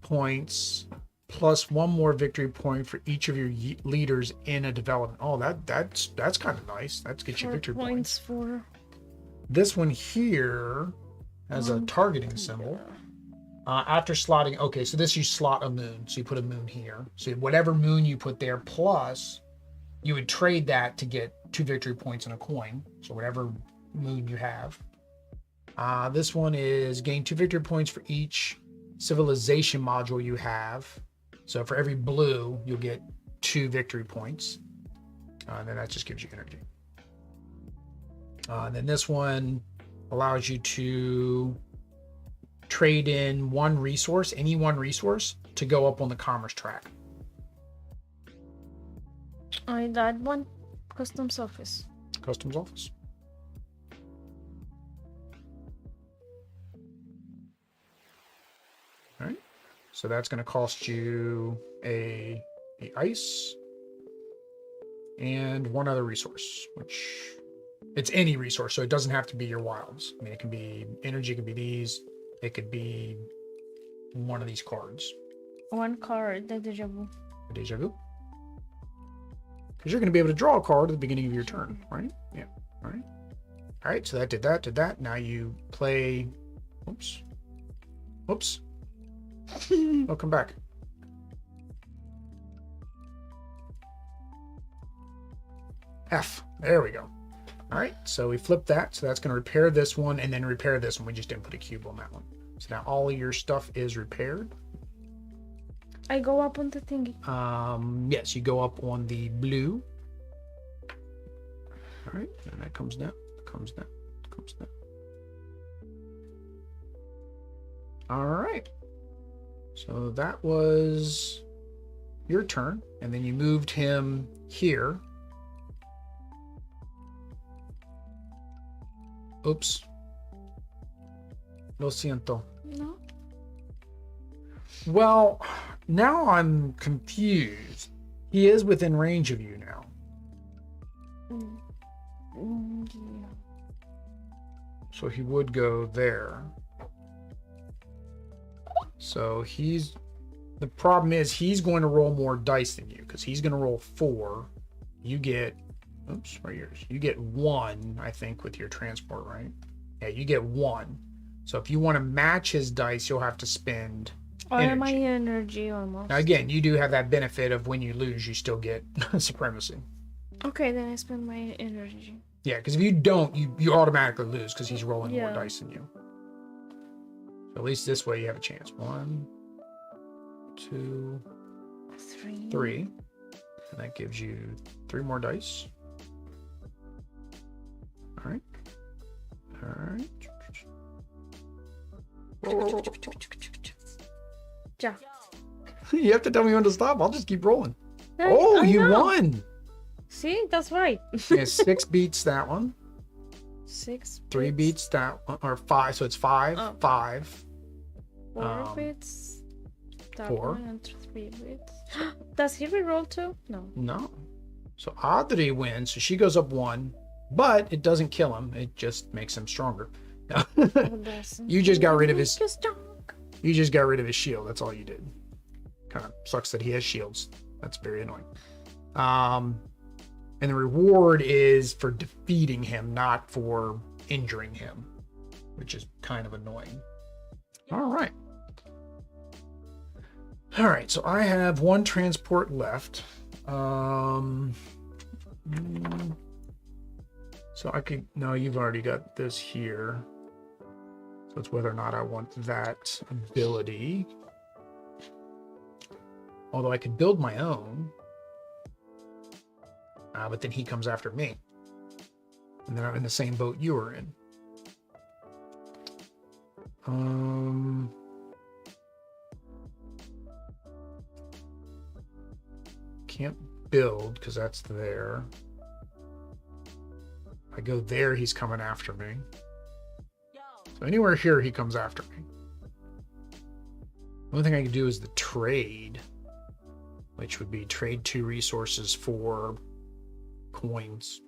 points plus 1 more victory point for each of your leaders in a development. Oh, that's kind of nice. That gets you victory points. For this one here has a targeting symbol. After slotting, okay, so this you slot a moon. So you put a moon here. So whatever moon you put there, plus you would trade that to get 2 victory points and a coin. So whatever moon you have. This one is gain 2 victory points for each civilization module you have. So for every blue, you'll get 2 victory points. And then that just gives you energy. And then this one allows you to trade in 1 resource, any 1 resource, to go up on the commerce track. that one, customs office. Customs office. All right. So that's going to cost you a ice and 1 other resource, which it's any resource. So it doesn't have to be your wilds. I mean, it can be energy, it could be these. It could be one of these cards. 1 card, the deja vu. A deja vu. Because you're going to be able to draw a card at the beginning of your turn, right? Yeah. All right. All right. So that did that, did that. Now you play. Oops. Whoops. Oh, come back. F. There we go. All right, so we flipped that. So that's going to repair this one and then repair this one. We just didn't put a cube on that one. So now all of your stuff is repaired. I go up on the thingy. Yes, you go up on the blue. All right, and that comes down, comes down, comes down. All right. So that was your turn. And then you moved him here. Oops. Lo siento. No. Well, now I'm confused. He is within range of you now. Yeah. So he would go there. So the problem is he's going to roll more dice than you because he's going to roll 4. You get, oops, right here. You get 1, I think, with your transport, right? Yeah, you get 1. So if you want to match his dice, you'll have to spend all my energy almost. Now again, you do have that benefit of when you lose, you still get Supremacy. Okay, then I spend my energy. Yeah, because if you don't, you automatically lose because he's rolling more dice than you. So at least this way you have a chance. 1, 2, 3. And that gives you 3 more dice. All right. All right. Whoa. Yeah. You have to tell me when to stop. I'll just keep rolling. You won. See, that's right. Yeah, 6 beats that one. 6. 3 beats that one, or 5. So it's 5. Oh. 5. 4 beats. That 4. one and 3 beats. Does he reroll too? No. No. So Audrey wins. So she goes up 1. but it doesn't kill him. It just makes him stronger. That's You just got rid of his. just strong. You just got rid of his shield. That's all you did. Kind of sucks that he has shields. That's very annoying. And the reward is for defeating him, not for injuring him, which is kind of annoying. All right. All right, so I have one transport left. So I could, no, you've already got this here. So it's whether or not I want that ability. Although I could build my own. But then he comes after me. And then I'm in the same boat you were in. Can't build because that's there. If I go there, he's coming after me. So anywhere here, he comes after me. The only thing I can do is the trade, which would be trade 2 resources for coins.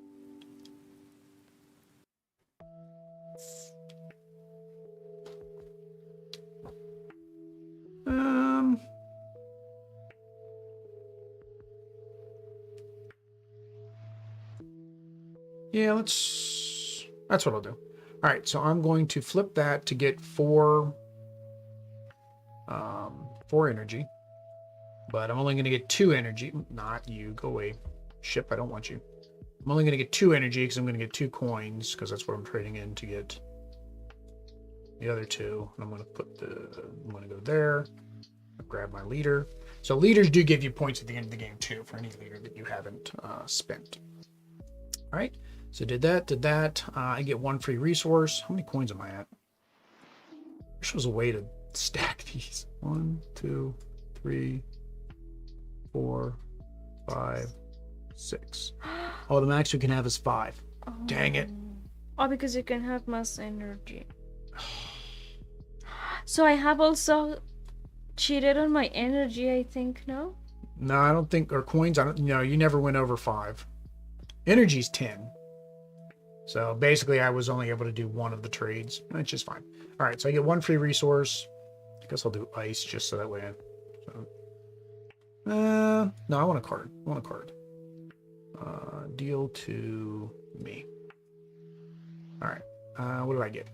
Yeah, that's what I'll do. All right, so I'm going to flip that to get 4 energy, but I'm only going to get 2 energy. Not you, go away. Ship, I don't want you. I'm only going to get 2 energy because I'm going to get 2 coins because that's what I'm trading in to get the other 2. And I'm going to go there, grab my leader. So leaders do give you points at the end of the game too for any leader that you haven't spent. All right, so did that. I get 1 free resource. How many coins am I at? Wish there was a way to stack these. 1, 2, 3, 4, 5, 6. Oh, the max we can have is 5. Oh. Dang it. Oh, because you can have mass energy. So I have also cheated on my energy, I think, no? No, I don't think, or coins, no, you never went over 5. Energy's 10. So basically I was only able to do 1 of the trades, which is fine. All right, so I get 1 free resource. I guess I'll do ice just so that way. No, I want a card. Deal to me. All right, what did I get?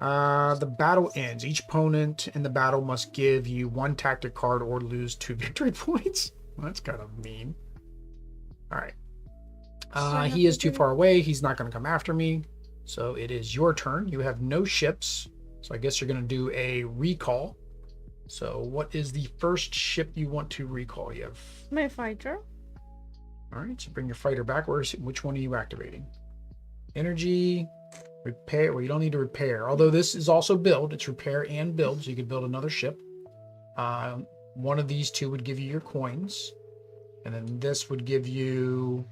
The battle ends. Each opponent in the battle must give you 1 tactic card or lose 2 victory points. Well, that's kind of mean. All right. He is too far away. He's not going to come after me. So it is your turn. You have no ships. So I guess you're going to do a recall. So what is the first ship you want to recall? You have My fighter. All right, so bring your fighter back. Which one are you activating? Energy, repair. Well, you don't need to repair. Although this is also build. It's repair and build, so you could build another ship. One of these 2 would give you your coins. And then this would give you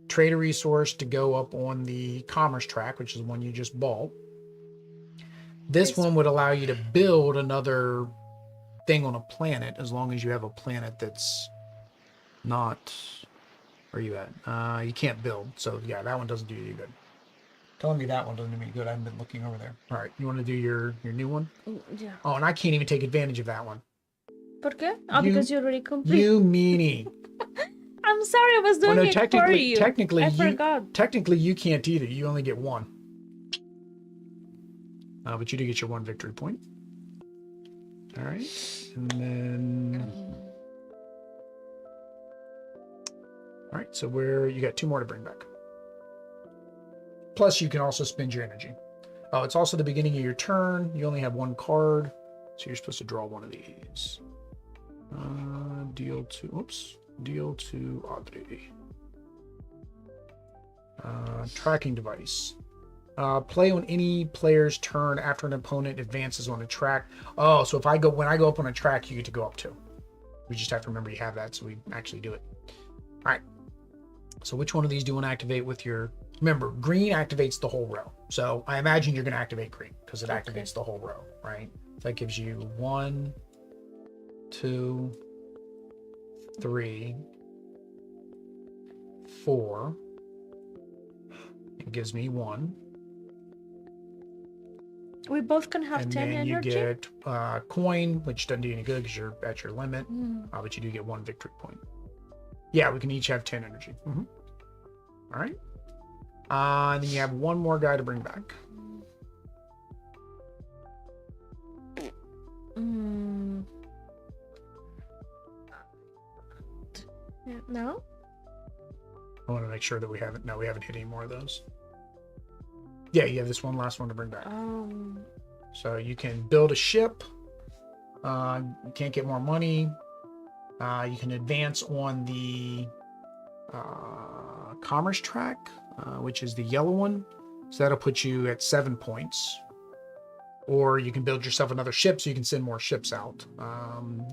trade a resource to go up on the commerce track, which is the one you just bought. This one would allow you to build another thing on a planet as long as you have a planet that's not... Where are you at? You can't build. So yeah, that one doesn't do you good. Telling me that one doesn't do me good. I haven't been looking over there. All right, you want to do your new one? Yeah. Oh, and I can't even take advantage of that one. ¿Por qué? Oh, because you already completed. You meanie. I'm sorry, I was doing it for you. I forgot. Technically, you can't either. You only get 1. But you do get your 1 victory point. All right, and then... All right, so you got 2 more to bring back. Plus, you can also spend your energy. Oh, it's also the beginning of your turn. You only have 1 card, so you're supposed to draw 1 of these. Deal to Audrey. Tracking device. Play on any player's turn after an opponent advances on a track. Oh, so when I go up on a track, you get to go up too. We just have to remember you have that, so we actually do it. All right. So which one of these do you want to activate with your... Remember, green activates the whole row. So I imagine you're going to activate green because it activates the whole row, right? So that gives you 1, 2, 3, 4, It gives me 1. We both can have And 10 then you energy. get coin, which doesn't do any good because you're at your limit. Mm. But you do get 1 victory point. Yeah, we can each have 10 energy. All right. And then you have 1 more guy to bring back. Mm. Yeah, no? I want to make sure that we haven't. No, we haven't hit any more of those. Yeah, you have this one last one to bring back. So you can build a ship. You can't get more money. You can advance on the commerce track, which is the yellow one. So that'll put you at 7 points. Or you can build yourself another ship so you can send more ships out.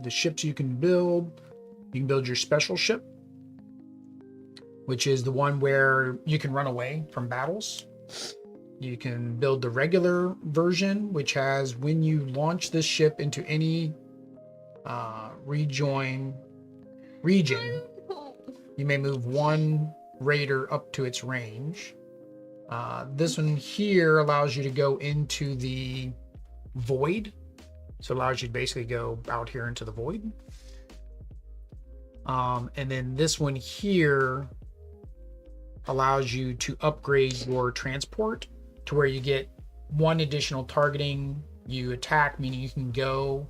The ships you can build your special ship, which is the one where you can run away from battles. You can build the regular version, which has when you launch this ship into any region, you may move 1 raider up to its range. This one here allows you to go into the void. So it allows you to basically go out here into the void. And then this one here allows you to upgrade your transport to where you get 1 additional targeting. You attack, meaning you can go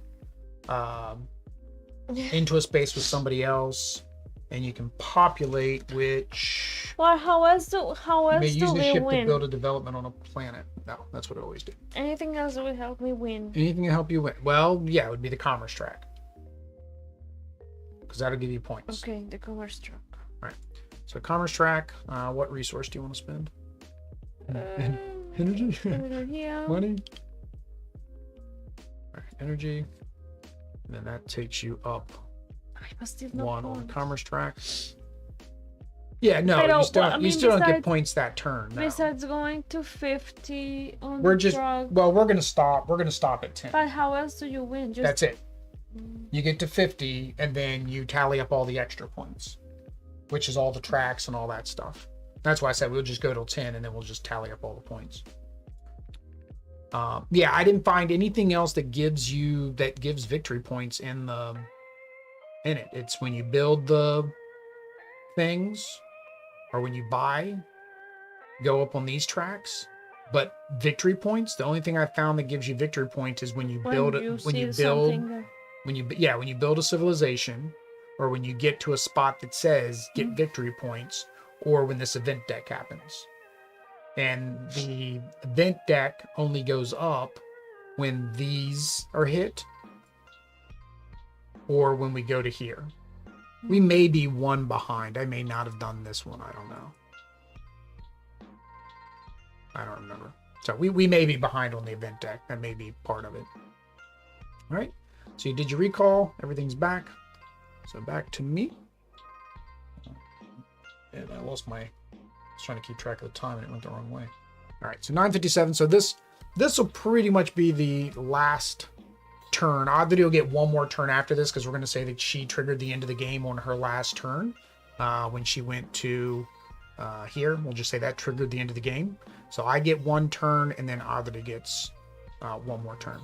into a space with somebody else, and you can populate, which Well, how else do you may use the we ship win? to build a development on a planet. No, that's what I always do. Anything else that would help me win? Anything to help you win? Well, yeah, it would be the commerce track, because that'll give you points. Okay, the commerce truck. All right. So commerce track. What resource do you want to spend? Energy. Yeah. Money. All right, energy. And then that takes you up I must still not 1 on point. the commerce track. Yeah, no, Pero, you still well, I mean, don't get besides- points that turn. No. Besides going to 50 on We're the just truck. well, we're gonna stop. We're gonna stop at 10. But how else do you win? Just That's it. You get to 50, and then you tally up all the extra points, which is all the tracks and all that stuff. That's why I said we'll just go till 10, and then we'll just tally up all the points. Yeah, I didn't find anything else that gives victory points in it. It's when you build the things, or when you buy, go up on these tracks. But victory points, the only thing I found that gives you victory points is when you build a civilization, or when you get to a spot that says get victory points, or when this event deck happens. And the event deck only goes up when these are hit, or when we go to here. We may be 1 behind. I may not have done this one. I don't know. I don't remember. So we may be behind on the event deck. That may be part of it. All right. So you did your recall. Everything's back. So back to me. And I lost my... I was trying to keep track of the time and it went the wrong way. All right. So 9:57. So this will pretty much be the last turn. Odd that he'll get 1 more turn after this, because we're going to say that she triggered the end of the game on her last turn when she went to here. We'll just say that triggered the end of the game. So I get 1 turn, and then Oddity gets 1 more turn.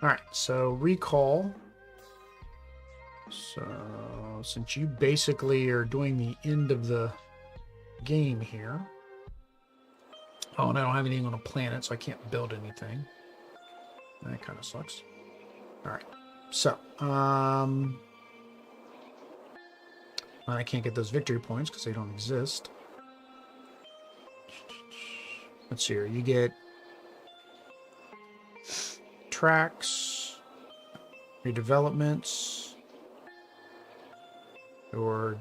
All right, so recall. So since you basically are doing the end of the game here. Oh, and I don't have anything on a planet, so I can't build anything. That kind of sucks. All right, so I can't get those victory points because they don't exist. Let's see here. You get tracks, your developments, your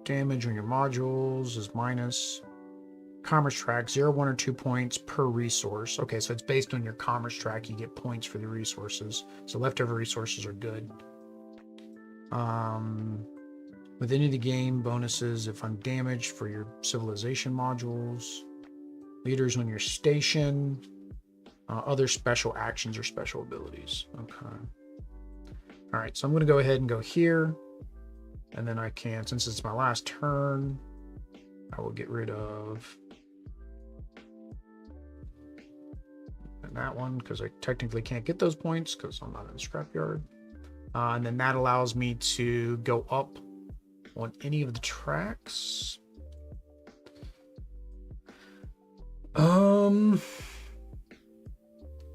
damage on your modules is minus. Commerce track, 0, 1, or 2 points per resource. Okay, so it's based on your commerce track. You get points for the resources. So leftover resources are good. With any of the game bonuses, if undamaged for your civilization modules, leaders on your station, other special actions or special abilities. Okay. All right, so I'm going to go ahead and go here. And then I can, since it's my last turn, I will get rid of that one because I technically can't get those points because I'm not in the scrapyard. And then that allows me to go up on any of the tracks.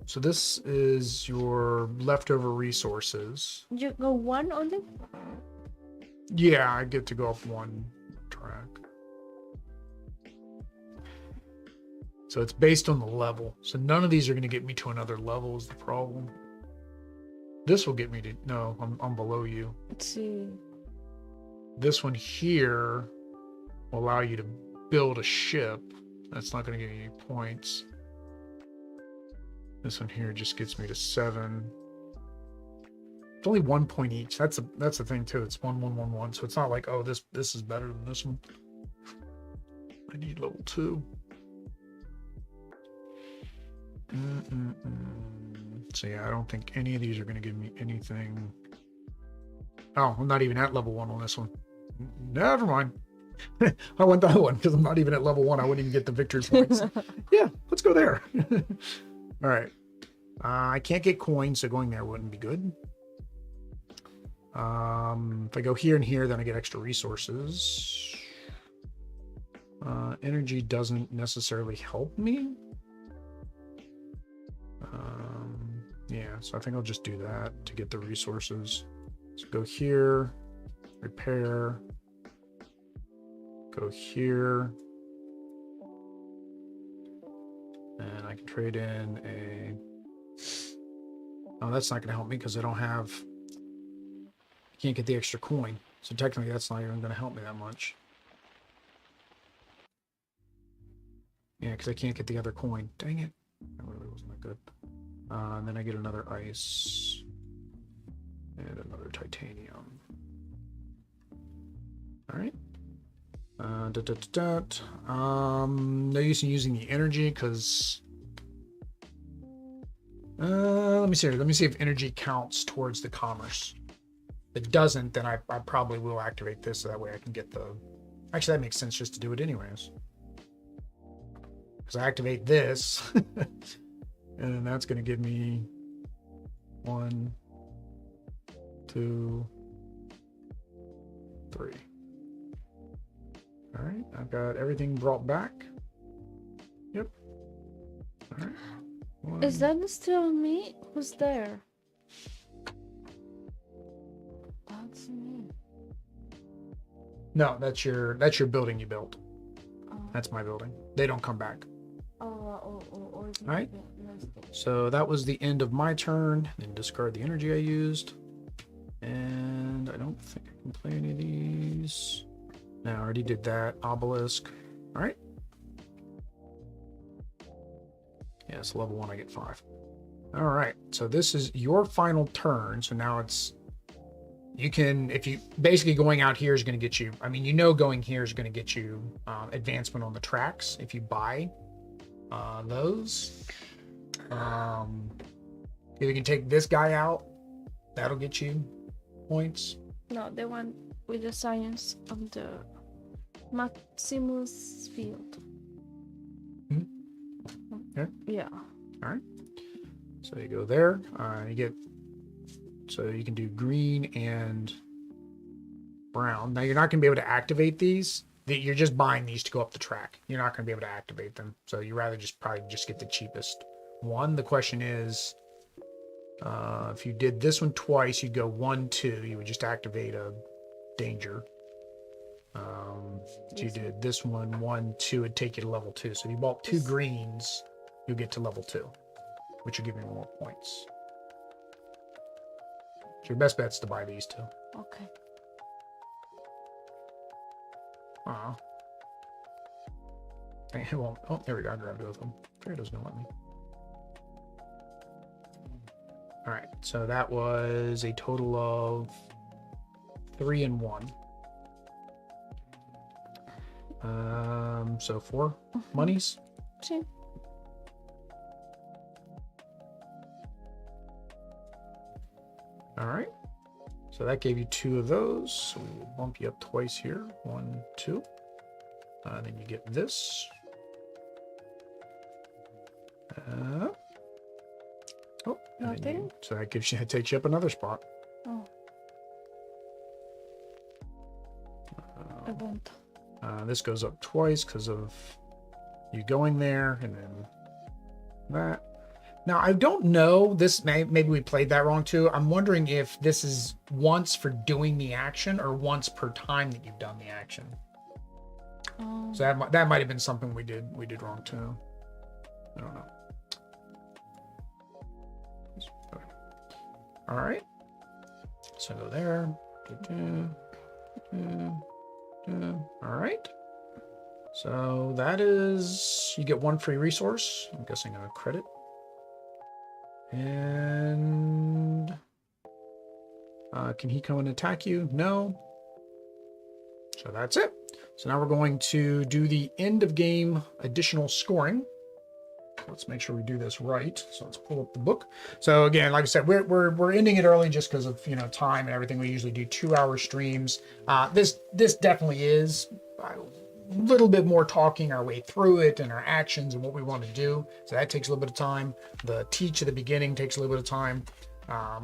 So this is your leftover resources. You go one only? Yeah, I get to go up one track. So it's based on the level. So none of these are going to get me to another level is the problem. This will get me to... No, I'm below you. Let's see. This one here will allow you to build a ship. That's not going to give you any points. This one here just gets me to 7. It's only 1 point each. That's the thing too. It's 1 1 1 1. So it's not like, oh, this is better than this one. I need level 2. So yeah, I don't think any of these are going to give me anything. Oh, I'm not even at level 1 on this one. Never mind. I went the other one because I'm not even at level 1. I wouldn't even get the victory points. Yeah, let's go there. All right. I can't get coins, so going there wouldn't be good. If I go here and here, then I get extra resources. Energy doesn't necessarily help me. Yeah, so I think I'll just do that to get the resources. So go here, repair, go here, and I can trade in a... Oh, that's not going to help me because I don't have... I can't get the extra coin. So technically that's not even going to help me that much. Yeah, because I can't get the other coin. Dang it. That really wasn't that good. And then I get another ice and another titanium. All right. No use in using the energy because let me see if energy counts towards the commerce. If it doesn't, then I probably will activate this so that way I can get the... Actually, that makes sense just to do it anyways. Because I activate this and then that's going to give me 1, 2, 3. All right, I've got everything brought back. Yep. All right. 1. Is that still me? Who's there? That's me. No, that's your building you built. That's my building. They don't come back. All right. So that was the end of my turn. Then discard the energy I used. And I don't think I can play any of these. No, I already did that. Obelisk. All right. Yes, level 1, I get 5. All right. So this is your final turn. So now it's... You can, if you... Basically going out here is going to get you... I mean, you know going here is going to get you advancement on the tracks if you buy those. If you can take this guy out, that'll get you points. No, the one with the science of the Maximus field. Yeah. Yeah. All right. So you go there. You get... So you can do green and brown. Now you're not going to be able to activate these. You're just buying these to go up the track. You're not going to be able to activate them. So you rather just probably just get the cheapest one. The question is, if you did this one twice, you'd go 1, 2. You would just activate a danger. If you did this one 1, 2, it'd take you to level 2. So if you bought 2 greens, you'll get to level 2, which will give you more points. So your best bet's to buy these 2. Okay. It won't. Oh, there we go. I grabbed both of them. There, it doesn't let me. All right. So that was a total of 3 and 1. So 4 monies. Sí. All right. So that gave you 2 of those. So we will bump you up twice here. 1, 2. Then you get this. Oh, Nothing? So that gives you, it takes you up another spot. Oh. I won't. This goes up twice because of you going there, and then that. Now, I don't know, this maybe we played that wrong too. I'm wondering if this is once for doing the action or once per time that you've done the action. Oh. So that might have been something we did wrong too. I don't know. All right. So go there. All right. So that is, you get one free resource. I'm guessing a credit. And can he come and attack you? No. So that's it. So now we're going to do the end of game additional scoring. Let's make sure we do this right. So let's pull up the book. So again, like I said, we're ending it early just because of time and everything. We usually do 2-hour streams. This definitely is a little bit more talking our way through it and our actions and what we want to do. So that takes a little bit of time. The teach at the beginning takes a little bit of time.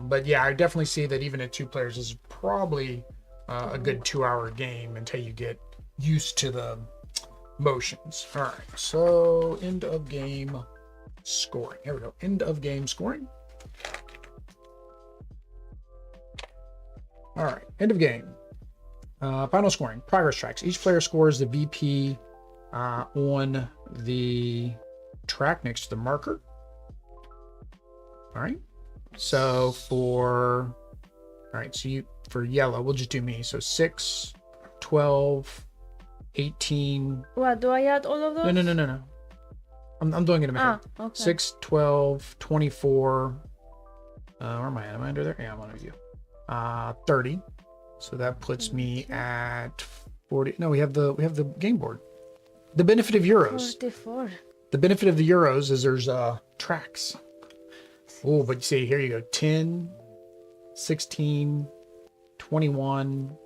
But yeah, I definitely see that even at 2 players is probably a good 2-hour game until you get used to the motions. All right, so end of game scoring. Here we go. End of game scoring. All right, end of game. Final scoring. Progress tracks. Each player scores the VP on the track next to the marker. All right. So for for yellow, we'll just do me. So 6, 12, 18. What, do I add all of those? No. I'm doing it in my head. Okay. 6, 12, 24. Where am I at? Am I under there? Yeah, I'm under you. 30. So that puts me at 40. No, we have the game board. The benefit of Euros. 44. The benefit of the Euros is there's tracks. Oh, but see, here you go. 10, 16, 21,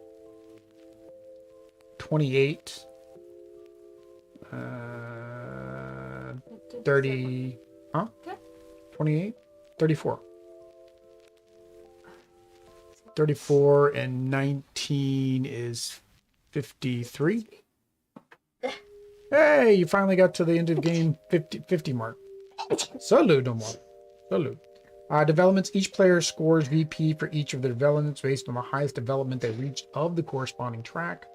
28, 30, 28, 34. 34 and 19 is 53. Hey, you finally got to the end of game 50 mark. Salud, amor. Salud. Developments. Each player scores VP for each of the developments based on the highest development they reached of the corresponding track.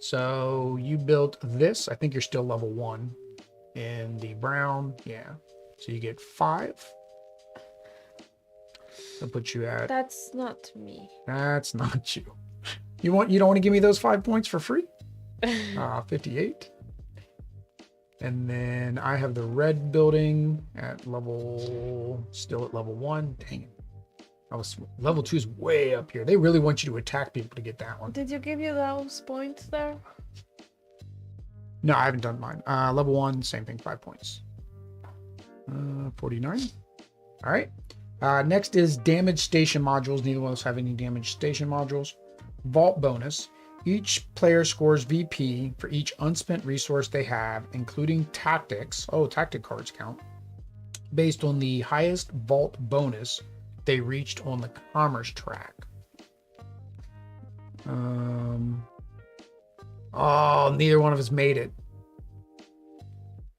So you built this. I think you're still level 1 in the brown. Yeah. So you get 5. I'll put you at. That's not me. That's not you. You don't want to give me those 5 points for free? 58. And then I have the red building at still at level 1. Dang it. Level 2 is way up here. They really want you to attack people to get that one. Did you give you those points there? No, I haven't done mine. Level 1, same thing, 5 points. 49. All right. Next is damage station modules. Neither one of us have any damage station modules. Vault bonus. Each player scores VP for each unspent resource they have, including tactics. Oh, tactic cards count. Based on the highest vault bonus they reached on the commerce track. Oh, neither one of us made it.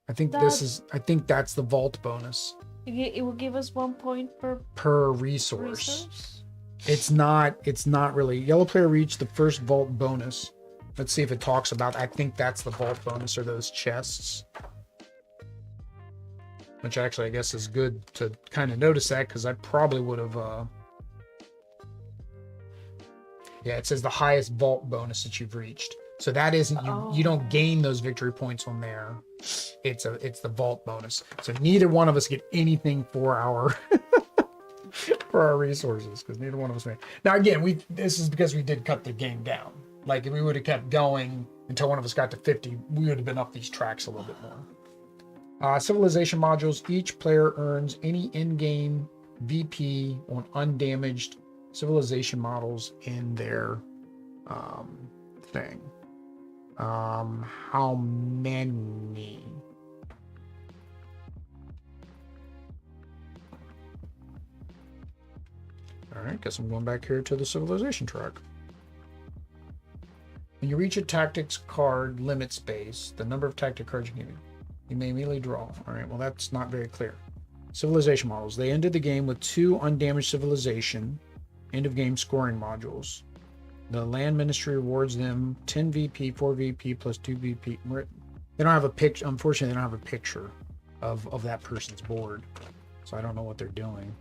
I think that's the vault bonus. It will give us 1 point per resource. It's not really. Yellow player reached the first vault bonus. Let's see if it talks about. I think that's the vault bonus or those chests. Which actually I guess is good to kind of notice that, because I probably would have. Yeah, it says the highest vault bonus that you've reached. So that isn't you don't gain those victory points on there. It's the vault bonus. So neither one of us get anything for our for our resources, because neither one of us made. Now again, this is because we did cut the game down. Like if we would have kept going until one of us got to 50, we would have been up these tracks a little bit more. Civilization modules. Each player earns any in-game VP on undamaged civilization models in their thing. How many? All right, guess I'm going back here to the civilization track. When you reach a tactics card limit space, the number of tactic cards you may immediately draw. All right, well, that's not very clear. Civilization models. They ended the game with 2 undamaged civilization end of game scoring modules. The land ministry rewards them 10 VP, 4 VP plus 2 VP. They don't have a picture. Unfortunately, they don't have a picture of that person's board, so I don't know what they're doing.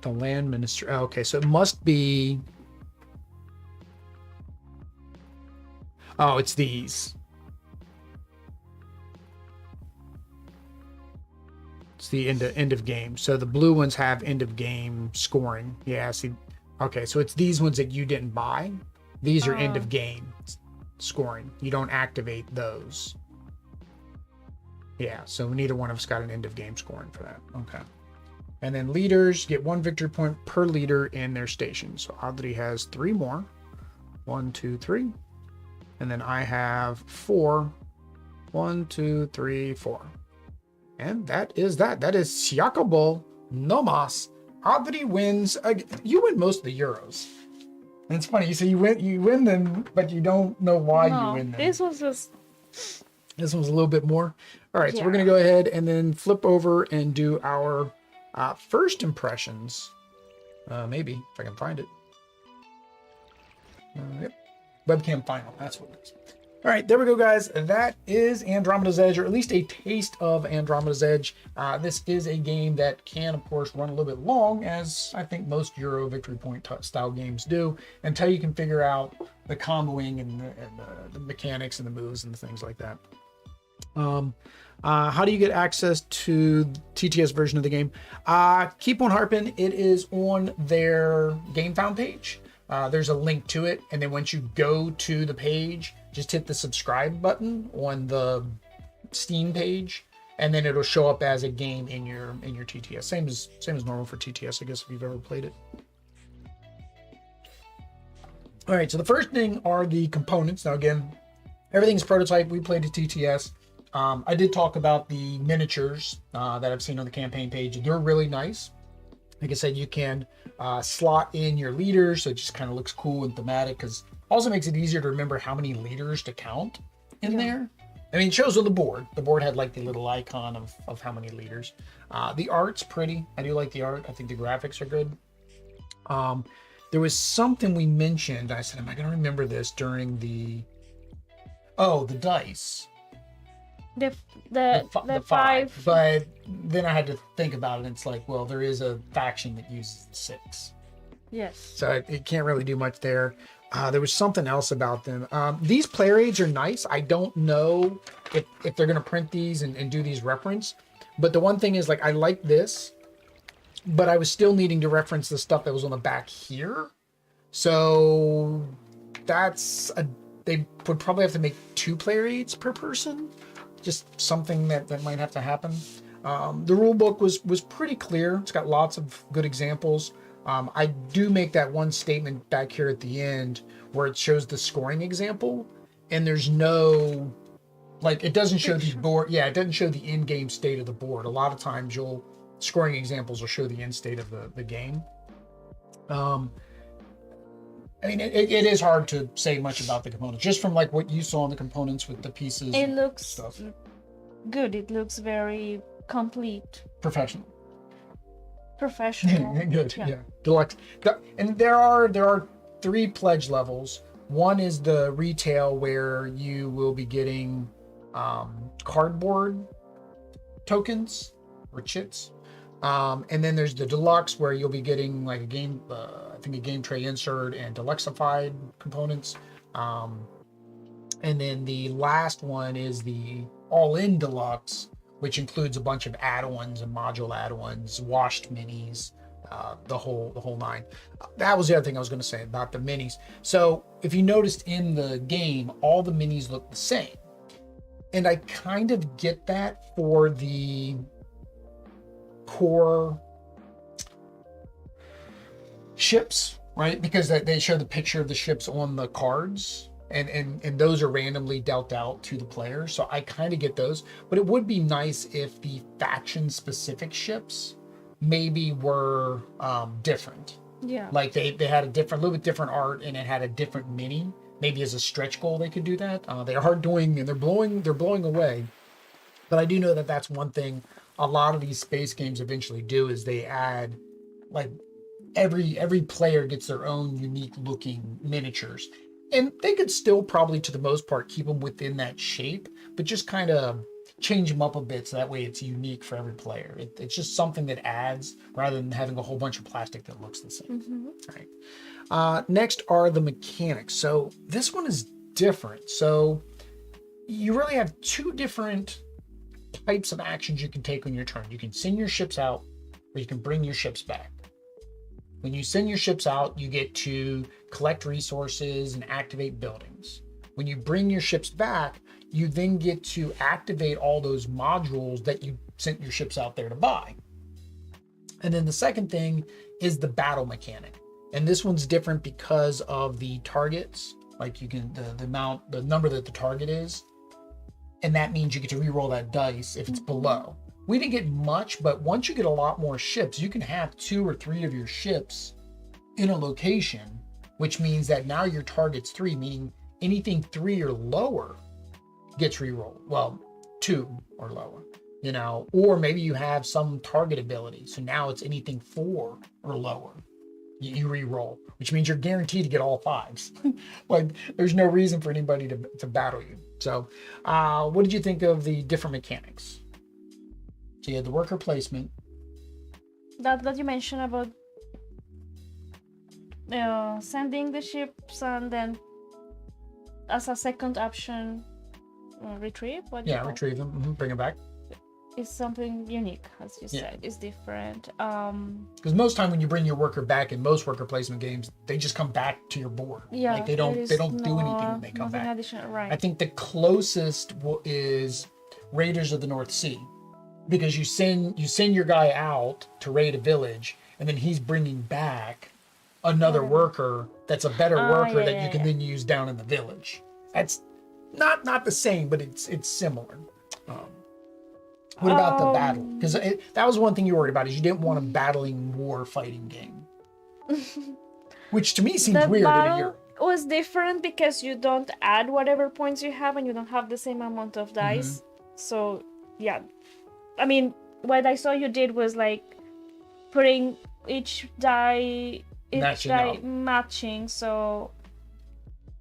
The land ministry. Oh, okay, so it must be. Oh, it's these. It's the end of game. So the blue ones have end of game scoring. Yeah, see. Okay, so it's these ones that you didn't buy. These are end of game scoring. You don't activate those. Yeah, so neither one of us got an end of game scoring for that. Okay. And then leaders get 1 victory point per leader in their station. So Audrey has 3 more. 1, 2, 3. And then I have 4. 1, 2, 3, 4. And that is that. That is Siakabo Nomas. Audrey wins. You win most of the Euros. And it's funny. You say you win them, but you don't know why you win them. This was just. This one's a little bit more. All right, so Yeah. we're going to go ahead and then flip over and do our first impressions. Maybe, if I can find it. Yep. Webcam final. That's what it is. All right, there we go, guys. That is Andromeda's Edge, or at least a taste of Andromeda's Edge. This is a game that can, of course, run a little bit long, as I think most Euro victory point style games do, until you can figure out the comboing and the mechanics and the moves and the things like that. How do you get access to TTS version of the game? Keep on harping. It is on their Gamefound page. There's a link to it, and then once you go to the page, just hit the subscribe button on the Steam page, and then it'll show up as a game in your TTS. Same as normal for TTS, I guess, if you've ever played it. All right, so the first thing are the components. Now again, everything's prototype. We played at TTS. I did talk about the miniatures that I've seen on the campaign page. They're really nice. Like I said, you can slot in your leaders, so it just kind of looks cool and thematic, because also makes it easier to remember how many leaders to count in there. I mean, it shows on the board. The board had like the little icon of how many leaders. The art's pretty. I do like the art. I think the graphics are good. There was something we mentioned. I said, am I going to remember this during the... Oh, the dice. The 5. 5. But then I had to think about it, and it's like, well, there is a faction that uses the 6. Yes. So it can't really do much there. There was something else about them. These player aids are nice. I don't know if they're going to print these and do these reference. But the one thing is, like, I like this, but I was still needing to reference the stuff that was on the back here. So they would probably have to make 2 player aids per person. Just something that might have to happen. The rule book was pretty clear. It's got lots of good examples. I do make that one statement back here at the end where it shows the scoring example, and there's no, like, it doesn't show the board. Yeah, it doesn't show the in-game state of the board. A lot of times scoring examples will show the end state of the game. I mean, it is hard to say much about the components, just from like what you saw in the components with the pieces. It looks stuff. good. It looks very complete. Professional. Good. Yeah. Deluxe. And there are 3 pledge levels. One is the retail, where you will be getting cardboard tokens or chits. And then there's the deluxe, where you'll be getting like a game tray insert and deluxified components. And then the last one is the all-in deluxe, which includes a bunch of add-ons and module add-ons, washed minis, the whole 9. That was the other thing I was going to say about the minis. So if you noticed in the game, all the minis look the same. And I kind of get that for the core ships, right? Because they show the picture of the ships on the cards, and those are randomly dealt out to the players. So I kind of get those, but it would be nice if the faction specific ships maybe were different. Yeah. Like they had a little bit different art, and it had a different mini. Maybe as a stretch goal they could do that. They are doing, and they're blowing away. But I do know that that's one thing a lot of these space games eventually do, is they add, like, every player gets their own unique looking miniatures, and they could still probably to the most part keep them within that shape, but just kind of change them up a bit so that way it's unique for every player. It's just something that adds rather than having a whole bunch of plastic that looks the same. Mm-hmm. Right. Next are the mechanics. So this one is different. So you really have two different types of actions you can take on your turn. You can send your ships out, or you can bring your ships back. When you send your ships out, you get to collect resources and activate buildings. When you bring your ships back, you then get to activate all those modules that you sent your ships out there to buy. And then the second thing is the battle mechanic. And this one's different because of the targets. Like you can, the number that the target is. And that means you get to re-roll that dice if it's below. We didn't get much, but once you get a lot more ships, you can have 2 or 3 of your ships in a location, which means that now your target's 3, meaning anything 3 or lower gets re-rolled. Well, 2 or lower, you know, or maybe you have some target ability. So now it's anything 4 or lower. You re-roll, which means you're guaranteed to get all 5s. Like there's no reason for anybody to battle you. So what did you think of the different mechanics? So you had the worker placement. That you mentioned about sending the ships and then as a second option retrieve. Retrieve them, bring them back. It's something unique, as you said. It's different. Because most time when you bring your worker back in most worker placement games, they just come back to your board. Yeah, like they don't do anything when they come back. Additional, right. I think the closest is Raiders of the North Sea, because you send your guy out to raid a village, and then he's bringing back another worker that's a better worker that you can then use down in the village. That's not the same, but it's similar. What about the battle? Because that was one thing you worried about, is you didn't want a battling war fighting game, which to me seems weird in a Euro. It was different because you don't add whatever points you have, and you don't have the same amount of dice. So yeah, I mean, what I saw you did was like putting each die matching. So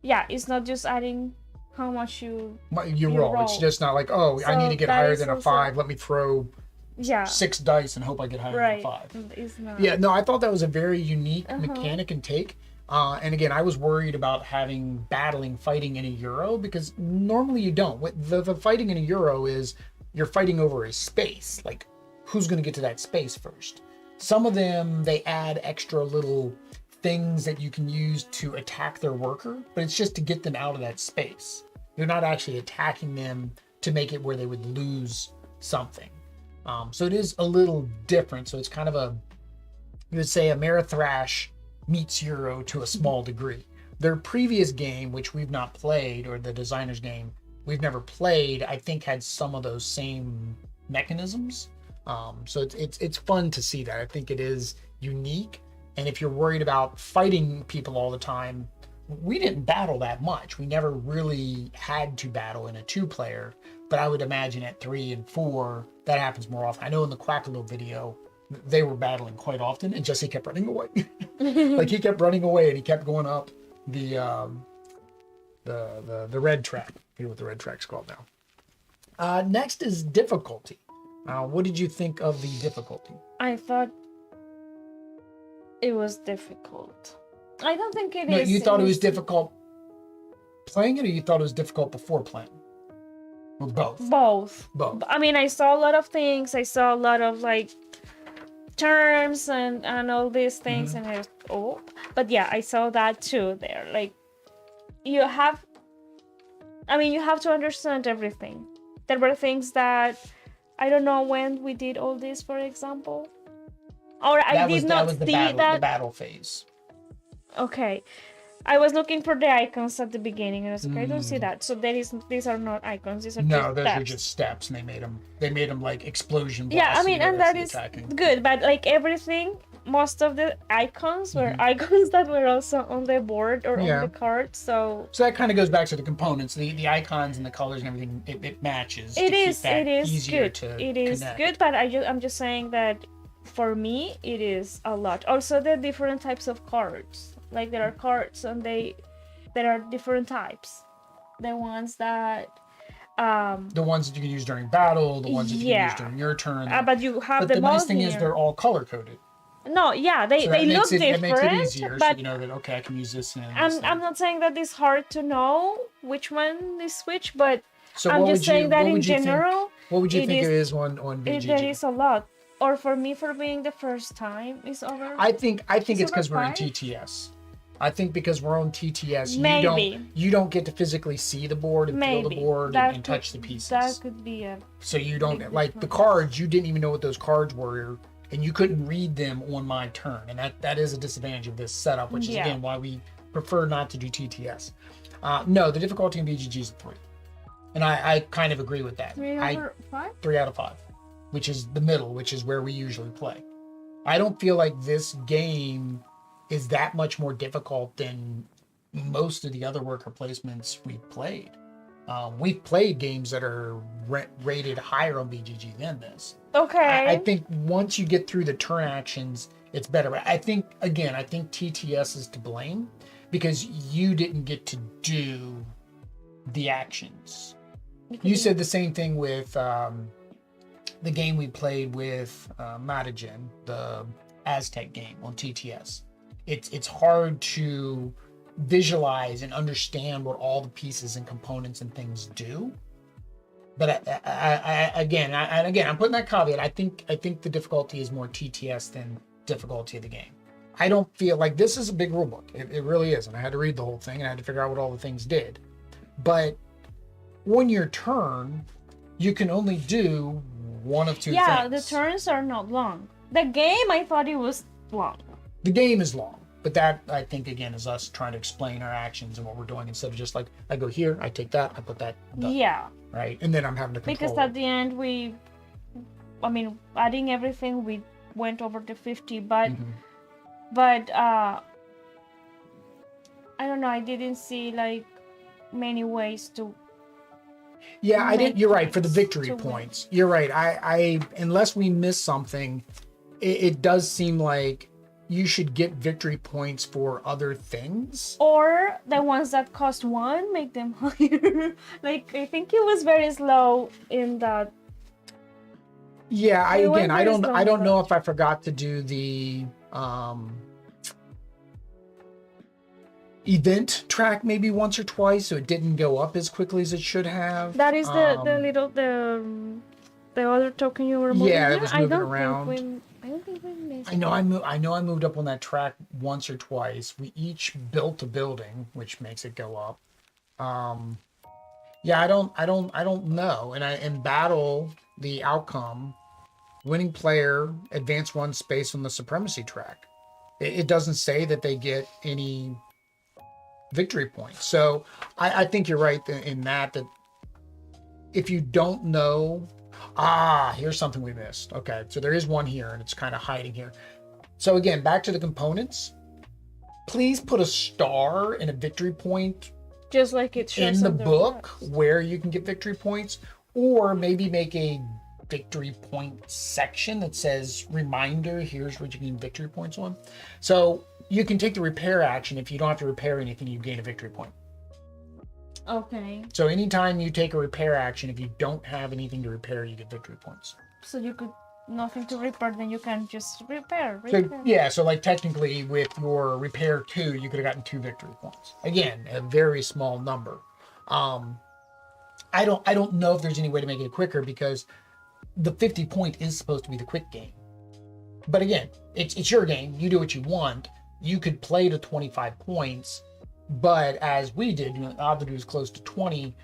yeah, it's not just adding how much you roll. It's just not like, so I need to get higher than a 5. Let me throw 6 dice and hope I get higher than a 5. It's not. Yeah, no, I thought that was a very unique mechanic and take. And again, I was worried about having fighting in a Euro, because normally you don't. The fighting in a Euro is you're fighting over a space. Like, who's going to get to that space first? Some of them, they add extra little things that you can use to attack their worker, but it's just to get them out of that space. You're not actually attacking them to make it where they would lose something. So it is a little different. So it's kind of you would say Amerithrash meets Euro to a small degree. Their previous game, which we've not played, or the designer's game we've never played, I think had some of those same mechanisms. So it's fun to see that. I think it is unique. And if you're worried about fighting people all the time, we didn't battle that much. We never really had to battle in a 2-player, but I would imagine at 3 and 4, that happens more often. I know in the Quackalo video, they were battling quite often, and Jesse kept running away. Like he kept running away, and he kept going up the red track. I forget what the red track's called now. Next is difficulty. What did you think of the difficulty? I thought it was difficult. I don't think it is. No, you thought it was difficult playing it, or you thought it was difficult before playing? Or both? Both. I mean, I saw a lot of things. I saw a lot of like terms and all these things, and but yeah, I saw that too there. Like you have to understand everything. There were things that I don't know when we did all this, for example. Or I That did was not the see battle, that. the battle phase. Okay. I was looking for the icons at the beginning, and I was like, I don't see that. So these are not icons. These are No, just those steps. are just steps, and they made them like explosion blasts. Yeah, I mean, and that is attacking. good. But like everything, most of the icons were Mm-hmm. icons that were also on the board or Yeah. on the card. So that kind of goes back to the components, the icons and the colors and everything. It matches. it to keep is that easier good. To It is connect. good, but I'm just saying that for me it is a lot. Also, the different types of cards. Like there are cards, and there are different types. The ones that The ones that you can use during battle, the ones that you can use Yeah. during your turn. but you have But them the all nice thing is here. they're all color coded. No, yeah, they So that look makes it, different. It makes it easier, so but you know that okay, I can use this. And I'm not saying that it's hard to know which one is which, but So I'm what just would you, saying that what in would you general, think, what would you it think is- it is on BGG? there is a lot. Or for me, for being the first time, is over. I think it's over because we're in 5? TTS. I think because we're on TTS, Maybe. you don't get to physically see the board and feel the Maybe board That and touch the could- pieces. That could be a So you don't big like the difference. cards. You didn't even know what those cards were, and you couldn't read them on my turn, and that is a disadvantage of this setup, which is Yeah. again why we prefer not to do TTS. No, the difficulty in BGG is a 3, and I kind of agree with that. 3/5. 3 out of 5, which is the middle, which is where we usually play. I don't feel like this game is that much more difficult than most of the other worker placements we've played. We've played games that are rated higher on BGG than this. Okay. I think once you get through the turn actions, it's better. I think TTS is to blame because you didn't get to do the actions. You said the same thing with the game we played with Matagen, the Aztec game on TTS. It's hard to visualize and understand what all the pieces and components and things do. But again, I'm putting that caveat. I think the difficulty is more TTS than difficulty of the game. I don't feel like this is a big rule book. It really is, and I had to read the whole thing and I had to figure out what all the things did. But on your turn, you can only do one of two Yeah, things. the turns are not long. The game, I thought it was long. The game is long, but that I think again is us trying to explain our actions and what we're doing instead of just like I go here, I take that, I put that, done, Yeah, right, and then I'm having to control because it. at the end adding everything, we went over the 50, but Mhm. I don't know. I didn't see like many ways to. Yeah, I didn't. You're right for the points victory to win. points. You're right. I unless we miss something, it does seem like you should get victory points for other things. Or the ones that cost 1, make them higher. Like I think it was very slow in that. Yeah, I It went very don't slow, know but- if I forgot to do the event track maybe once or twice, so it didn't go up as quickly as it should have. That is the other token you were moving. Yeah, it was I moving don't around. I don't think we missed. I know I moved up on that track once or twice. We each built a building, which makes it go up. Yeah, I don't know. And in battle, the outcome, winning player advance 1 space on the supremacy track. It doesn't say that they get any victory points. So I think you're right in that if you don't know, here's something we missed. Okay, so there is one here and it's kind of hiding here. So again, back to the components. Please put a star and a victory point Just like it shows in the on the book maps. where you can get victory points, or maybe make a victory point section that says reminder, here's what you can get victory points on. So you can take the repair action. If you don't have to repair anything, you gain a victory point. Okay, So anytime you take a repair action, if you don't have anything to repair, you get victory points. so you could nothing to repair, then you can just repair. So yeah, so like technically with your repair 2, you could have gotten 2 victory points. Again, a very small number. I don't know if there's any way to make it quicker because the 50 point is supposed to be the quick game. But again, it's your game. You do what you want. You could play to 25 points, but as we did, Abdu was close to 20.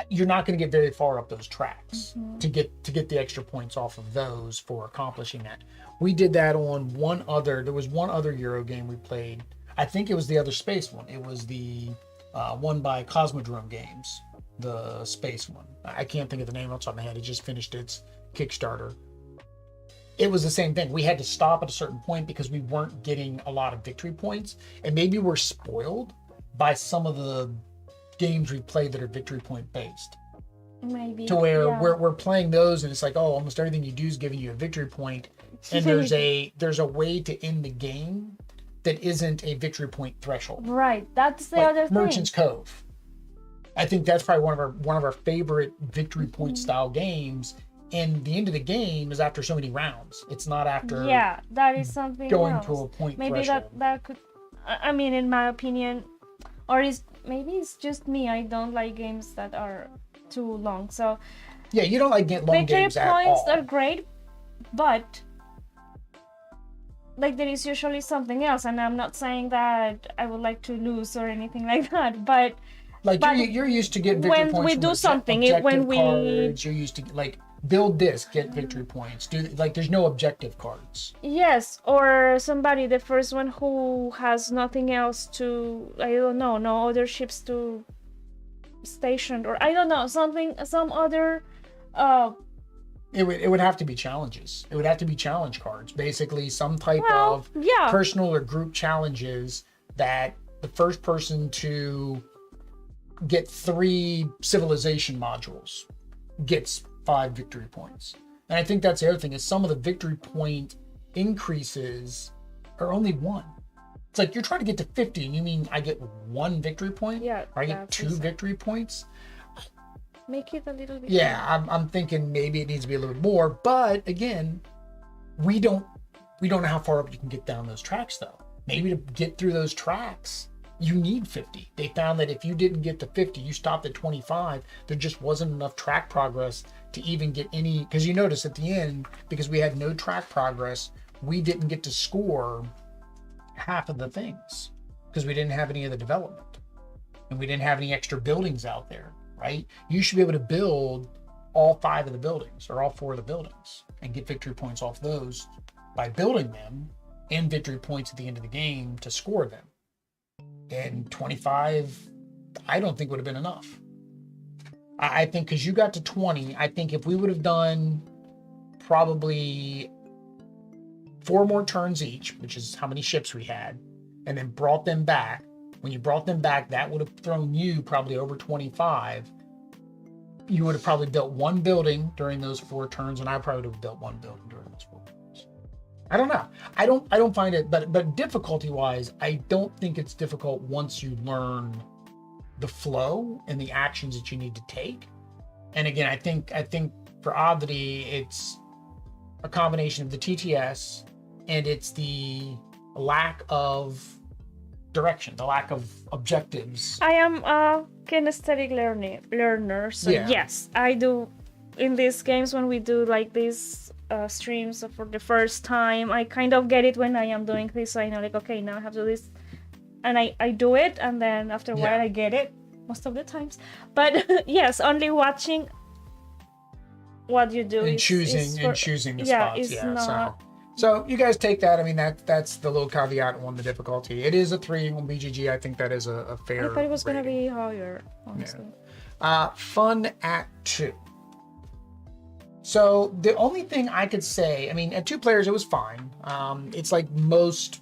you're not going to get very far up those tracks to get the extra points off of those for accomplishing that. We did that on there was one other Euro game we played. I think it was the other space one. It was the one by Cosmodrome Games, the space one. I can't think of the name off the top of my head. It just finished its Kickstarter. It was the same thing. We had to stop at a certain point because we weren't getting a lot of victory points, and maybe we're spoiled by some of the games we played that are victory point based. Maybe. To where we're playing those, and it's like, oh, almost everything you do is giving you a victory point, and there's a way to end the game that isn't a victory point threshold. Right. That's the like other thing. Merchant's Cove. I think that's probably one of our favorite victory point style games. And the end of the game is after so many rounds. It's not after that is something going else. to a point maybe threshold. that could, I mean, in my opinion, or maybe it's just me. I don't like games that are too long. So yeah, you don't like long games at all. Victory points are great, but like there is usually something else. And I'm not saying that I would like to lose or anything like that, but like you're used to getting victory points when we do something, when we cards, you're used to like build this, get victory points. There's no objective cards. Yes, or somebody, the first one who has nothing else to, I don't know, no other ships to station, or I don't know, some other. It would have to be challenges. It would have to be challenge cards, basically some type of personal or group challenges that the first person to get 3 civilization modules gets 5 victory points. And I think that's the other thing is some of the victory point increases are only 1. It's like you're trying to get to 50 and you mean I get 1 victory point? Yeah. Or I get 2 victory points? Make it a little bit. Yeah, I'm thinking maybe it needs to be a little bit more, but again, we don't know how far up you can get down those tracks though. Maybe to get through those tracks, you need 50. They found that if you didn't get to 50, you stopped at 25, there just wasn't enough track progress to even get any, because you notice at the end, because we had no track progress, we didn't get to score half of the things because we didn't have any of the development and we didn't have any extra buildings out there, right? You should be able to build all 5 of the buildings or all 4 of the buildings and get victory points off those by building them and victory points at the end of the game to score them. And 25, I don't think would have been enough. I think because you got to 20, I think if we would have done probably 4 more turns each, which is how many ships we had, and then brought them back, when you brought them back, that would have thrown you probably over 25. You would have probably built 1 building during those 4 turns, and I probably would have built 1 building during those 4 turns. I don't know. I don't find it, but difficulty wise, I don't think it's difficult once you learn the flow and the actions that you need to take. And again, I think for Oddity, it's a combination of the TTS and it's the lack of direction, the lack of objectives. I am a kinesthetic learner, so yes, I do. In these games, when we do like these streams for the first time, I kind of get it when I am doing this. So I know, like, okay, now I have to do this, and I do it, and then after a while I get it most of the times. But yes, only watching what you do and choosing the spots. So you guys take that. I mean, that's the little caveat on the difficulty. It is a 3 on BGG. I think that is a fair. I thought it was going to rating. be higher, honestly. Yeah. Fun at 2. So the only thing I could say, I mean, at 2 players, it was fine. It's like most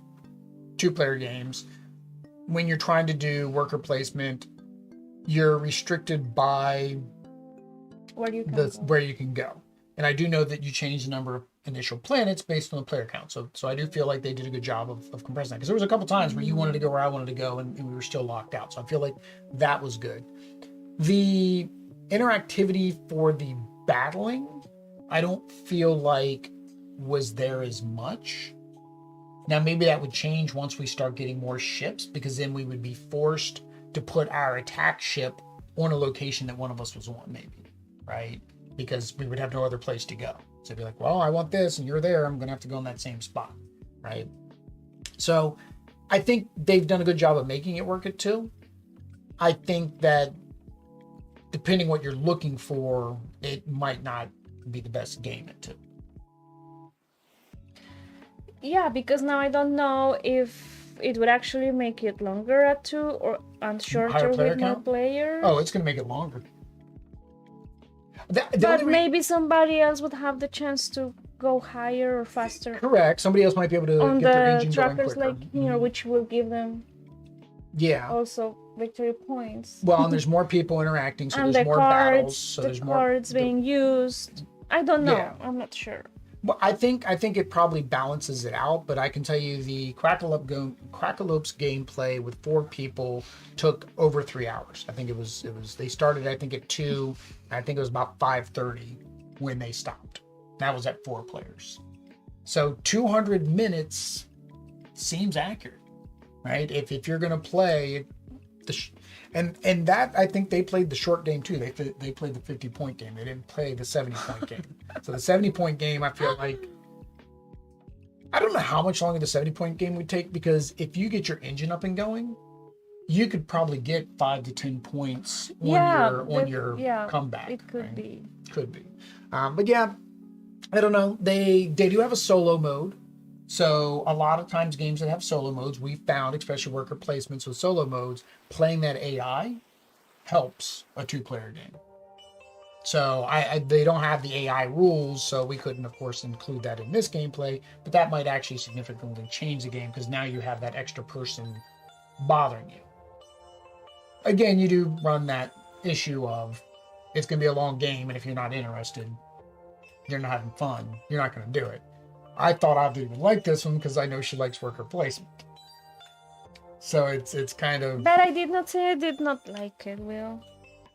2-player games. When you're trying to do worker placement, you're restricted by where you can go. And I do know that you change the number of initial planets based on the player count. So I do feel like they did a good job of compressing that. Because there was a couple times where you wanted to go where I wanted to go and we were still locked out. So I feel like that was good. The interactivity for the battling, I don't feel like was there as much. Now, maybe that would change once we start getting more ships, because then we would be forced to put our attack ship on a location that one of us was on, maybe, right? Because we would have no other place to go. So it'd be like, well, I want this and you're there. I'm going to have to go in that same spot, right? So I think they've done a good job of making it work at 2. I think that depending what you're looking for, it might not be the best game into. Yeah, because now I don't know if it would actually make it longer at 2 or and shorter with more players. Oh, it's going to make it longer. But maybe somebody else would have the chance to go higher or faster. Correct. Somebody else might be able to on get their the engine trackers, going quicker. like, you know, which will give them also victory points. Well, and there's more people interacting, so and there's more cards, battles. So the there's cards being used. I don't know. Yeah. I'm not sure. Well, I think it probably balances it out, but I can tell you the Crackalope's gameplay with 4 people took over 3 hours. I think it was they started I think at 2, and I think it was about 5:30 when they stopped. That was at 4 players. So 200 minutes seems accurate, right? If you're going to play and that, I think they played the short game too. They played the 50-point game. They didn't play the 70-point game. So the 70-point game, I feel like, I don't know how much longer the 70-point game would take, because if you get your engine up and going, you could probably get 5 to 10 points on your comeback. It could be. Could be. But yeah, I don't know. They do have a solo mode. So a lot of times games that have solo modes, we found, especially worker placements with solo modes, playing that AI helps a 2-player game. So they don't have the AI rules, so we couldn't, of course, include that in this gameplay, but that might actually significantly change the game, because now you have that extra person bothering you. Again, you do run that issue of it's going to be a long game, and if you're not interested, you're not having fun, you're not going to do it. I thought I would like this one because I know she likes worker placement. So it's kind of... But I did not say I did not like it, Will.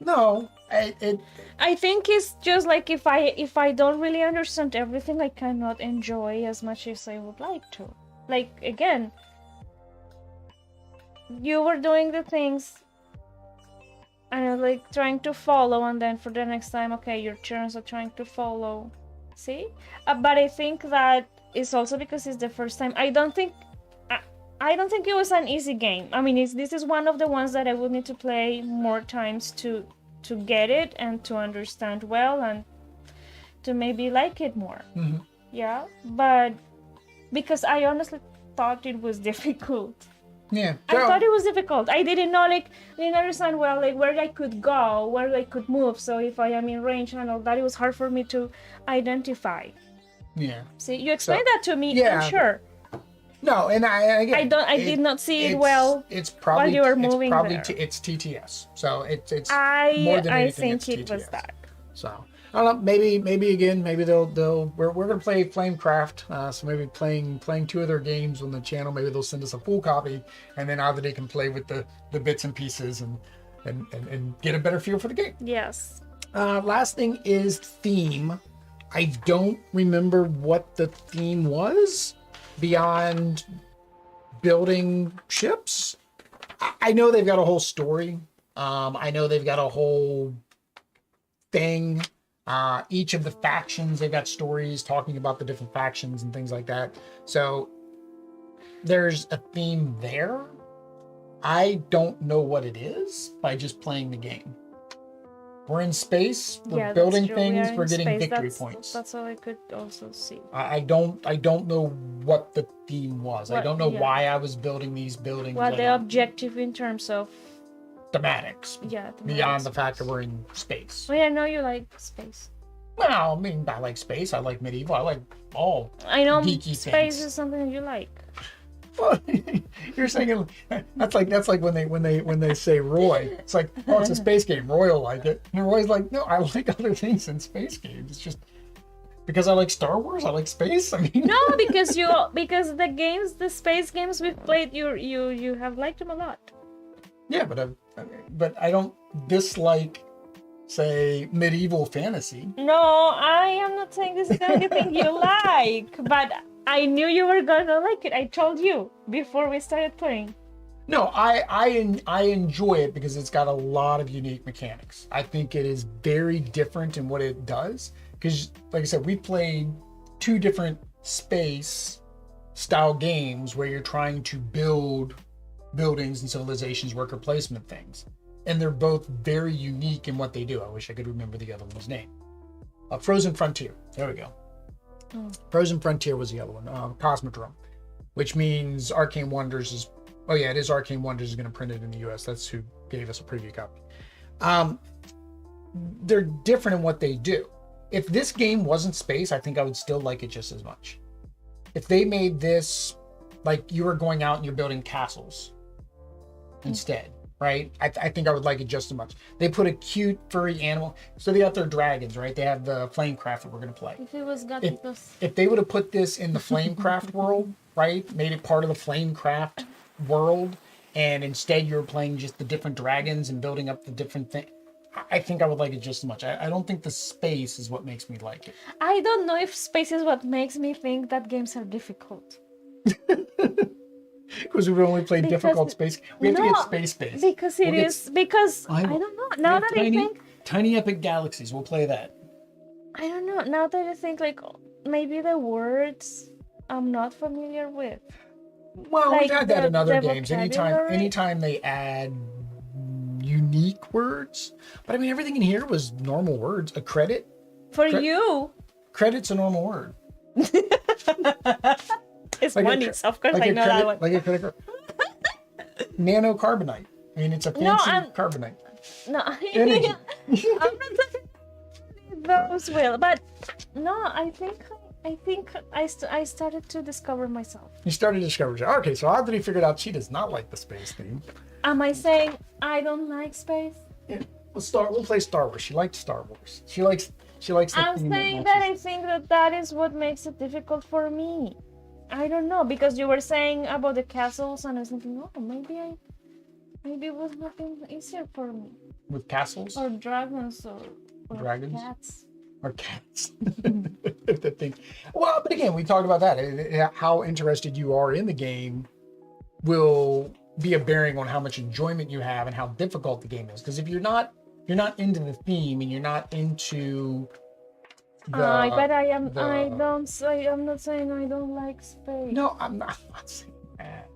No, I think it's just like if I don't really understand everything, I cannot enjoy as much as I would like to. Like, again, you were doing the things and I was like trying to follow, and then for the next time, okay, your turns are trying to follow. See? But I think that it's also because it's the first time. I don't think it was an easy game. I mean, this is one of the ones that I would need to play more times to get it and to understand well and to maybe like it more. Mm-hmm. Yeah, but because I honestly thought it was difficult. Yeah, I thought it was difficult. I didn't know, didn't understand well, where I could go, where I could move. So if I am in range and all that, it was hard for me to identify. Yeah. See, you explained that to me. Yeah. I'm sure. No, and I did not see it well. It's probably while you were moving there. It's TTS. So it's more than anything. I think it's it TTS. was that. So I don't know. Maybe again. Maybe we're gonna play Flamecraft. So maybe playing 2 of their games on the channel. Maybe they'll send us a full copy, and then either they can play with the bits and pieces and get a better feel for the game. Yes. Last thing is theme. I don't remember what the theme was beyond building ships. I know they've got a whole story. I know they've got a whole thing. Each of the factions, they've got stories talking about the different factions and things like that. So there's a theme there. I don't know what it is by just playing the game. We're in space. We're building things. We're getting victory points. That's all I could also see. I don't know what the theme was. I don't know why I was building these buildings. What the objective in terms of thematics. Yeah. Beyond the fact that we're in space. Well, I know you like space. Well, I mean, I like space. I like medieval. I like all. I know geeky space things. is something you like. Well, you're saying that's like when they say Roy. It's like, oh, it's a space game. Roy will like it, and Roy's like, no, I like other things than space games. It's just because I like Star Wars. I like space. I mean, no, because the space games we've played, you have liked them a lot. Yeah, but I don't dislike, say, medieval fantasy. No, I am not saying this is anything you like, but I knew you were gonna like it. I told you before we started playing. No, I enjoy it because it's got a lot of unique mechanics. I think it is very different in what it does. Because, like I said, we played 2 different space style games where you're trying to build buildings and civilizations, worker placement things. and they're both very unique in what they do. I wish I could remember the other one's name. Frozen Frontier. There we go. Frozen Frontier was the other one. Cosmodrome, which means Arcane Wonders is. Oh yeah, it is Arcane Wonders is going to print it in the U.S. That's who gave us a preview copy. They're different in what they do. If this game wasn't space, I think I would still like it just as much. If they made this like you were going out and you're building castles instead, right? I think I would like it just as much. They put a cute furry animal. So they got their dragons, right? They have the Flamecraft that we're going to play. If it was Gatitos. If they would have put this in the Flamecraft world, right? Made it part of the Flamecraft world, and instead you're playing just the different dragons and building up the different things. I think I would like it just as much. I don't think the space is what makes me like it. I don't know if space is what makes me think that games are difficult. Because we've only played difficult space. We have to get space. Because it is. Because I don't know. Now that I think. Tiny epic galaxies. We'll play that. I don't know. Now that I think, like, maybe the words I'm not familiar with. Well, like we've had that in other games. vocabulary. Anytime they add unique words. But I mean, everything in here was normal words. A credit. You. Credit's a normal word. It's like money, so of course I know that one. Like a credit card. Nanocarbonite. I mean, it's a fancy carbonite. No, Energy. I'm not saying those will, but no, I think I started to discover myself. You started to discover. Okay, so Audrey figured out she does not like the space theme. Am I saying I don't like space? Yeah, we'll play Star Wars. She likes Star Wars. She likes the I'm theme saying that I think that is what makes it difficult for me. I don't know, because you were saying about the castles, and I was thinking, oh, maybe it was nothing easier for me. With castles? Or dragons, or dragons? cats. Or cats. The thing. Well, but again, we talked about that. How interested you are in the game will be a bearing on how much enjoyment you have and how difficult the game is. Because if you're not into the theme and you're not into but I am. I'm not saying I don't like space. No, I'm not saying that.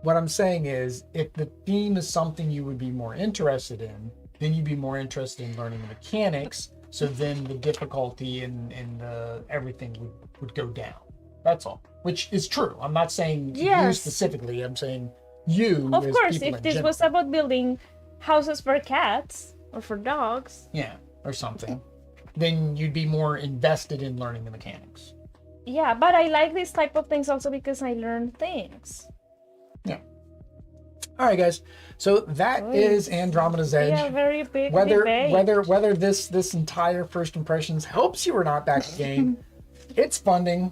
What I'm saying is, if the theme is something you would be more interested in, then you'd be more interested in learning the mechanics. So then the difficulty and everything would go down. That's all. Which is true. I'm not saying you specifically. I'm saying you. Of as course, people if this general. was about building houses for cats or for dogs. Yeah, or something. Then you'd be more invested in learning the mechanics. Yeah, but I like this type of things also because I learn things. Yeah. All right, guys. So that is Andromeda's Edge. Yeah, very big Whether debate. this entire first impressions helps you or not back to the game, it's funding.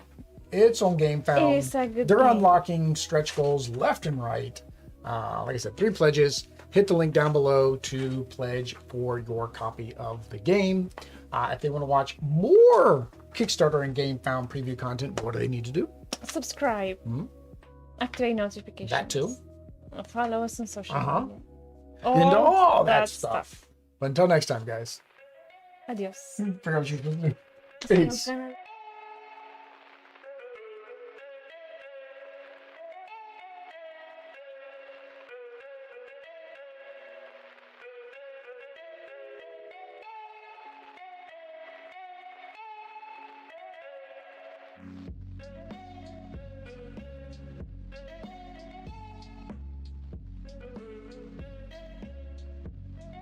It's on Gamefound. It is a good They're game. unlocking stretch goals left and right. Like I said, 3 pledges. Hit the link down below to pledge for your copy of the game. If they want to watch more Kickstarter and Gamefound preview content, what do they need to do? Subscribe. Activate notifications. That too. Follow us on social media. And all that stuff. stuff. But until next time, guys. Adios. Forgot what you were supposed to do. Peace.